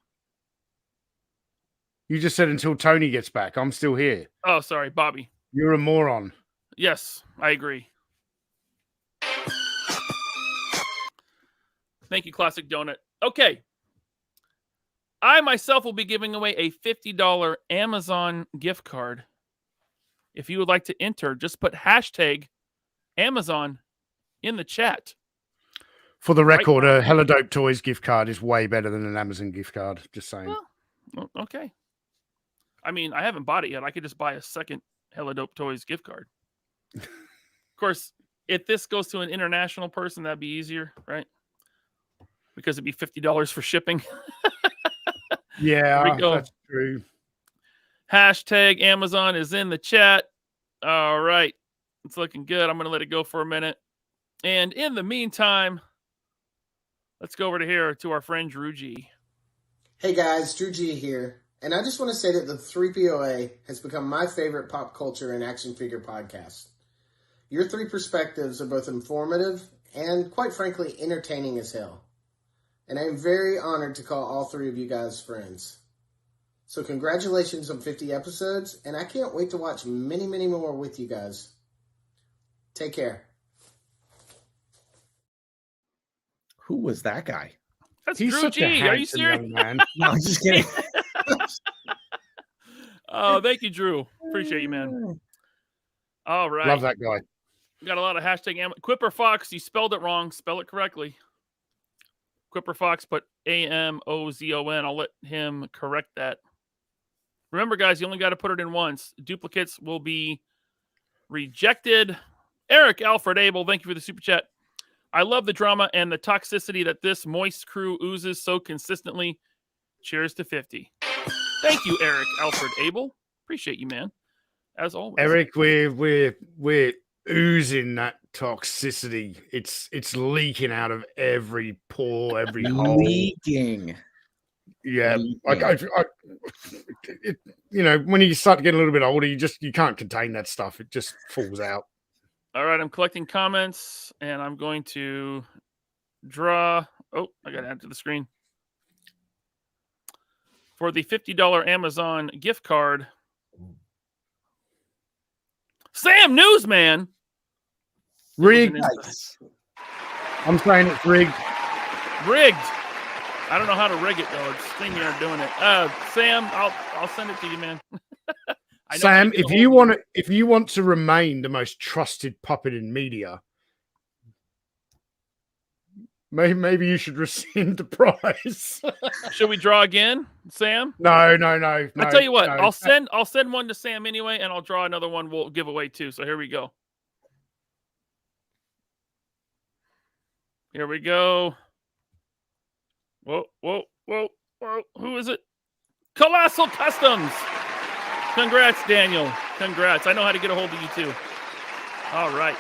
You just said until Tony gets back. I'm still here. Oh, sorry, Bobby. You're a moron. Yes, I agree. Thank you, Classic Donut. Okay. I myself will be giving away a $50 Amazon gift card. If you would like to enter, just put hashtag Amazon in the chat. For the record, a Hella Dope Toys gift card is way better than an Amazon gift card. Just saying. Well, okay. I mean, I haven't bought it yet. I could just buy a second Hella Dope Toys gift card. Of course, if this goes to an international person, that'd be easier, right? Because it'd be $50 for shipping. Yeah, that's true. Hashtag Amazon is in the chat. All right. It's looking good. I'm going to let it go for a minute. And in the meantime, let's go over to here to our friend Drew G. Hey guys, Drew G here. And I just want to say that the 3POA has become my favorite pop culture and action figure podcast. Your three perspectives are both informative and, quite frankly, entertaining as hell. And I am very honored to call all three of you guys friends. So congratulations on 50 episodes, and I can't wait to watch many, many more with you guys. Take care. Who was that guy? That's Drew G. Are you serious? Man. No, I'm just kidding. Oh, thank you, Drew. Appreciate you, man. All right. Love that guy. We got a lot of hashtag Quipper Fox. You spelled it wrong. Spell it correctly. Quipper Fox put AMOZON. I'll let him correct that. Remember, guys, you only got to put it in once. Duplicates will be rejected. Eric Alfred Abel, thank you for the super chat. I love the drama and the toxicity that this moist crew oozes so consistently. Cheers to 50. Thank you, Eric Alfred Abel. Appreciate you, man. As always. Eric, we're oozing that toxicity. It's leaking out of every pore, every hole. Leaking. Yeah, when you start to get a little bit older, you can't contain that stuff. It just falls out. All right, I'm collecting comments, and I'm going to draw. Oh, I got to add to the screen for the $50 Amazon gift card. Sam Newsman. Rigged. I'm saying it's rigged. Rigged. I don't know how to rig it though. It's thing you're doing it. Sam, I'll send it to you, man. Sam, if you want to remain the most trusted puppet in media, maybe you should rescind the prize. Should we draw again, Sam? No. I'll tell you what. No. I'll send one to Sam anyway, and I'll draw another one. We'll give away too. So here we go. Here we go. Whoa. Who is it? Colossal Customs. Congrats, Daniel. Congrats. I know how to get a hold of you too. All right.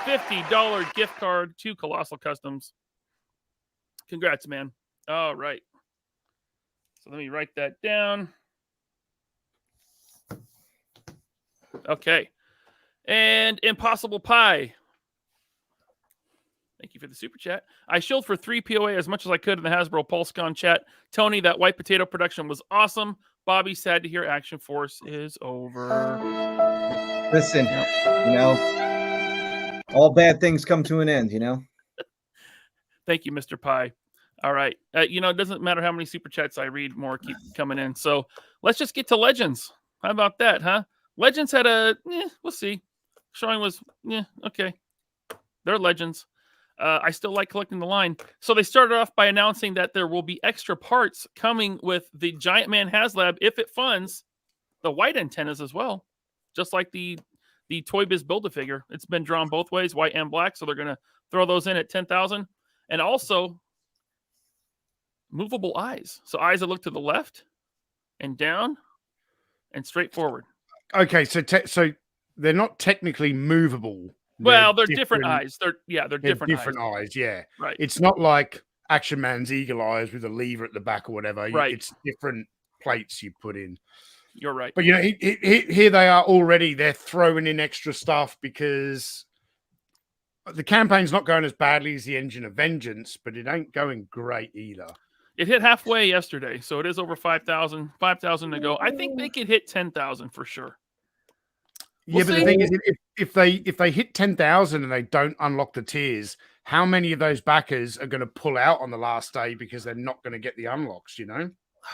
$50 gift card to Colossal Customs. Congrats, man. All right. So let me write that down. Okay. And Impossible Pie. Thank you for the super chat. I shilled for 3POA as much as I could in the Hasbro Pulsecon chat. Tony, that white potato production was awesome. Bobby, sad to hear Action Force is over. Listen, all bad things come to an end, Thank you, Mr. Pie. All right. It doesn't matter how many super chats I read, more keep coming in. So let's just get to Legends. How about that, huh? Legends had we'll see. Showing was, okay. They're Legends. I still like collecting the line. So they started off by announcing that there will be extra parts coming with the Giant Man HasLab if it funds the white antennas as well. Just like the Toy Biz Build-A-Figure. It's been drawn both ways, white and black, so they're going to throw those in at 10,000. And also movable eyes. So eyes that look to the left and down and straight forward. Okay, so they're not technically movable. Well, they're different eyes. They're different eyes. Yeah, right. It's not like Action Man's eagle eyes with a lever at the back or whatever. Right. It's different plates you put in. You're right. But here they are already. They're throwing in extra stuff because the campaign's not going as badly as the Engine of Vengeance, but it ain't going great either. It hit halfway yesterday, so it is over 5,000. 5,000 to go. I think they could hit 10,000 for sure. But the thing is, if they hit 10,000 and they don't unlock the tiers, how many of those backers are going to pull out on the last day because they're not going to get the unlocks?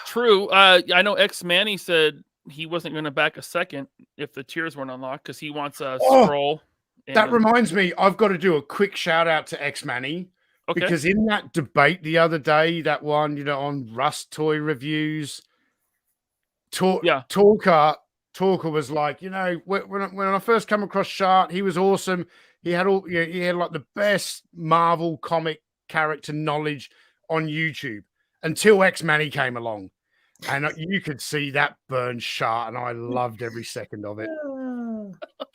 True. I know X Manny said he wasn't going to back a second if the tiers weren't unlocked because he wants a scroll. That reminds me, I've got to do a quick shout out to X Manny. Okay. Because in that debate the other day, that one, on Rust toy reviews, Talker was like, when I first come across Shart, he was awesome. He had like the best Marvel comic character knowledge on YouTube until X-Manny came along. And you could see that burn Shart, and I loved every second of it.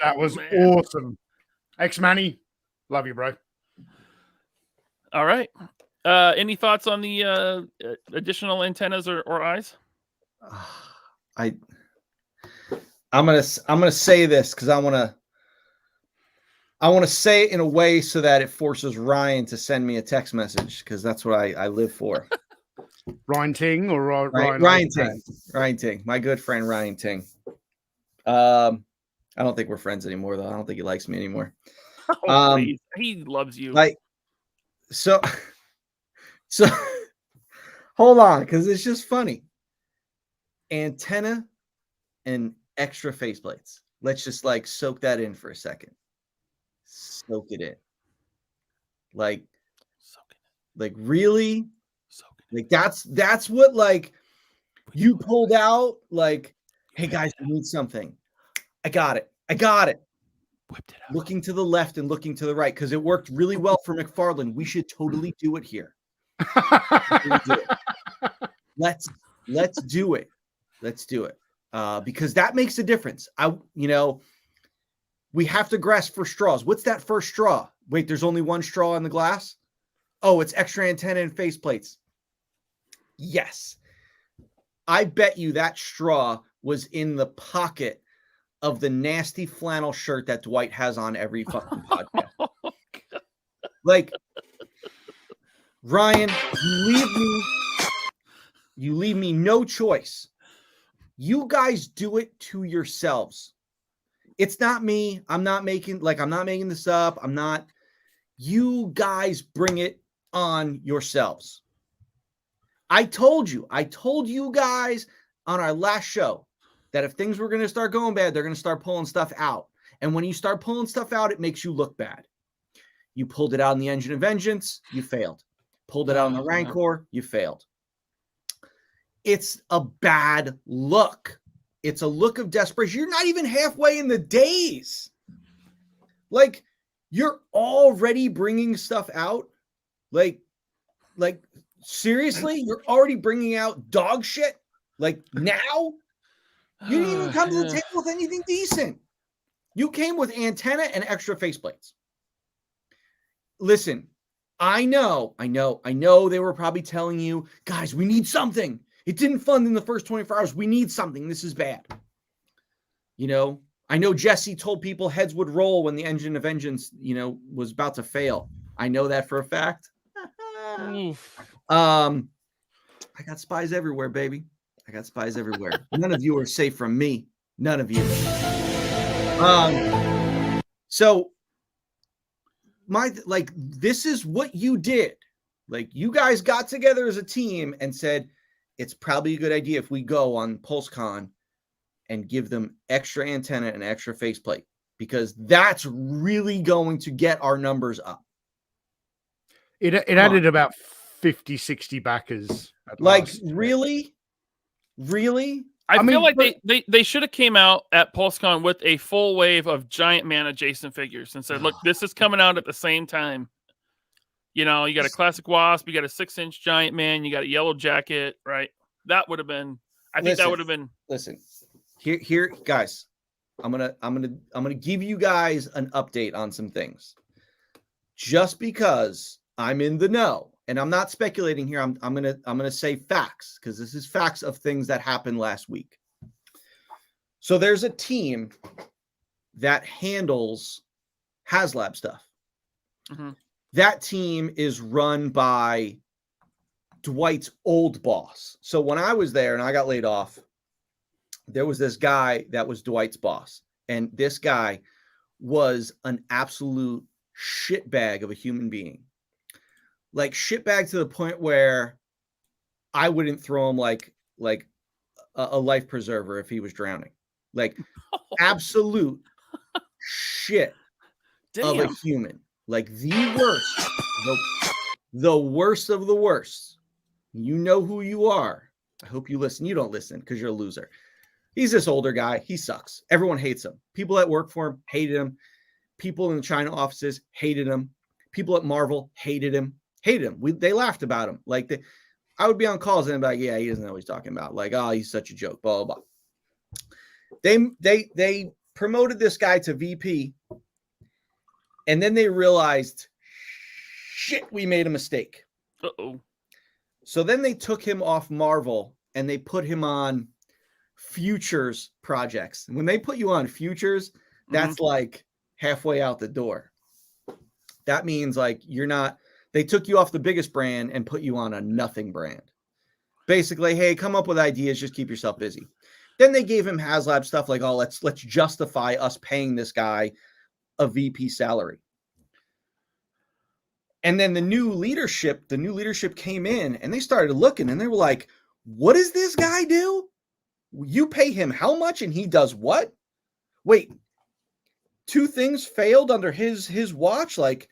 That was awesome. X-Manny, love you, bro. All right. Any thoughts on the additional antennas or eyes? I'm gonna say this because I want to say it in a way so that it forces Ryan to send me a text message because that's what I live for. Ryan Ting or Ryan Ting? Ryan Ting, my good friend Ryan Ting. I don't think we're friends anymore though. I don't think he likes me anymore. He loves you. So hold on, because it's just funny. Antenna and extra faceplates. Let's just soak that in for a second. Soak it in. Really? That's what you pulled out. Hey guys, I need something. I got it. Whipped it out. Looking to the left and looking to the right because it worked really well for McFarlane. We should totally do it here. Let's do it. Let's do it because that makes a difference. We have to grasp for straws. What's that first straw? Wait, there's only one straw in the glass. Oh, it's extra antenna and faceplates. Yes, I bet you that straw was in the pocket of the nasty flannel shirt that Dwight has on every fucking podcast. Ryan, you leave me no choice. You guys do it to yourselves. It's not me. I'm not making this up. You guys bring it on yourselves. I told you guys on our last show that if things were going to start going bad, they're going to start pulling stuff out. And when you start pulling stuff out, it makes you look bad. You pulled it out in the Engine of Vengeance, you failed. Pulled it out in the Rancor, you failed. It's a bad look. It's a look of desperation. You're not even halfway in the days. You're already bringing stuff out. Seriously, you're already bringing out dog shit. Now? You didn't even come to the table with anything decent. You came with antenna and extra faceplates. Listen, I know they were probably telling you, guys, we need something. It didn't fund in the first 24 hours. We need something. This is bad. I know Jesse told people heads would roll when the Engine of Vengeance, was about to fail. I know that for a fact. I got spies everywhere, baby. I got spies everywhere. None of you are safe from me. None of you. So this is what you did. You guys got together as a team and said, it's probably a good idea if we go on Pulsecon and give them extra antenna and extra faceplate, because that's really going to get our numbers up. It added about 50, 60 backers. Like, really? I feel mean, like they should have came out at Pulsecon with a full wave of Giant Man adjacent figures and said, look, this is coming out at the same time. You know, you got a classic Wasp, you got a 6-inch Giant Man, you got a Yellow Jacket, right? That would have been, I think that would have been. Listen, here, guys, I'm gonna give you guys an update on some things. Just because I'm in the know, and I'm not speculating here, I'm gonna say facts, because this is facts of things that happened last week. So there's a team that handles HasLab stuff. Mm-hmm. That team is run by Dwight's old boss. So when I was there and I got laid off, there was this guy that was Dwight's boss. And this guy was an absolute shitbag of a human being. Like, shitbag to the point where I wouldn't throw him like a life preserver if he was drowning. Like, absolute shit of a human. Like, the worst. The worst of the worst. You know who you are. I hope you listen. You don't listen because you're a loser. He's this older guy. He sucks. Everyone hates him. People that work for him hated him. People in the China offices hated him. People at Marvel hated him. They laughed about him. Like, I would be on calls and be like, yeah, he doesn't know what he's talking about. Like, oh, he's such a joke, blah, blah, blah. They promoted this guy to VP, and then they realized, shit, we made a mistake. Uh-oh. So then they took him off Marvel and they put him on Futures projects. And when they put you on Futures, that's like halfway out the door. That means like they took you off the biggest brand and put you on a nothing brand. Basically, hey, come up with ideas, just keep yourself busy. Then they gave him HasLab stuff like, oh, let's justify us paying this guy a VP salary. And then the new leadership came in and they started looking and they were like, what does this guy do? You pay him how much and he does what? Wait, 2 things failed under his watch? Like,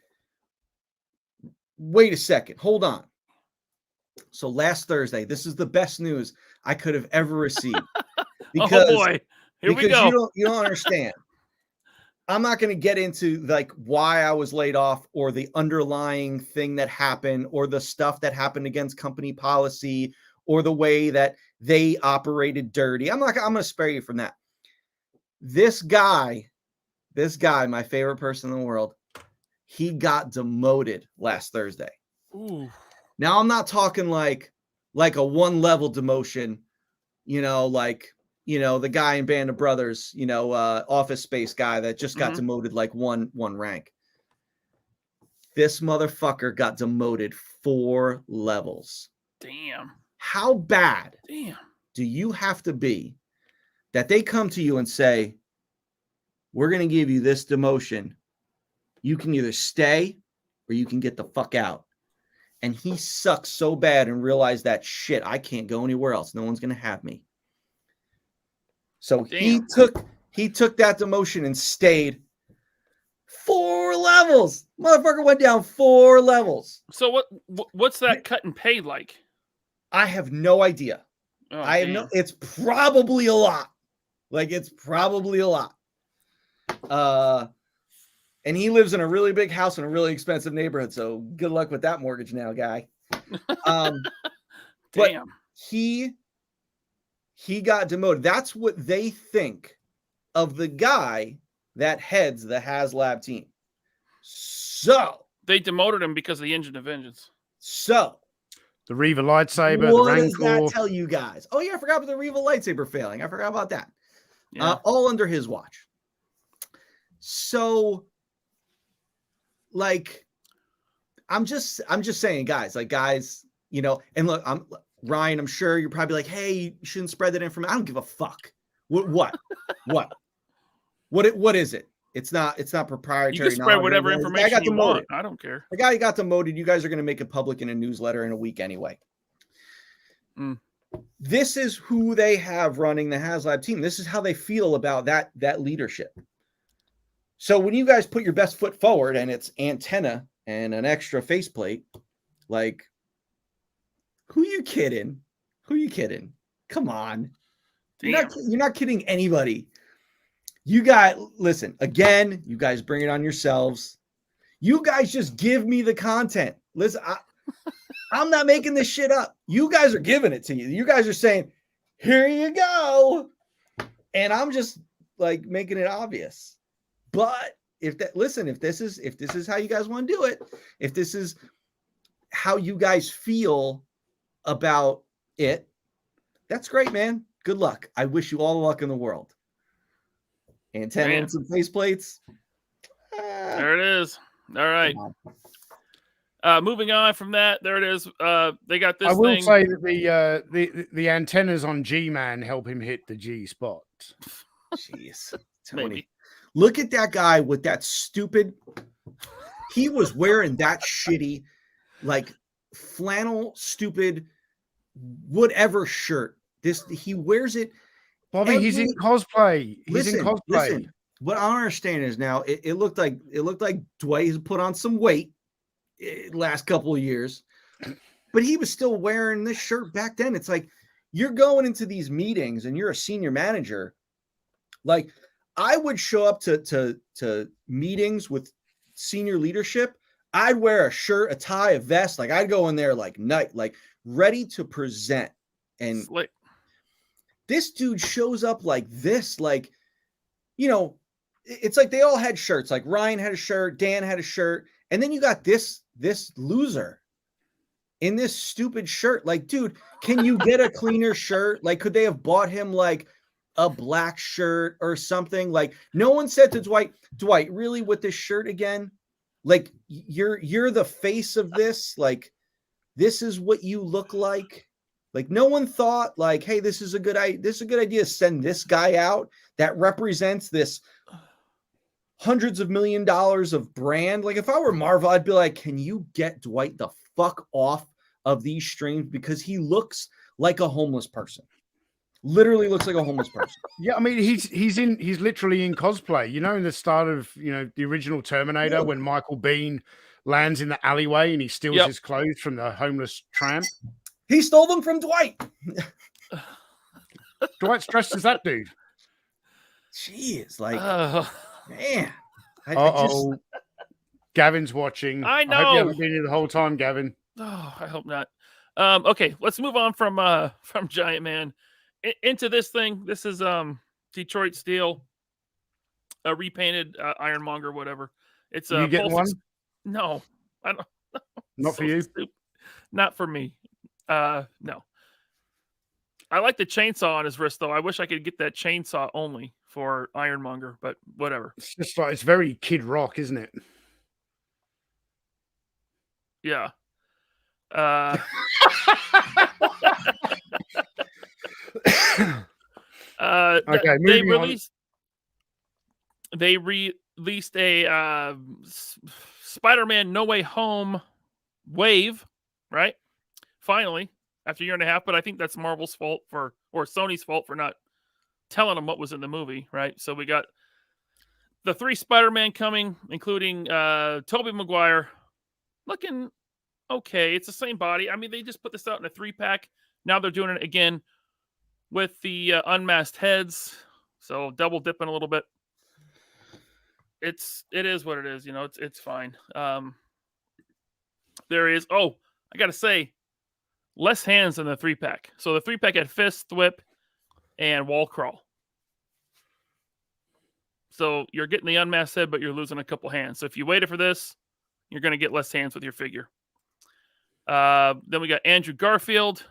wait a second, hold on. So last Thursday, this is the best news I could have ever received. Because, oh boy, here we go. You don't understand. I'm not going to get into like why I was laid off or the underlying thing that happened or the stuff that happened against company policy or the way that they operated dirty. I'm going to spare you from that. This guy, my favorite person in the world, he got demoted last Thursday. Ooh. Now I'm not talking like a 1-level demotion, the guy in Band of Brothers, Office Space guy that just got demoted like one rank. This motherfucker got demoted 4 levels. Damn. How bad Damn. do you have to be that they come to you and say, we're going to give you this demotion. You can either stay or you can get the fuck out. And he sucks so bad and realized that, shit, I can't go anywhere else. No one's going to have me. So he took that demotion and stayed 4 levels. Motherfucker went down 4 levels. So what's that cut and pay like? I have no idea. Oh, it's probably a lot. Like, it's probably a lot. And he lives in a really big house in a really expensive neighborhood. So good luck with that mortgage now, guy. But he got demoted. That's what they think of the guy that heads the HasLab team. So they demoted him because of the Engine of Vengeance. So the Reva lightsaber, what the Rancor. does that tell you guys? Oh yeah, I forgot about the Reva lightsaber failing. I forgot about that. Yeah. All under his watch. So, like, I'm just saying, guys, and look, Ryan, I'm sure you're probably like, hey, you shouldn't spread that information. I don't give a fuck. What is it? It's not proprietary. You can spread whatever information you want. I don't care. The guy got demoted. You guys are going to make it public in a newsletter in a week anyway. this is who they have running the HasLab team. This is how they feel about that leadership. So when you guys put your best foot forward and it's antenna and an extra faceplate, like, who you kidding? Who you kidding? Come on. You're not kidding anybody. Listen, again, you guys bring it on yourselves. You guys just give me the content. Listen, I'm not making this shit up. You guys are giving it to you. You guys are saying, here you go. And I'm just like making it obvious. But if this is how you guys want to do it, if this is how you guys feel about it, that's great, man. Good luck. I wish you all the luck in the world. Antenna and some faceplates. There it is. All right. Moving on from that, there it is. They got this. I will thing. say that the antennas on G-Man help him hit the G spot. Jeez, Tony, look at that guy with that stupid. He was wearing that shitty, like flannel, stupid, whatever shirt. He wears it. Bobby, he's in cosplay. Listen. What I don't understand is now it looked like Dwight has put on some weight last couple of years, but he was still wearing this shirt back then. It's like you're going into these meetings and you're a senior manager. Like I would show up to meetings with senior leadership. I'd wear a shirt, a tie, a vest. Like I'd go in there like ready to present. And this dude shows up like this, like, you know, it's like they all had shirts. Like Ryan had a shirt, Dan had a shirt, and then you got this loser in this stupid shirt. Like, dude, can you get a cleaner shirt? Like, could they have bought him like a black shirt or something? Like, no one said to Dwight, really with this shirt again? Like, you're the face of this. Like, this is what you look like. Like, no one thought like, hey, this is a good idea to send this guy out that represents this hundreds of $millions of brand. Like, if I were Marvel, I'd be like, can you get Dwight the fuck off of these streams? Because he looks like a homeless person. Literally looks like a homeless person. Yeah, I mean, he's literally in cosplay. You know, in the start of, you know, the original Terminator, when Michael Biehn lands in the alleyway and he steals his clothes from the homeless tramp. He stole them from Dwight. Dwight's dressed as that dude. Jeez, like, man. Gavin's watching. I know. I hope you haven't been here the whole time, Gavin. Oh, I hope not. Okay, let's move on from Giant Man into this thing. This is Detroit Steel, a repainted Ironmonger, whatever. It's you getting one? No, I don't. Not for you. Stupid. Not for me. No. I like the chainsaw on his wrist, though. I wish I could get that chainsaw only for Ironmonger, but whatever. It's just like, it's very Kid Rock, isn't it? Yeah. Okay, they released a Spider-Man No Way Home wave, right? Finally, after a year and a half, but I think that's Marvel's fault or Sony's fault for not telling them what was in the movie, right? So we got the 3 Spider-Man coming, including Tobey Maguire, looking okay. It's the same body. I mean, they just put this out in a 3-pack. Now they're doing it again with the unmasked heads, so double dipping a little bit. It is what it is, you know. It's fine. There is. Oh, I gotta say, less hands than the 3-pack. So the 3-pack had fist, whip, and wall crawl. So you're getting the unmasked head, but you're losing a couple hands. So if you waited for this, you're going to get less hands with your figure. Then we got Andrew Garfield,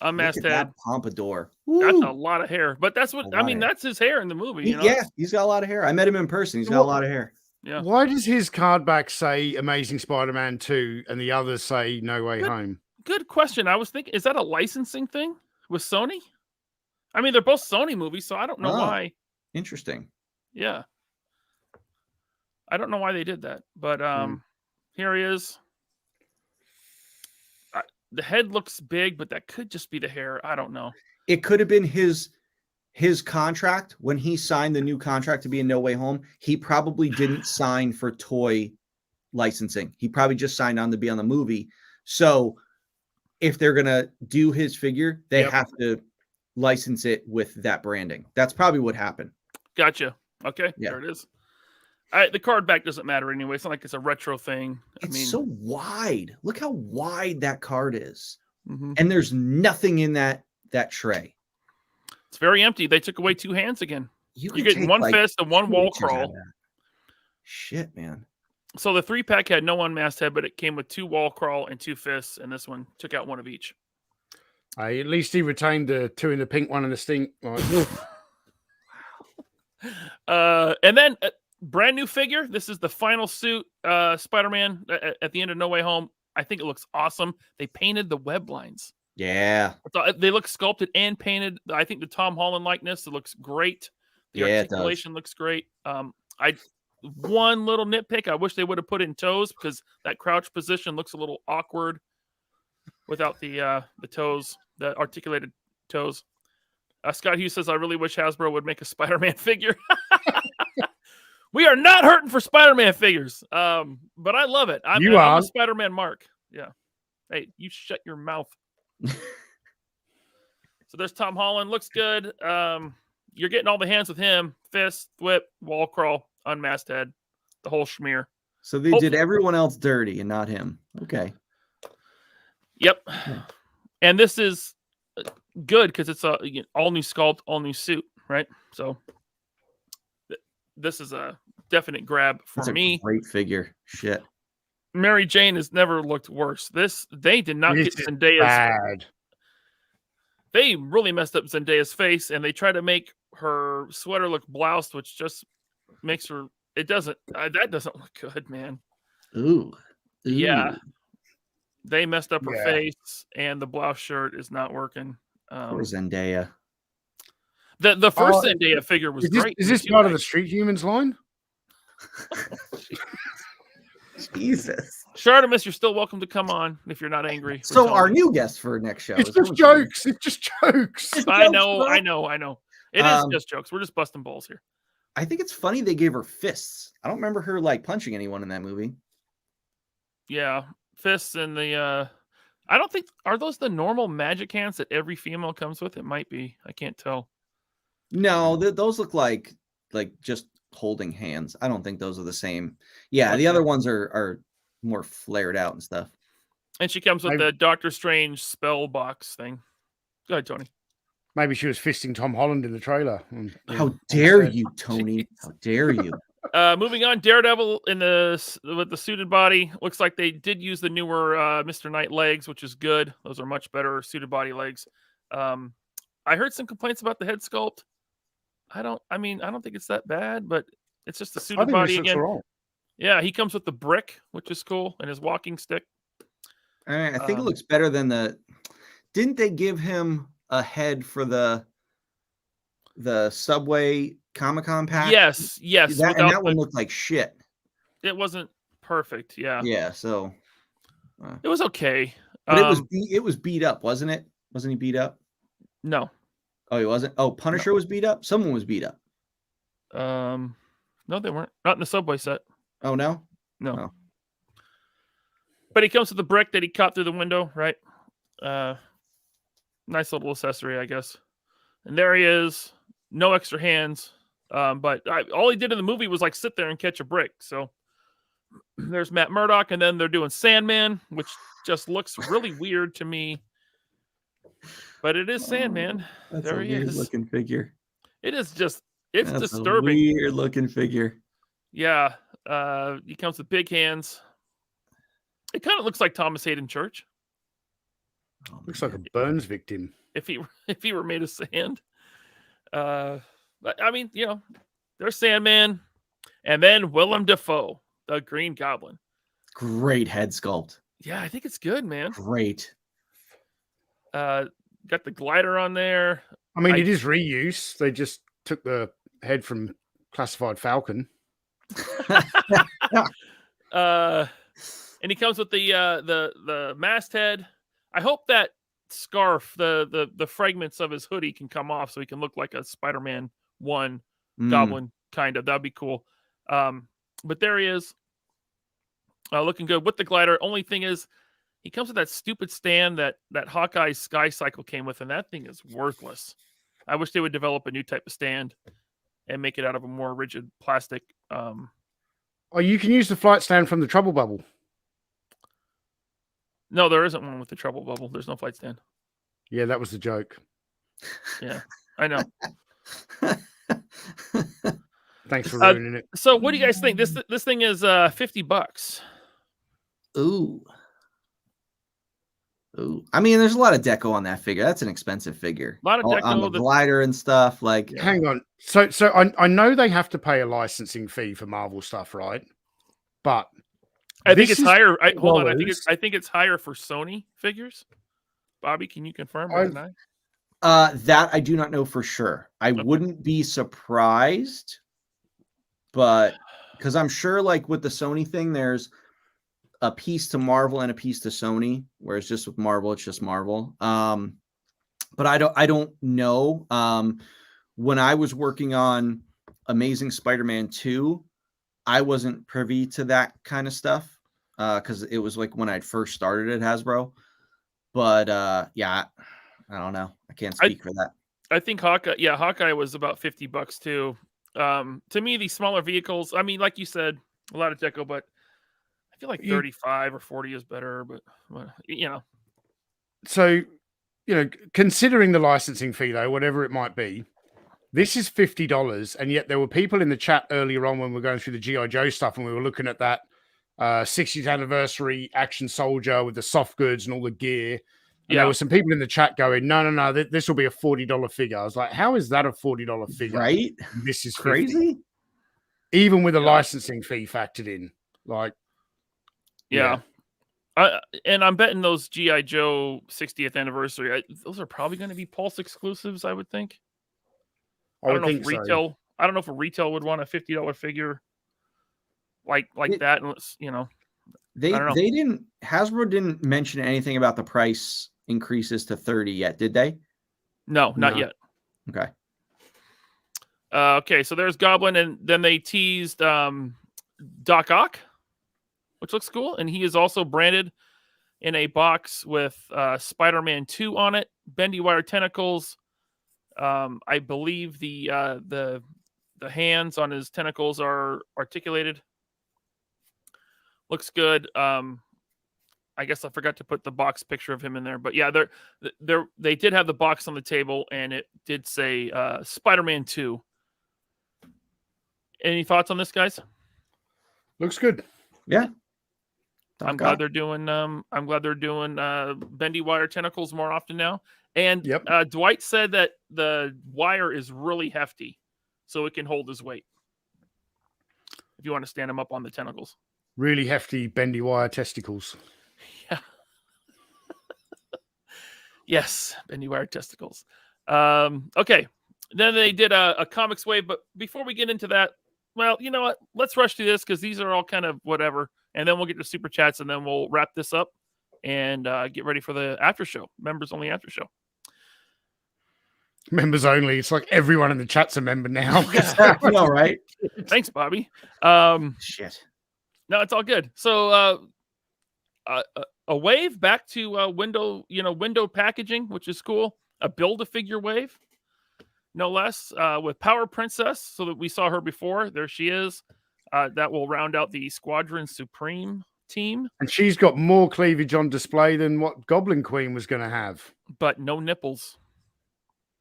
unmasked head. That pompadour. That's a lot of hair. But that's what, I mean, that's his hair in the movie. You know? Yeah, he's got a lot of hair. I met him in person. He's got a lot of hair. Yeah. Why does his card back say Amazing Spider-Man 2 and the others say No Way Home? Good question. I was thinking, is that a licensing thing with Sony? I mean, they're both Sony movies, so I don't know why. Interesting. Yeah. I don't know why they did that, but here he is. the head looks big, but that could just be the hair. I don't know. It could have been his contract when he signed the new contract to be in No Way Home. He probably didn't sign for toy licensing. He probably just signed on to be on the movie. So if they're going to do his figure, they have to license it with that branding. That's probably what happened. Gotcha. Okay. Yeah. There it is. The card back doesn't matter anyway. It's not like it's a retro thing. It's so wide. Look how wide that card is. Mhm. And there's nothing in that tray. It's very empty. They took away 2 hands again. You You're could getting take, 1 like, fist and 1 2 wall inches out of crawl. that. Shit, man. So the 3-pack had no unmasked head, but it came with 2 wall crawl and 2 fists, and this one took out 1 of each. At least he retained the 2 in the pink, 1 in the stink. Right. And then brand new figure. This is the final suit, Spider-Man at the end of No Way Home. I think it looks awesome. They painted the web lines. Yeah. They look sculpted and painted. I think the Tom Holland likeness, it looks great. The Yeah, it does. articulation looks great. One little nitpick, I wish they would have put in toes because that crouch position looks a little awkward without the toes, the articulated toes. Scott Hughes says, I really wish Hasbro would make a Spider-Man figure. We are not hurting for Spider-Man figures, but I love it. I'm a Spider-Man mark. Yeah. Hey, you shut your mouth. So there's Tom Holland. Looks good. You're getting all the hands with him. Fist, whip, wall crawl, unmasked head, the whole schmear. So they did everyone else dirty and not him. Okay. Yep. And this is good because it's a all new sculpt, all new suit, right? So this is a definite grab for That's me. a great figure. Shit. Mary Jane has never looked worse. They did not This get is Zendaya's. bad. They really messed up Zendaya's face, and they tried to make her sweater look bloused, which just makes her. It doesn't. That doesn't look good, man. Ooh. Yeah. They messed up her Yeah. face, and the blouse shirt is not working. Poor Zendaya. The first Zendaya figure was great. Is this part of the Street Humans line? Jesus. Shartimus, you're still welcome to come on if you're not angry. So our new guest for next show. It's is just going to be- jokes. It's just jokes. I know. It is Um, just jokes. We're just busting balls here. I think it's funny they gave her fists. I don't remember her like punching anyone in that movie. Yeah, fists and the. I don't think are those the normal magic hands that every female comes with. It might be. I can't tell. No, those look like just holding hands. I don't think those are the same. Yeah, the other ones are more flared out and stuff. And she comes with the Doctor Strange spell box thing. Go ahead, Tony. Maybe she was fisting Tom Holland in the trailer. How dare you, Tony? How dare you? Moving on, Daredevil with the suited body. Looks like they did use the newer Mr. Knight legs, which is good. Those are much better suited body legs. I heard some complaints about the head sculpt. I don't think it's that bad, but it's just the suited body again. Yeah, he comes with the brick, which is cool, and his walking stick. I think it looks better than the. Didn't they give him a head for the Subway Comic-Con pack? Yes. That one looked like shit. It wasn't perfect. Yeah. Yeah. So it was okay, but it was beat up, wasn't it? Wasn't he beat up? No. Oh, he wasn't. Oh, Punisher was beat up. Someone was beat up. No, they weren't. Not in the Subway set. Oh no. No. Oh. But he comes with the brick that he caught through the window, right? Nice little accessory, I guess. And there he is. No extra hands. But all he did in the movie was like sit there and catch a brick. So there's Matt Murdock, and then they're doing Sandman, which just looks really weird to me. But it is Sandman. That's there a he weird is. looking figure. It is just That's disturbing. A weird looking figure. Yeah. He comes with big hands. It kind of looks like Thomas Hayden Church. Looks like a Burns victim. If he were made of sand. But I mean, there's Sandman, and then Willem Dafoe, the Green Goblin. Great head sculpt. Yeah, I think it's good, man. Great. Got the glider on there. I mean, it is reuse. They just took the head from Classified Falcon. And he comes with the masthead. I hope that scarf, the fragments of his hoodie can come off so he can look like a Spider-Man 1 goblin, kind of. That'd be cool. But there he is. Looking good with the glider. Only thing is, he comes with that stupid stand that Hawkeye's Sky Cycle came with, and that thing is worthless. I wish they would develop a new type of stand and make it out of a more rigid plastic. Oh, you can use the flight stand from the Trouble Bubble. No, there isn't one with the Trouble Bubble. There's no flight stand. Yeah, that was the joke. Yeah, I know. Thanks for ruining it. So, what do you guys think? This thing is $50. Ooh. I mean, there's a lot of deco on that figure. That's an expensive figure. A lot of deco on the glider and stuff. Like, hang on. So I know they have to pay a licensing fee for Marvel stuff, right? But I think it's higher. Hold on. I think it's higher for Sony figures. Bobby, can you confirm? That I do not know for sure. I wouldn't be surprised, but because I'm sure, like with the Sony thing, there's a piece to Marvel and a piece to Sony, whereas just with Marvel, it's just Marvel. But I don't know. When I was working on Amazing Spider-Man 2, I wasn't privy to that kind of stuff because it was like when I'd first started at Hasbro. But yeah, I don't know. I can't speak for that. I think Hawkeye was about $50 too. To me, these smaller vehicles, I mean, like you said, a lot of deco, but I feel like 35 or 40 is better, but you know. So, considering the licensing fee though, whatever it might be, this is $50, and yet there were people in the chat earlier on when we were going through the G.I. Joe stuff, and we were looking at that 60th anniversary action soldier with the soft goods and all the gear. And there were some people in the chat going, no, this will be a $40 figure. I was like, how is that a $40 figure? Right? This is crazy. Even with a licensing fee factored in. Like, yeah. And I'm betting those G.I. Joe 60th anniversary, those are probably going to be Pulse exclusives, I would think. I don't know if retail. I don't know if a retail would want a $50 figure like that. Unless, they I don't know. didn't. Hasbro didn't mention anything about the price increases to 30 yet, did they? No, not yet. Okay. Okay, so there's Goblin, and then they teased Doc Ock, which looks cool, and he is also branded in a box with Spider-Man 2 on it, bendy wire tentacles. I believe the hands on his tentacles are articulated. Looks good. I guess I forgot to put the box picture of him in there, but yeah, they did have the box on the table, and it did say Spider-Man 2. Any thoughts on this, guys? Looks good. Yeah. I'm glad they're doing bendy wire tentacles more often now. And Dwight said that the wire is really hefty, so it can hold his weight. If you want to stand him up on the tentacles. Really hefty bendy wire testicles. Yeah. Yes, bendy wire testicles. Okay. Then they did a comics wave, but before we get into that, well, you know what? Let's rush through this because these are all kind of whatever. And then we'll get to super chats, and then we'll wrap this up and get ready for the after show, members only after show. Members only. It's like everyone in the chat's a member now. All right. Thanks, Bobby. Shit. No, it's all good. So a wave back to window packaging, which is cool. A Build-A-Figure wave, no less, with Power Princess, so that we saw her before. There she is. That will round out the Squadron Supreme team. And she's got more cleavage on display than what Goblin Queen was going to have. But no nipples.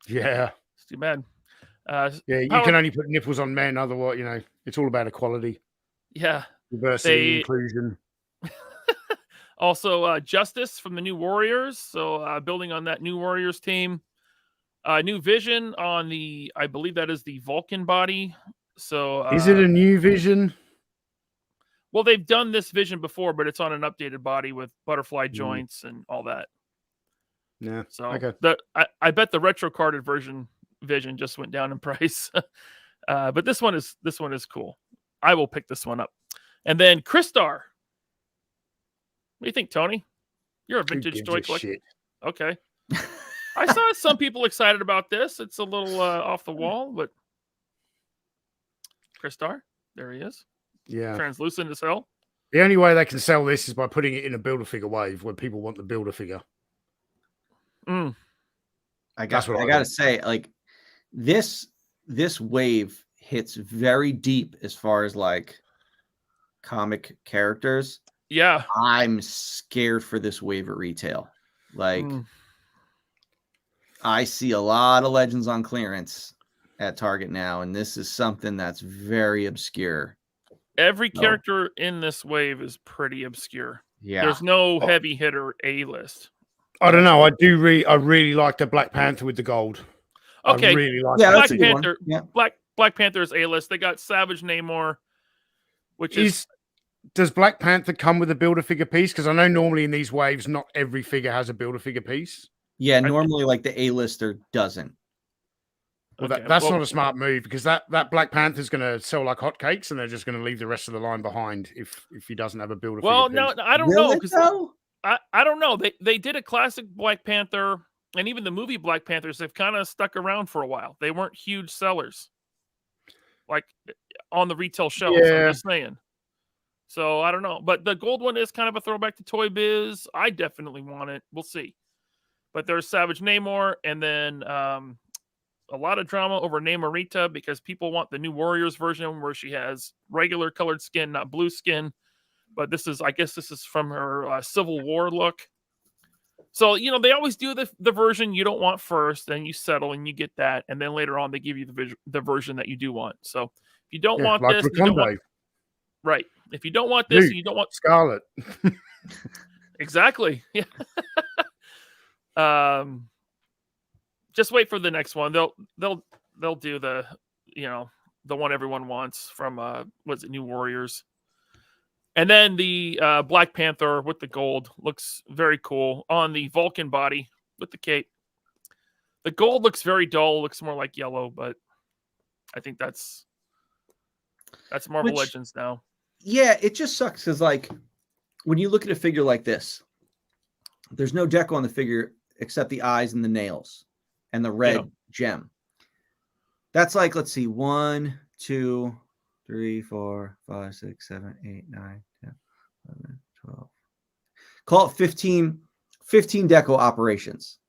Yeah. It's too bad. You can only put nipples on men. Otherwise, it's all about equality. Yeah. Diversity, inclusion. Also, Justice from the New Warriors. So building on that New Warriors team. New Vision on I believe that is the Vulcan body. So is it a new Vision? Well, they've done this Vision before, but it's on an updated body with butterfly joints and all that. Yeah. So okay. I bet the retro carded version Vision just went down in price. But this one is cool. I will pick this one up. And then Crystar. What do you think, Tony? You're a Who vintage gives toy a collector. shit? Okay. I saw some people excited about this. It's a little off the wall, but Kristar, there he is. Yeah. Translucent as hell. The only way they can sell this is by putting it in a Build-A-Figure wave where people want the Build-A-Figure. I That's what I gotta think. say, like this wave hits very deep as far as like comic characters. Yeah. I'm scared for this wave at retail. Like I see a lot of Legends on clearance at Target now, and this is something that's very obscure. Every character in this wave is pretty obscure. Yeah. There's no heavy hitter A-list. I don't know. I really like the Black Panther with the gold. Okay. I really like Black that. Panther. Black Panther is A-list. They got Savage Namor, which is Does Black Panther come with a Build-A-Figure piece? Because I know normally in these waves, not every figure has a Build-A-Figure piece. Yeah, normally like the A-lister doesn't. Well, that's not a smart move because that Black Panther's going to sell like hotcakes, and they're just going to leave the rest of the line behind if he doesn't have a Build-A-Figure well, piece. no, I don't know because I don't know. They did a classic Black Panther, and even the movie Black Panthers have kind of stuck around for a while. They weren't huge sellers, like on the retail shelves. I'm just saying. So I don't know, but the gold one is kind of a throwback to Toy Biz. I definitely want it. We'll see. But there's Savage Namor, and then a lot of drama over Namorita because people want the new Warriors version where she has regular colored skin, not blue skin. But I guess this is from her Civil War look. So, they always do the version you don't want first, then you settle and you get that. And then later on, they give you the version that you do want. So if you don't want like this, you don't want, right. If you don't want this, you don't want Scarlet. Exactly. Yeah. Just wait for the next one. They'll do the the one everyone wants from New Warriors. And then the Black Panther with the gold looks very cool on the Vulcan body with the cape. The gold looks very dull, looks more like yellow, but I think that's Marvel Legends now. Yeah, it just sucks because like when you look at a figure like this, there's no deco on the figure except the eyes and the nails and the red gem. That's like, let's see, 1, 2, 3, 4, 5, 6, 7, 8, 9, 10, 11, 12. Call it 15 deco operations.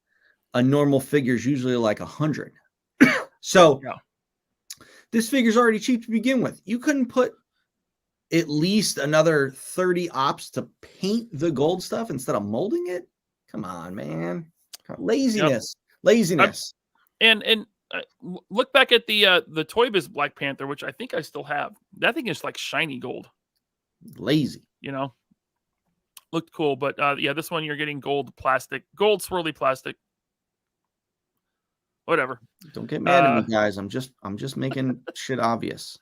A normal figure is usually like 100. So this figure's already cheap to begin with. You couldn't put at least another 30 ops to paint the gold stuff instead of molding it? Come on, man. Laziness. Laziness. And look back at the Toy Biz Black Panther, which I think I still have. That thing is like shiny gold. Lazy. Looked cool, but this one you're getting gold plastic, gold swirly plastic. Whatever. Don't get mad at me, guys. I'm just making shit obvious.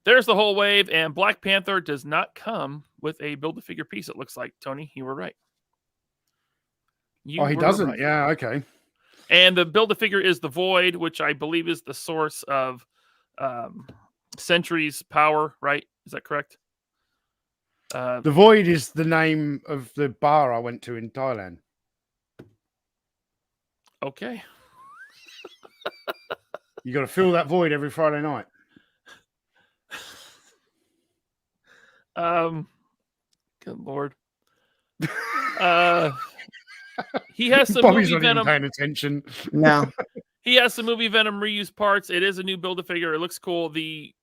There's the whole wave, and Black Panther does not come with a Build-A-Figure piece, it looks like. Tony, you were right. He doesn't? Right. Yeah, okay. And the Build-A-Figure is the Void, which I believe is the source of Sentry's power, right? Is that correct? The Void is the name of the bar I went to in Thailand. Okay. You got to fill that void every Friday night. Good Lord. He has some Bobby's movie not Venom. even paying attention. No. He has some movie Venom reused parts. It is a new Build-A-Figure. It looks cool. The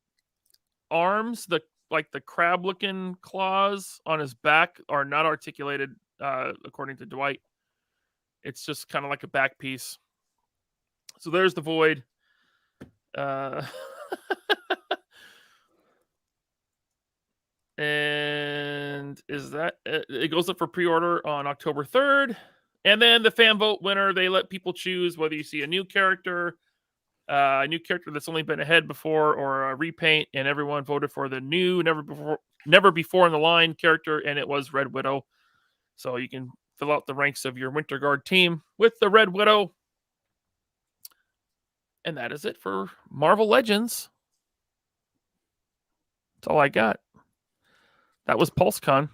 arms, the crab-looking claws on his back are not articulated, according to Dwight. It's just kind of like a back piece. So there's the Void. And is that it? Goes up for pre-order on October 3rd. And then the fan vote winner, they let people choose whether you see a new character that's only been ahead before, or a repaint, and everyone voted for the new, never before in the line character, and it was Red Widow. So you can fill out the ranks of your Winter Guard team with the Red Widow. And that is it for Marvel Legends. That's all I got. That was Pulsecon.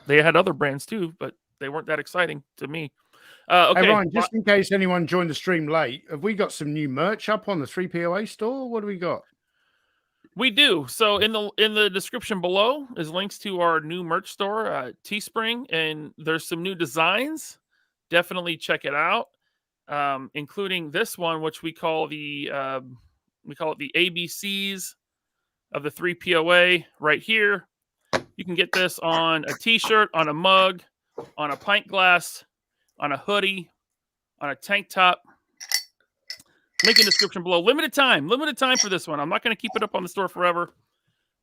They had other brands too, but they weren't that exciting to me. Okay, Hey, Ryan, just in case anyone joined the stream late, have we got some new merch up on the 3POA store? What do we got? We do. So in the description below is links to our new merch store, Teespring, and there's some new designs. Definitely check it out, including this one, which we call the ABCs of the 3POA right here. You can get this on a T-shirt, on a mug, on a pint glass, on a hoodie, on a tank top. Link in description below. Limited time for this one. I'm not going to keep it up on the store forever,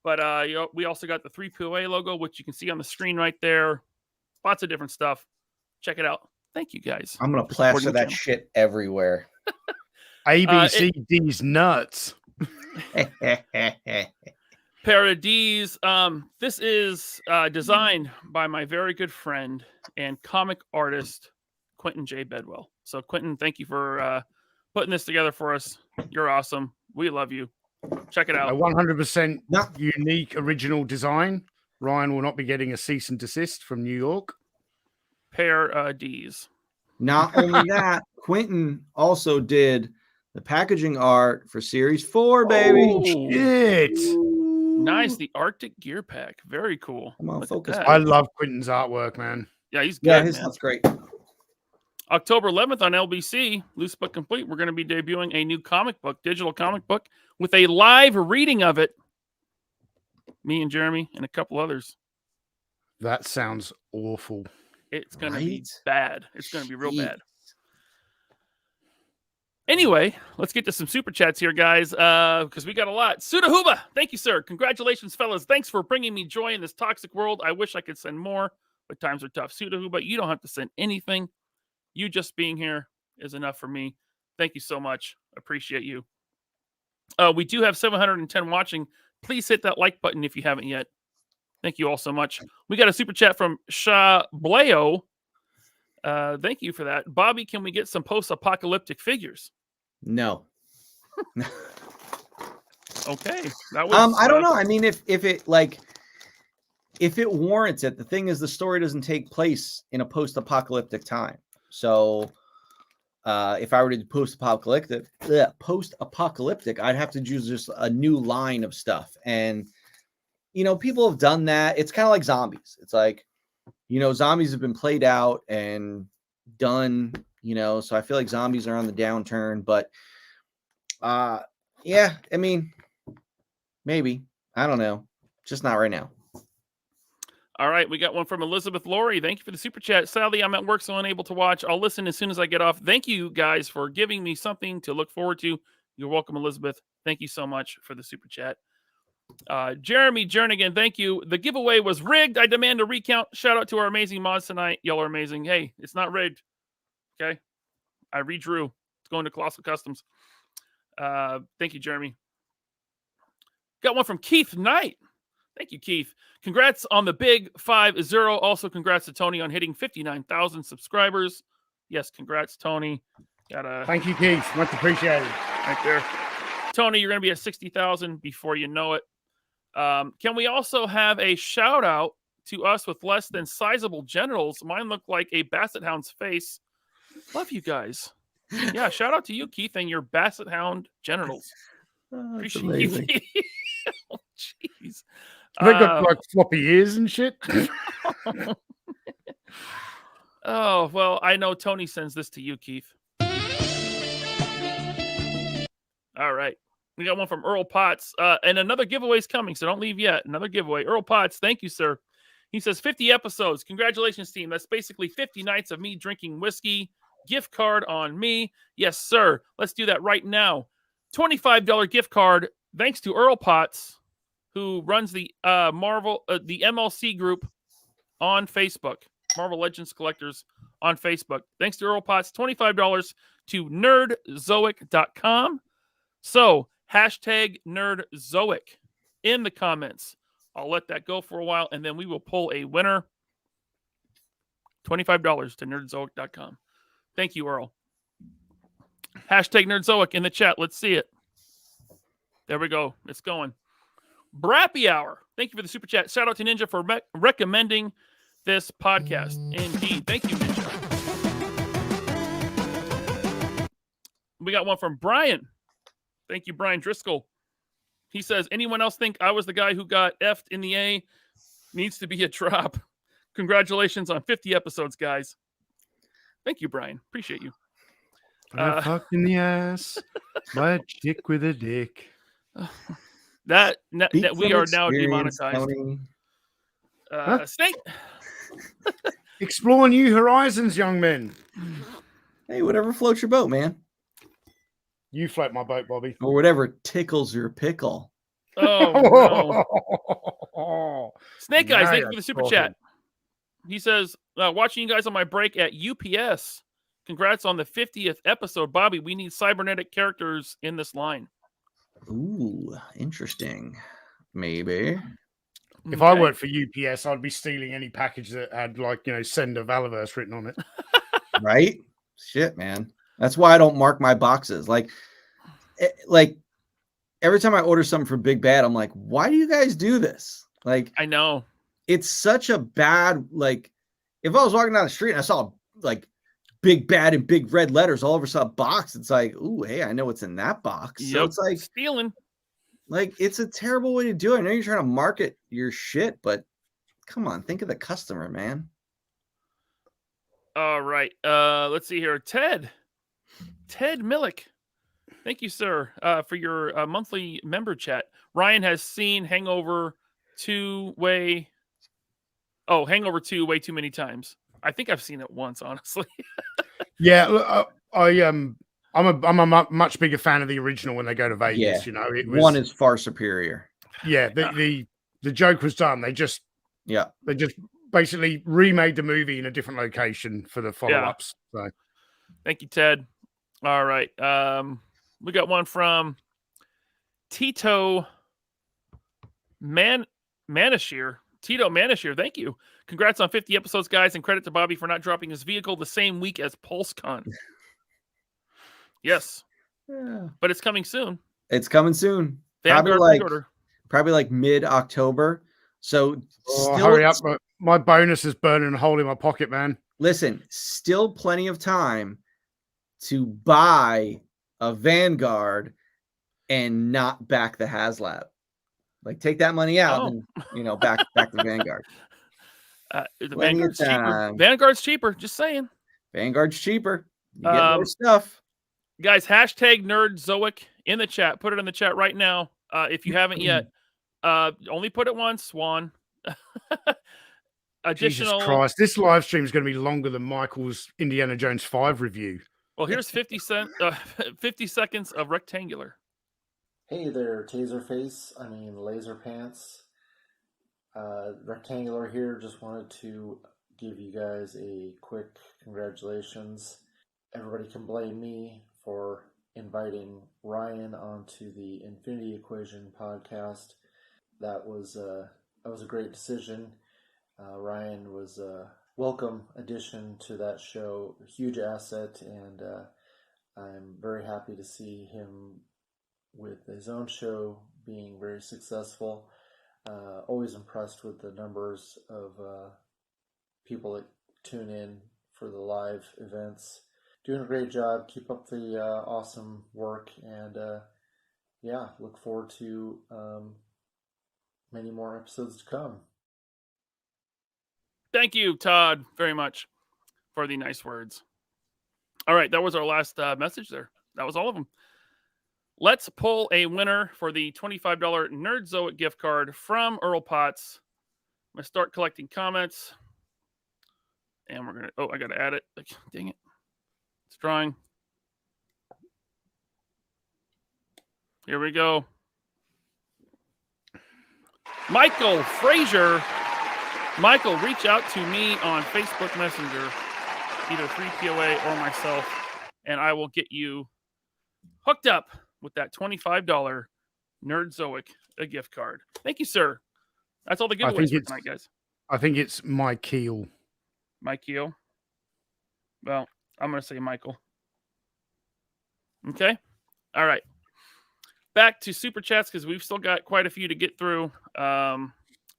but we also got the 3POA logo, which you can see on the screen right there. Lots of different stuff. Check it out. Thank you, guys. I'm gonna plaster that shit everywhere. ABCD's nuts. Paradis. This is designed by my very good friend and comic artist, Quentin J. Bedwell. So, Quentin, thank you for putting this together for us. You're awesome. We love you. Check it out. A 100% unique original design. Ryan will not be getting a cease and desist from New York. Paradis. Not only that, Quentin also did the packaging art for Series 4, baby. Oh, shit. Nice. The Arctic Gear Pack. Very cool. Come on, Look focus. at that. I love Quentin's artwork, man. Yeah, he's good. Yeah, his man. stuff's great. October 11th on LBC, Loose Book Complete, we're going to be debuting a new comic book, digital comic book, with a live reading of it. Me and Jeremy and a couple others. That sounds awful. It's going to be bad. It's going to be real bad. Anyway, let's get to some super chats here, guys, because we got a lot. Sudahuba, thank you, sir. Congratulations, fellas. Thanks for bringing me joy in this toxic world. I wish I could send more, but times are tough. Sudahuba, you don't have to send anything. You just being here is enough for me. Thank you so much. Appreciate you. We do have 710 watching. Please hit that like button if you haven't yet. Thank you all so much. We got a super chat from Sha Bleo. Thank you for that. Bobby, can we get some post-apocalyptic figures? No. Okay. That was, I don't know. I mean, if it warrants it, the thing is the story doesn't take place in a post-apocalyptic time. So if I were to do post-apocalyptic, I'd have to choose just a new line of stuff. And, people have done that. It's kind of like zombies. It's like, zombies have been played out and done, so I feel like zombies are on the downturn. But, yeah, I mean, maybe. I don't know. Just not right now. All right, we got one from Elizabeth Laurie. Thank you for the super chat. Sadly, I'm at work, so unable to watch. I'll listen as soon as I get off. Thank you, guys, for giving me something to look forward to. You're welcome, Elizabeth. Thank you so much for the super chat. Jeremy Jernigan, thank you. The giveaway was rigged. I demand a recount. Shout out to our amazing mods tonight. Y'all are amazing. Hey, it's not rigged. Okay? I redrew. It's going to Colossal Customs. Thank you, Jeremy. Got one from Keith Knight. Thank you, Keith. Congrats on the big 5-0. Also, congrats to Tony on hitting 59,000 subscribers. Yes, congrats, Tony. Thank you, Keith. Much appreciated. Right there. Tony, you're going to be at 60,000 before you know it. Can we also have a shout out to us with less than sizable genitals? Mine look like a Basset Hound's face. Love you guys. Yeah, shout out to you, Keith, and your Basset Hound genitals. Appreciate you. Oh, jeez. They got like floppy ears and shit. Oh, well, I know Tony sends this to you, Keith. All right. We got one from Earl Potts. And another giveaway is coming, so don't leave yet. Another giveaway. Earl Potts, thank you, sir. He says, 50 episodes. Congratulations, team. That's basically 50 nights of me drinking whiskey. Gift card on me. Yes, sir. Let's do that right now. $25 gift card, thanks to Earl Potts, who runs the the MLC group on Facebook. Marvel Legends Collectors on Facebook. Thanks to Earl Potts. $25 to nerdzoic.com. So, hashtag nerdzoic in the comments. I'll let that go for a while, and then we will pull a winner. $25 to nerdzoic.com. Thank you, Earl. Hashtag nerdzoic in the chat. Let's see it. There we go. It's going. Brappy Hour. Thank you for the super chat. Shout out to Ninja for recommending this podcast. Indeed. Thank you, Mitch. We got one from Brian. Thank you, Brian Driscoll. He says, anyone else think I was the guy who got F'd in the A? Needs to be a drop. Congratulations on 50 episodes, guys. Thank you, Brian. Appreciate you. I fucked in the ass by a chick with a dick. That we are now demonetized. Snake. Explore new horizons, young men. Hey, whatever floats your boat, man. You float my boat, Bobby. Or whatever tickles your pickle. Oh, no. Snake Eyes, thank you for the super chat. He says, watching you guys on my break at UPS. Congrats on the 50th episode. Bobby, we need cybernetic characters in this line. Ooh, interesting. Maybe. If I worked for UPS, I'd be stealing any package that had, send a Valaverse written on it. Right? Shit, man. That's why I don't mark my boxes. Like every time I order something from Big Bad, I'm like, why do you guys do this? Like, I know. It's such a bad, if I was walking down the street and I saw, Big Bad in big red letters all over some box, it's like, ooh, hey, I know what's in that box. Yep. So it's like stealing. It's a terrible way to do it. I know you're trying to market your shit, but come on, think of the customer, man. All right. Let's see here. Ted Millick. Thank you, sir, for your monthly member chat. Ryan has seen Hangover 2 way too many times. I think I've seen it once, honestly. Yeah, I'm a much bigger fan of the original when they go to Vegas. Yeah. One is far superior. Yeah, the joke was done. They just basically remade the movie in a different location for the follow-ups. So, thank you, Ted. All right, we got one from Tito Manashir. Tito Manashir, thank you. Congrats on 50 episodes, guys, and credit to Bobby for not dropping his vehicle the same week as Pulsecon. Yes. Yeah. But it's coming soon. It's coming soon. Probably like mid-October. So hurry up. My bonus is burning a hole in my pocket, man. Listen, still plenty of time to buy a Vanguard and not back the HasLab. Take that money out and back the Vanguard. The Vanguard's cheaper. Vanguard's cheaper. Just saying. Vanguard's cheaper. You get more stuff. Guys, hashtag NerdZoic in the chat. Put it in the chat right now. If you haven't yet. Only put it once, Swan. Jesus Christ. This live stream is going to be longer than Michael's Indiana Jones 5 review. Well, here's 50 seconds of Rectangular. Hey there, Laser Pants. Rectangular here. Just wanted to give you guys a quick congratulations. Everybody can blame me for inviting Ryan onto the Infinity Equation podcast. That was a great decision. Ryan was a welcome addition to that show, a huge asset, and I'm very happy to see him with his own show being very successful. Always impressed with the numbers of people that tune in for the live events. Doing a great job. Keep up the awesome work, and look forward to many more episodes to come. Thank you, Todd, very much for the nice words. All right, that was our last message there. That was all of them. Let's pull a winner for the $25 NerdZoic gift card from Earl Potts. I'm going to start collecting comments. And we're going to... I got to add it. Dang it. It's drawing. Here we go. Michael Frazier. Michael, reach out to me on Facebook Messenger, either 3POA or myself, and I will get you hooked up with that $25 NerdZoic gift card. Thank you, sir. That's all the giveaways for tonight, guys. I think it's Mike Keel. Mike Keel? Well, I'm going to say Michael. Okay? All right. Back to Super Chats, because we've still got quite a few to get through.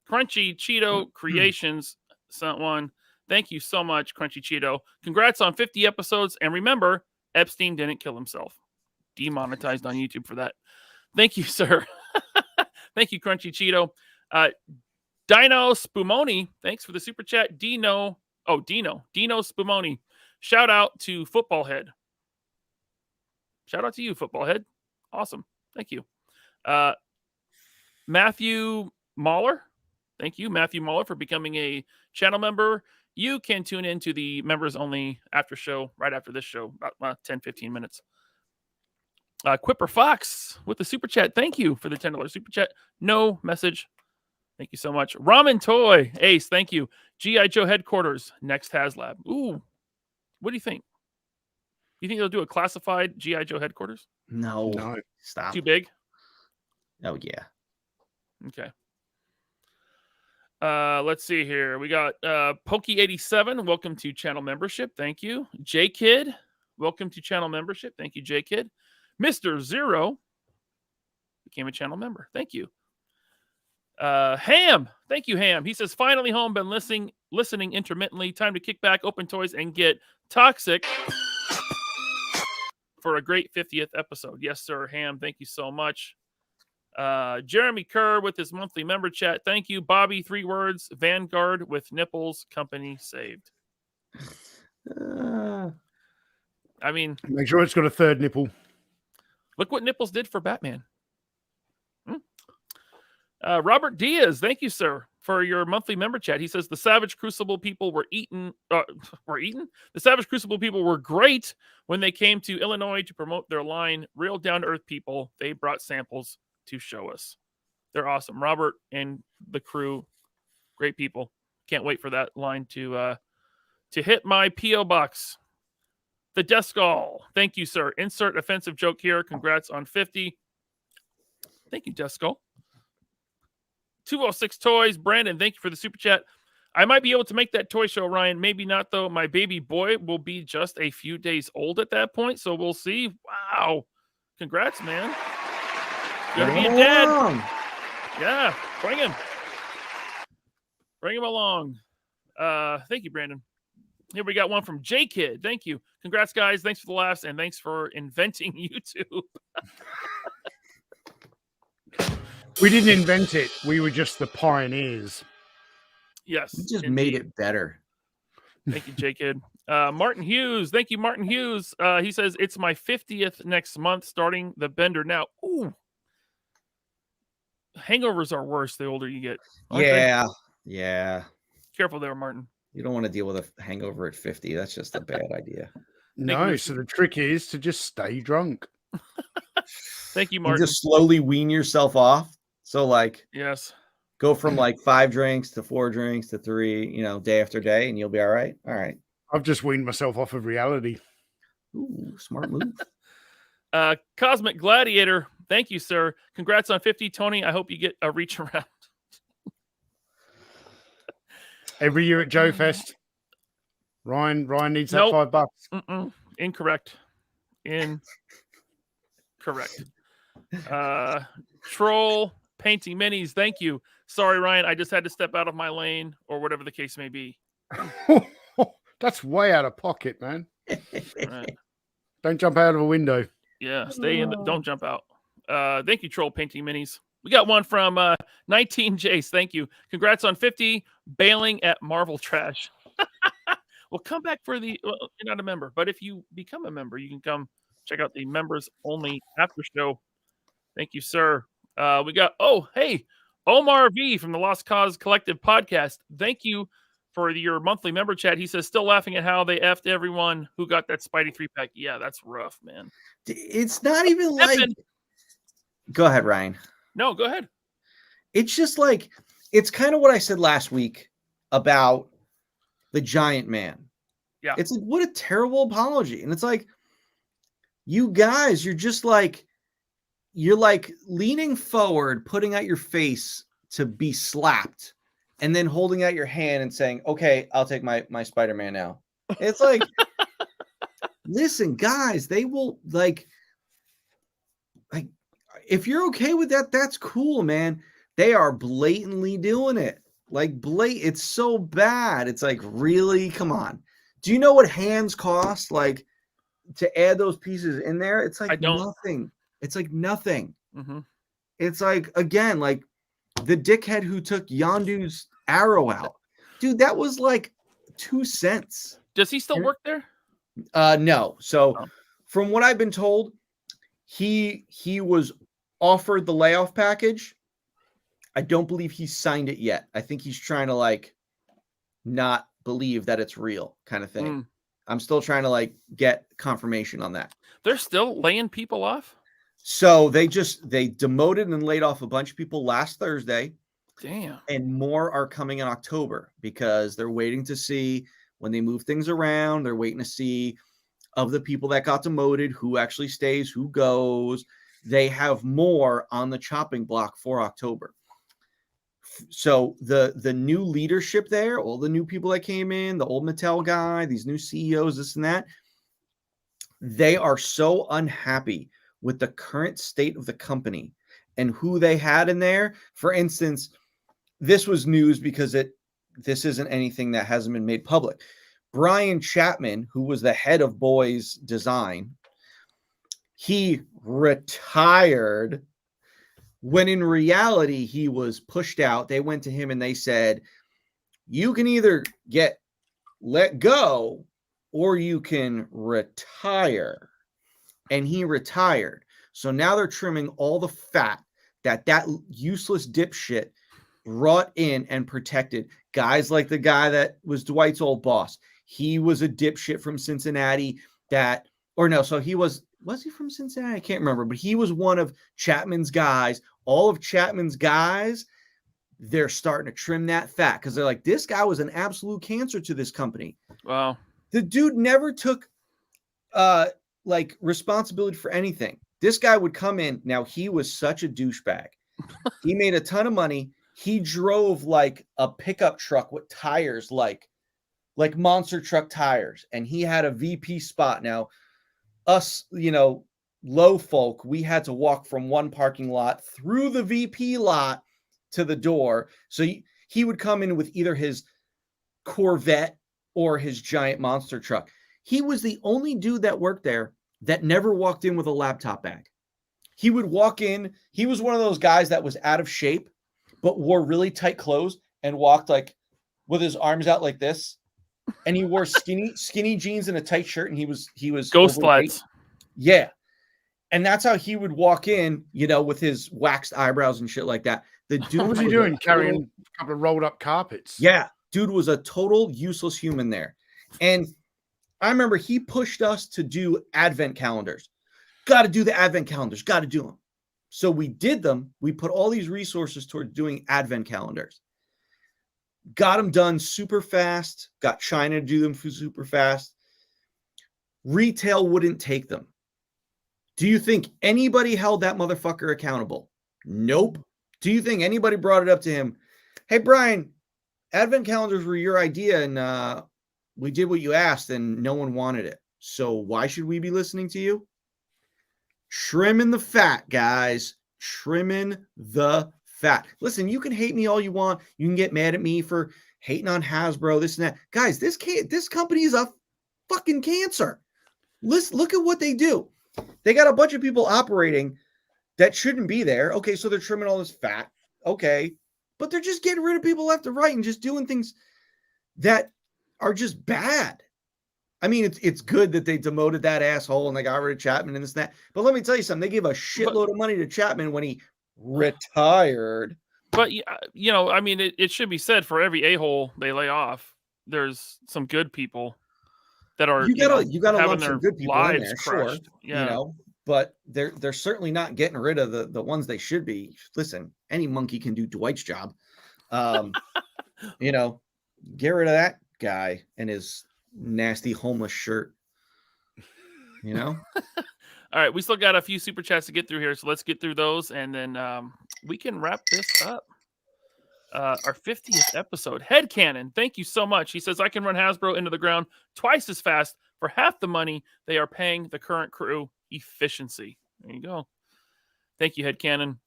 Crunchy Cheeto Creations sent one. Thank you so much, Crunchy Cheeto. Congrats on 50 episodes. And remember, Epstein didn't kill himself. Demonetized on YouTube for that. Thank you, sir. Thank you, Crunchy Cheeto. Dino Spumoni, thanks for the super chat. Dino Spumoni. Shout out to Football Head. Shout out to you, Football Head. Awesome. Thank you. Matthew Mahler. Thank you, Matthew Mahler, for becoming a channel member. You can tune into the members only after show right after this show, about 10-15 minutes. Quipper Fox with the super chat. Thank you for the $10 super chat. No message. Thank you so much. Ramen Toy Ace. Thank you. G.I. Joe headquarters. Next HasLab. Ooh. What do you think? You think they'll do a classified G.I. Joe headquarters? No. Stop. Too big? Oh, yeah. Okay. Let's see here. We got Pokey87. Welcome to channel membership. Thank you. J Kid. Welcome to channel membership. Thank you, J Kid. Mr. Zero became a channel member. Thank you. Ham. Thank you, Ham. He says, finally home, been listening intermittently. Time to kick back, open toys, and get toxic for a great 50th episode. Yes, sir, Ham. Thank you so much. Jeremy Kerr with his monthly member chat. Thank you. Bobby, 3 words. Vanguard with nipples. Company saved. I mean, make sure it's got a third nipple. Look what nipples did for Batman. Robert Diaz, thank you, sir, for your monthly member chat. He says the Savage Crucible people were eaten. The Savage Crucible people were great when they came to Illinois to promote their line. Real down-to-earth people. They brought samples to show us. They're awesome. Robert and the crew, great people. Can't wait for that line to hit my P.O. box. The Descall, thank you, sir. Insert offensive joke here. Congrats on 50. Thank you, Descall. 206 Toys, Brandon, thank you for the super chat. I might be able to make that toy show, Ryan. Maybe not, though. My baby boy will be just a few days old at that point, so we'll see. Wow. Congrats, man. Gonna be a dad. Yeah, bring him. Bring him along. Thank you, Brandon. Here we got one from J Kid. Thank you. Congrats, guys. Thanks for the laughs, and thanks for inventing YouTube. We didn't invent it. We were just the pioneers. Yes. We just made it better. Thank you, J Kid. Martin Hughes. Thank you, Martin Hughes. He says, it's my 50th next month, starting the bender now. Ooh. Hangovers are worse the older you get. Yeah. Yeah. Careful there, Martin. You don't want to deal with a hangover at 50. That's just a bad idea. No, so the trick is to just stay drunk. Thank you, You Martin. just slowly wean yourself off. So, like, yes, go from like 5 drinks to 4 drinks to 3, day after day, and you'll be all right. All right. I've just weaned myself off of reality. Ooh, smart move. Cosmic Gladiator. Thank you, sir. Congrats on 50, Tony. I hope you get a reach around. Every year at Joe Fest, Ryan needs that Nope. $5. Mm-mm. Incorrect. Correct. Troll painting minis. Thank you. Sorry, Ryan. I just had to step out of my lane or whatever the case may be. That's way out of pocket, man. Right. Don't jump out of a window. Yeah, stay in. Don't jump out. Thank you, Troll painting minis. We got one from 19 Jace. Thank you. Congrats on 50. Bailing at Marvel Trash. Well, come back for the. Well, you're not a member, but if you become a member, you can come check out the members only after show. Thank you, sir. We got. Oh, hey, Omar V from the Lost Cause Collective podcast. Thank you for your monthly member chat. He says, still laughing at how they effed everyone who got that Spidey 3-pack. Yeah, that's rough, man. It's not even like. Go ahead, Ryan. No, go ahead. It's just like, it's kind of what I said last week about the Giant Man. Yeah. It's like, what a terrible apology. And it's like, you guys, you're like leaning forward, putting out your face to be slapped, and then holding out your hand and saying, okay, I'll take my Spider-Man now. It's like, listen, guys, they will like, if you're okay with that, that's cool, man. They are blatantly doing it. Like, it's so bad. It's like, really? Come on. Do you know what hands cost? Like, to add those pieces in there? It's like nothing. It's like nothing. Mm-hmm. It's like, again, like the dickhead who took Yondu's arrow out. Dude, that was like 2 cents. Does he still work there? No. So from what I've been told, he was offered the layoff package. I don't believe he's signed it yet. I think he's trying to like not believe that it's real kind of thing. I'm still trying to like get confirmation on that. They're still laying people off? So they demoted and laid off a bunch of people last Thursday. Damn. And more are coming in October because they're waiting to see when they move things around. They're waiting to see of the people that got demoted, who actually stays, who goes. They have more on the chopping block for October. So the new leadership there, all the new people that came in, the old Mattel guy, these new CEOs, this and that, they are so unhappy with the current state of the company and who they had in there. For instance, this was news because this isn't anything that hasn't been made public. Brian Chapman, who was the head of Boys Design, he retired when in reality he was pushed out. They went to him and they said, you can either get let go or you can retire. And he retired. So now they're trimming all the fat that useless dipshit brought in and protected. Guys like the guy that was Dwight's old boss. He was a dipshit from Cincinnati so he was he from Cincinnati? I can't remember, but he was one of Chapman's guys. All of Chapman's guys, they're starting to trim that fat because they're like, this guy was an absolute cancer to this company. Wow. The dude never took like responsibility for anything. This guy would come in. Now, he was such a douchebag. He made a ton of money. He drove like a pickup truck with tires like monster truck tires, and he had a VP spot. Now, us, low folk, we had to walk from one parking lot through the VP lot to the door. So he would come in with either his Corvette or his giant monster truck. He was the only dude that worked there that never walked in with a laptop bag. He would walk in. He was one of those guys that was out of shape, but wore really tight clothes and walked like with his arms out like this. And he wore skinny jeans and a tight shirt. And he was ghost lights. Yeah. And that's how he would walk in, with his waxed eyebrows and shit like that. The dude what was he doing? Carrying a couple of rolled up carpets. Yeah. Dude was a total useless human there. And I remember he pushed us to do advent calendars. Got to do the advent calendars. Got to do them. So we did them. We put all these resources towards doing advent calendars. Got them done super fast. Got China to do them super fast. Retail wouldn't take them. Do you think anybody held that motherfucker accountable? Nope. Do you think anybody brought it up to him? Hey, Brian, advent calendars were your idea, and we did what you asked, and no one wanted it. So why should we be listening to you? Trimming the fat, guys. Trimming the fat. Listen, you can hate me all you want. You can get mad at me for hating on Hasbro, this and that. Guys, this company is a fucking cancer. Look at what they do. They got a bunch of people operating that shouldn't be there. Okay, so they're trimming all this fat. Okay. But they're just getting rid of people left and right and just doing things that are just bad. I mean, it's good that they demoted that asshole and they got rid of Chapman and this and that. But let me tell you something. They gave a shitload of money to Chapman when he retired. But, I mean, it should be said, for every a-hole they lay off, there's some good people that are you gotta having love their some good people in lives there, crushed. sure. Yeah. But they're certainly not getting rid of the ones they should be. Listen, any monkey can do Dwight's job. Get rid of that guy and his nasty homeless shirt. All right, we still got a few super chats to get through here, so let's get through those, and then we can wrap this up. Our 50th episode. Headcanon, thank you so much. He says, I can run Hasbro into the ground twice as fast for half the money they are paying the current crew. Efficiency. There you go. Thank you, Headcanon.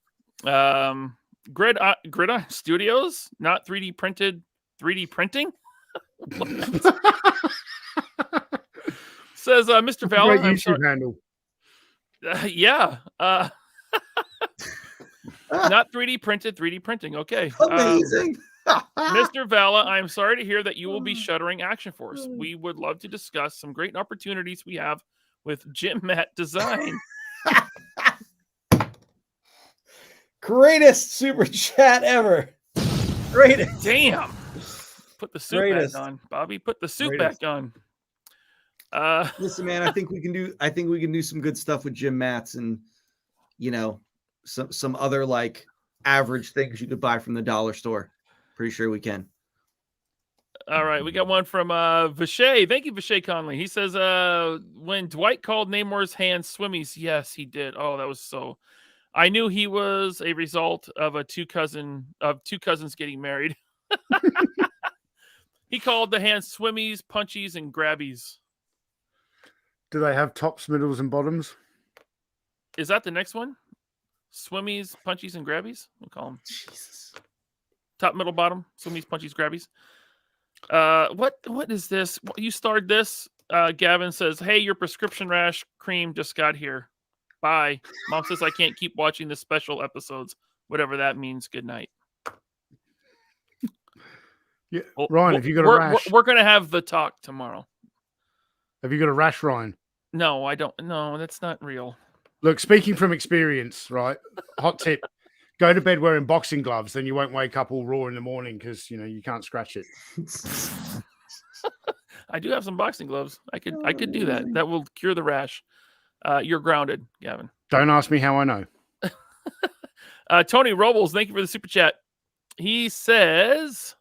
Gridiron Studios, not 3D printed. 3D printing. Says Mr. Vala. Great YouTube handle. Yeah. Not 3D printed. 3D printing. Okay. Amazing. Mr. Vala, I'm sorry to hear that you will be shuttering Action Force. We would love to discuss some great opportunities we have with Jim Matt Design. Greatest super chat ever. Greatest. Damn. Put the suit Greatest. back on, Bobby. Put the suit Greatest. back on. Listen, man, I think we can do some good stuff with Jim Matts and some other like average things you could buy from the dollar store. Pretty sure we can. All right, we got one from Vishay. Thank you, Vishay Conley. He says, when Dwight called Namor's hands swimmies, yes, he did. Oh, that was so. I knew he was a result of two cousins getting married. He called the hands swimmies, punchies, and grabbies. Do they have tops, middles, and bottoms? Is that the next one? Swimmies, punchies, and grabbies? We'll call them. Jesus. Top, middle, bottom. Swimmies, punchies, grabbies. What is this? You starred this. Gavin says, hey, your prescription rash cream just got here. Bye. Mom says I can't keep watching the special episodes. Whatever that means. Good night. Yeah, Ryan, have you got a rash? We're going to have the talk tomorrow. Have you got a rash, Ryan? No, I don't. No, that's not real. Look, speaking from experience, right? Hot tip. Go to bed wearing boxing gloves, then you won't wake up all raw in the morning because, you can't scratch it. I do have some boxing gloves. I could do that. That will cure the rash. You're grounded, Gavin. Don't ask me how I know. Tony Robles, thank you for the super chat. He says,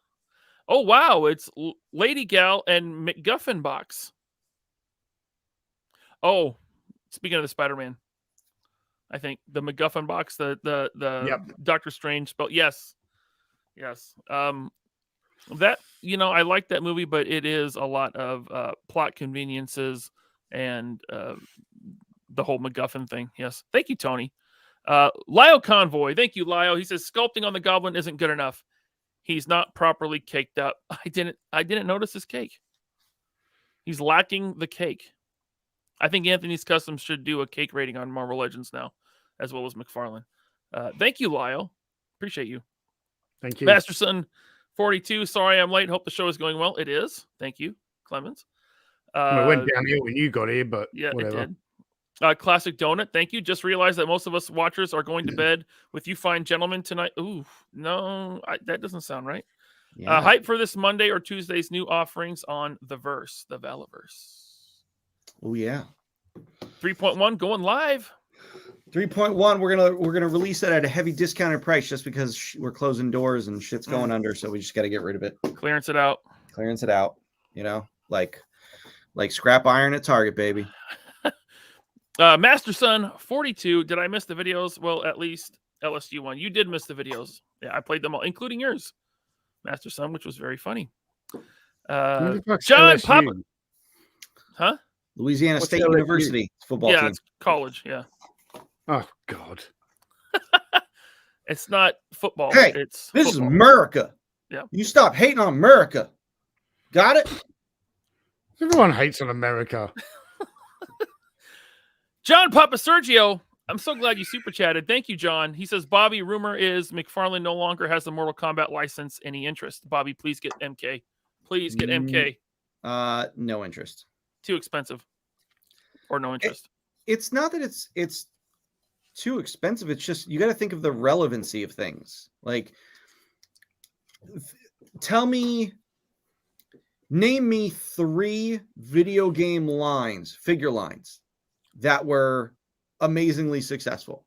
oh, wow, it's Lady Gal and McGuffin box. Oh, speaking of the Spider-Man, I think the MacGuffin box, the yep. Doctor Strange spell. Yes. That, I like that movie, but it is a lot of plot conveniences and the whole MacGuffin thing. Yes. Thank you, Tony. Lyle Convoy. Thank you, Lyle. He says sculpting on the Goblin isn't good enough. He's not properly caked up. I didn't notice his cake. He's lacking the cake. I think Anthony's Customs should do a cake rating on Marvel Legends now, as well as McFarlane. Thank you, Lyle. Appreciate you. Thank you. Masterson 42. Sorry I'm late. Hope the show is going well. It is. Thank you, Clemens. It went downhill when you got here, but yeah, whatever. It did. Classic Donut. Thank you. Just realized that most of us watchers are going to bed with you fine gentlemen tonight. Ooh, no, that doesn't sound right. Yeah. Hype for this Monday or Tuesday's new offerings on the Valaverse. Oh yeah. 3.1 going live. 3.1. We're gonna release that at a heavy discounted price just because we're closing doors and shit's going under. So we just got to get rid of it. Clearance it out. Like scrap iron at Target, baby. Master Son 42. Did I miss the videos? Well, at least LSU one. You did miss the videos. Yeah, I played them all, including yours, Master Son, which was very funny. John Papa. Huh? Louisiana State University football team. Yeah, it's college. Yeah. Oh God. It's not football. Hey, it's this football. is America. Yeah. You stop hating on America. Got it? Everyone hates on America. John Papa Sergio, I'm so glad you super chatted. Thank you, John. He says, Bobby, rumor is McFarlane no longer has the Mortal Kombat license. Any interest? Bobby, please get MK. Please get MK. No interest. Too expensive. Or no interest. It's not that it's too expensive. It's just you got to think of the relevancy of things. Like, name me 3 video game figure lines that were amazingly successful.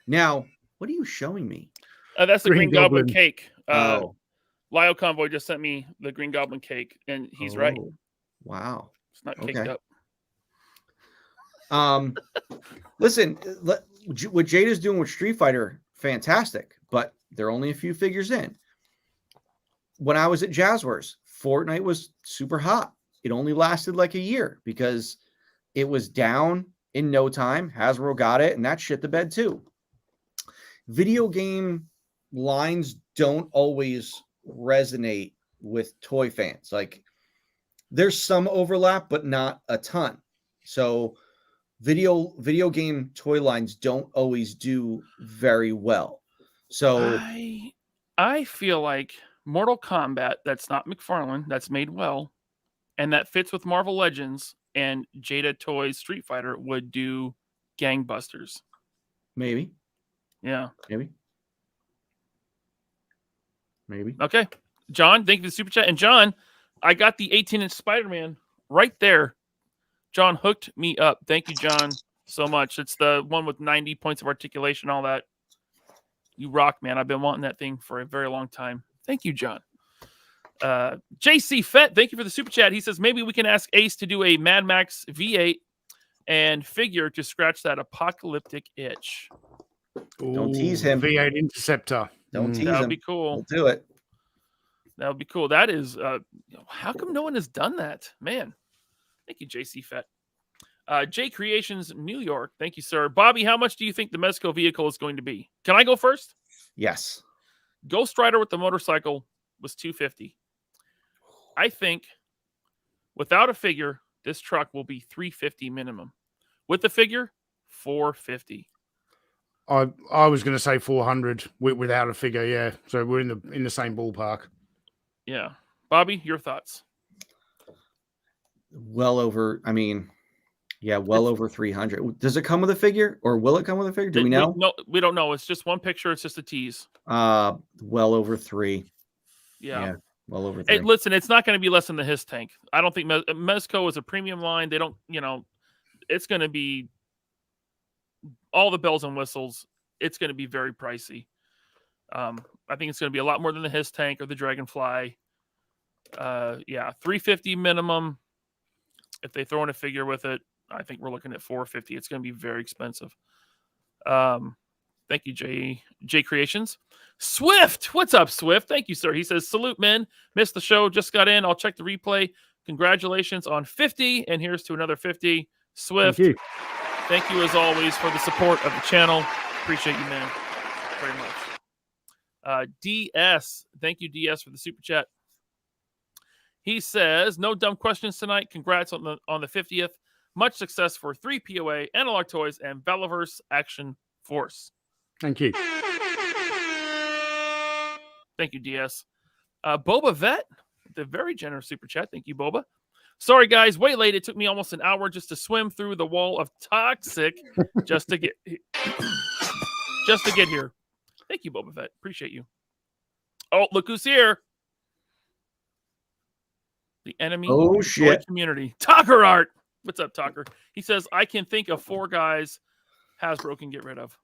Now, what are you showing me? That's the Green Goblin cake. Oh. Lyle Convoy just sent me the Green Goblin cake, and he's right. Wow. It's not caked up. Listen, what Jada's doing with Street Fighter, fantastic, but they're only a few figures in. When I was at Jazzwares, Fortnite was super hot. It only lasted like a year because it was down in no time. Hasbro got it, and that shit the bed too. Video game lines don't always resonate with toy fans. Like there's some overlap, but not a ton. So video game toy lines don't always do very well. So I feel like Mortal Kombat, that's not McFarlane, that's made well, and that fits with Marvel Legends and Jada Toys Street Fighter would do gangbusters. maybe. Yeah. Maybe. Okay. John, thank you for the super chat. And John, I got the 18-inch Spider-Man right there. John hooked me up. Thank you, John, so much. It's the one with 90 points of articulation, all that. You rock, man. I've been wanting that thing for a very long time. Thank you, John. JC Fett, thank you for the super chat. He says, maybe we can ask Ace to do a Mad Max V8 and figure to scratch that apocalyptic itch. Don't tease him. V8 Interceptor. Don't tease him. That would be cool. We'll do it. That would be cool. That is, how come no one has done that? Man. Thank you, JC Fett. J Creations, New York. Thank you, sir. Bobby, how much do you think the Mezco vehicle is going to be? Can I go first? Yes. Ghost Rider with the motorcycle was $250. I think without a figure, this truck will be $350 minimum. With the figure, $450. I was going to say 400 without a figure. Yeah, so we're in the same ballpark. Yeah, Bobby, your thoughts? Well over. I mean, yeah, well over 300. Does it come with a figure, or will it come with a figure? Do we know? No, we don't know. It's just one picture. It's just a tease. Well over 3. Yeah. Well over 3. Hey, listen, it's not going to be less than the His Tank. I don't think Mezco is a premium line. They don't, it's going to be all the bells and whistles. It's going to be very pricey. I think it's going to be a lot more than the His Tank or the Dragonfly. $350 minimum. If they throw in a figure with it, I think we're looking at $450. It's going to be very expensive. Thank you, J Creations. Swift, what's up, Swift? Thank you, sir. He says, salute, men. Missed the show, just got in. I'll check the replay. Congratulations on 50, and here's to another 50. Swift, thank you as always for the support of the channel. Appreciate you, man, very much. DS, thank you, DS, for the super chat. He says, no dumb questions tonight. Congrats on the 50th. Much success for 3POA, Analog Toys, and Bellaverse Action Force. Thank you. Thank you, DS. Boba Vet, the very generous super chat. Thank you, Boba. Sorry, guys, way late. It took me almost an hour just to swim through the wall of toxic just to get here. Thank you, Boba Fett. Appreciate you. Oh, look who's here. The enemy toy community. Talker Art. What's up, Talker? He says, I can think of 4 guys Hasbro can get rid of.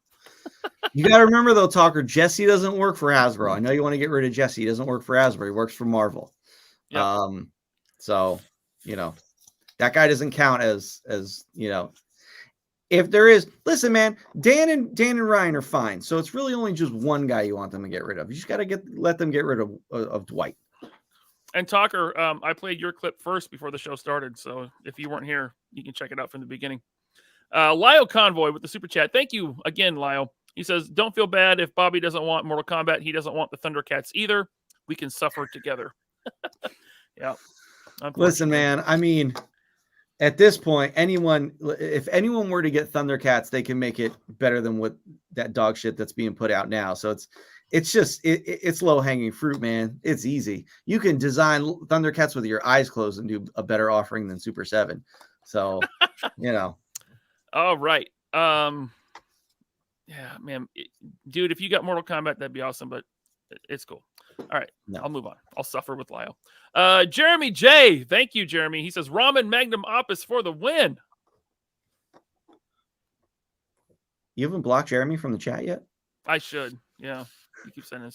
You got to remember, though, Talker, Jesse doesn't work for Hasbro. I know you want to get rid of Jesse. He doesn't work for Hasbro. He works for Marvel. Yep. So, that guy doesn't count as if there is, listen, man, Dan and Ryan are fine. So it's really only just one guy you want them to get rid of. You just got to let them get rid of Dwight. And Talker, I played your clip first before the show started. So if you weren't here, you can check it out from the beginning. Lyle Convoy with the super chat. Thank you again, Lyle. He says, don't feel bad if Bobby doesn't want Mortal Kombat. He doesn't want the Thundercats either. We can suffer together. Yeah. Listen, man, I mean, at this point, if anyone were to get Thundercats, they can make it better than what that dog shit that's being put out now. So it's low hanging fruit, man. It's easy. You can design Thundercats with your eyes closed and do a better offering than Super 7. So, All right. Yeah, man, dude, if you got Mortal Kombat, that'd be awesome, but it's cool. All right, I'll move on. I'll suffer with Lyle. Jeremy J. Thank you, Jeremy. He says, Ramen Magnum Opus for the win. You haven't blocked Jeremy from the chat yet? I should. Yeah. He keeps sending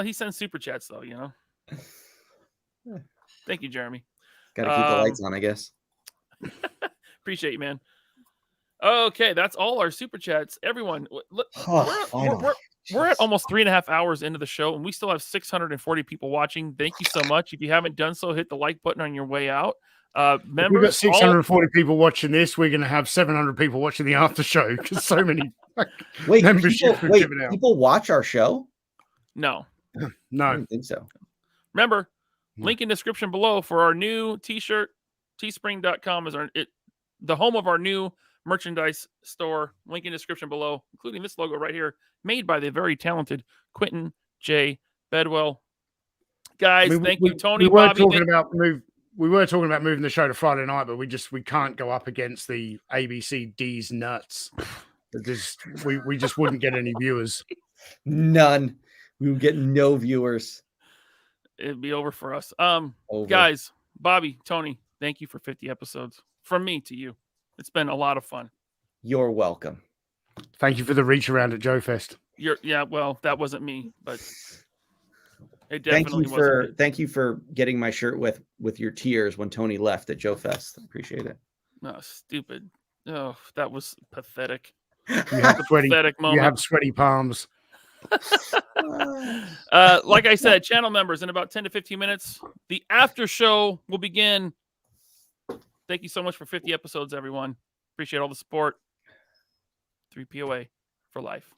he sends super chats, though, Thank you, Jeremy. Got to keep the lights on, I guess. Appreciate you, man. Okay, that's all our super chats. Everyone, we're at almost 3.5 hours into the show, and we still have 640 people watching. Thank you so much. If you haven't done so, hit the like button on your way out. Members, we've got 640 people watching this. We're going to have 700 people watching the after show because so many memberships we've given out. People watch our show? No. No. I don't think so. Remember, link in description below for our new t-shirt. Teespring.com is the home of our new merchandise store. Link in description below, including this logo right here, made by the very talented Quentin J. Bedwell. Guys, thank you, Tony. We were Bobby, talking about moving the show to Friday night, but we can't go up against the ABC D's nuts. We just wouldn't get any viewers. None. We would get no viewers. It'd be over for us. Over. Guys, Bobby, Tony, thank you for 50 episodes. From me to you. It's been a lot of fun. You're welcome. Thank you for the reach around at Joe Fest. Well, that wasn't me, but it definitely thank you for getting my shirt with your tears when Tony left at Joe Fest. Appreciate it. No, stupid. Oh, that was pathetic. You have pathetic moment. You have sweaty palms. Like I said, channel members in about 10 to 15 minutes. The after show will begin. Thank you so much for 50 episodes, everyone. Appreciate all the support. 3POA for life.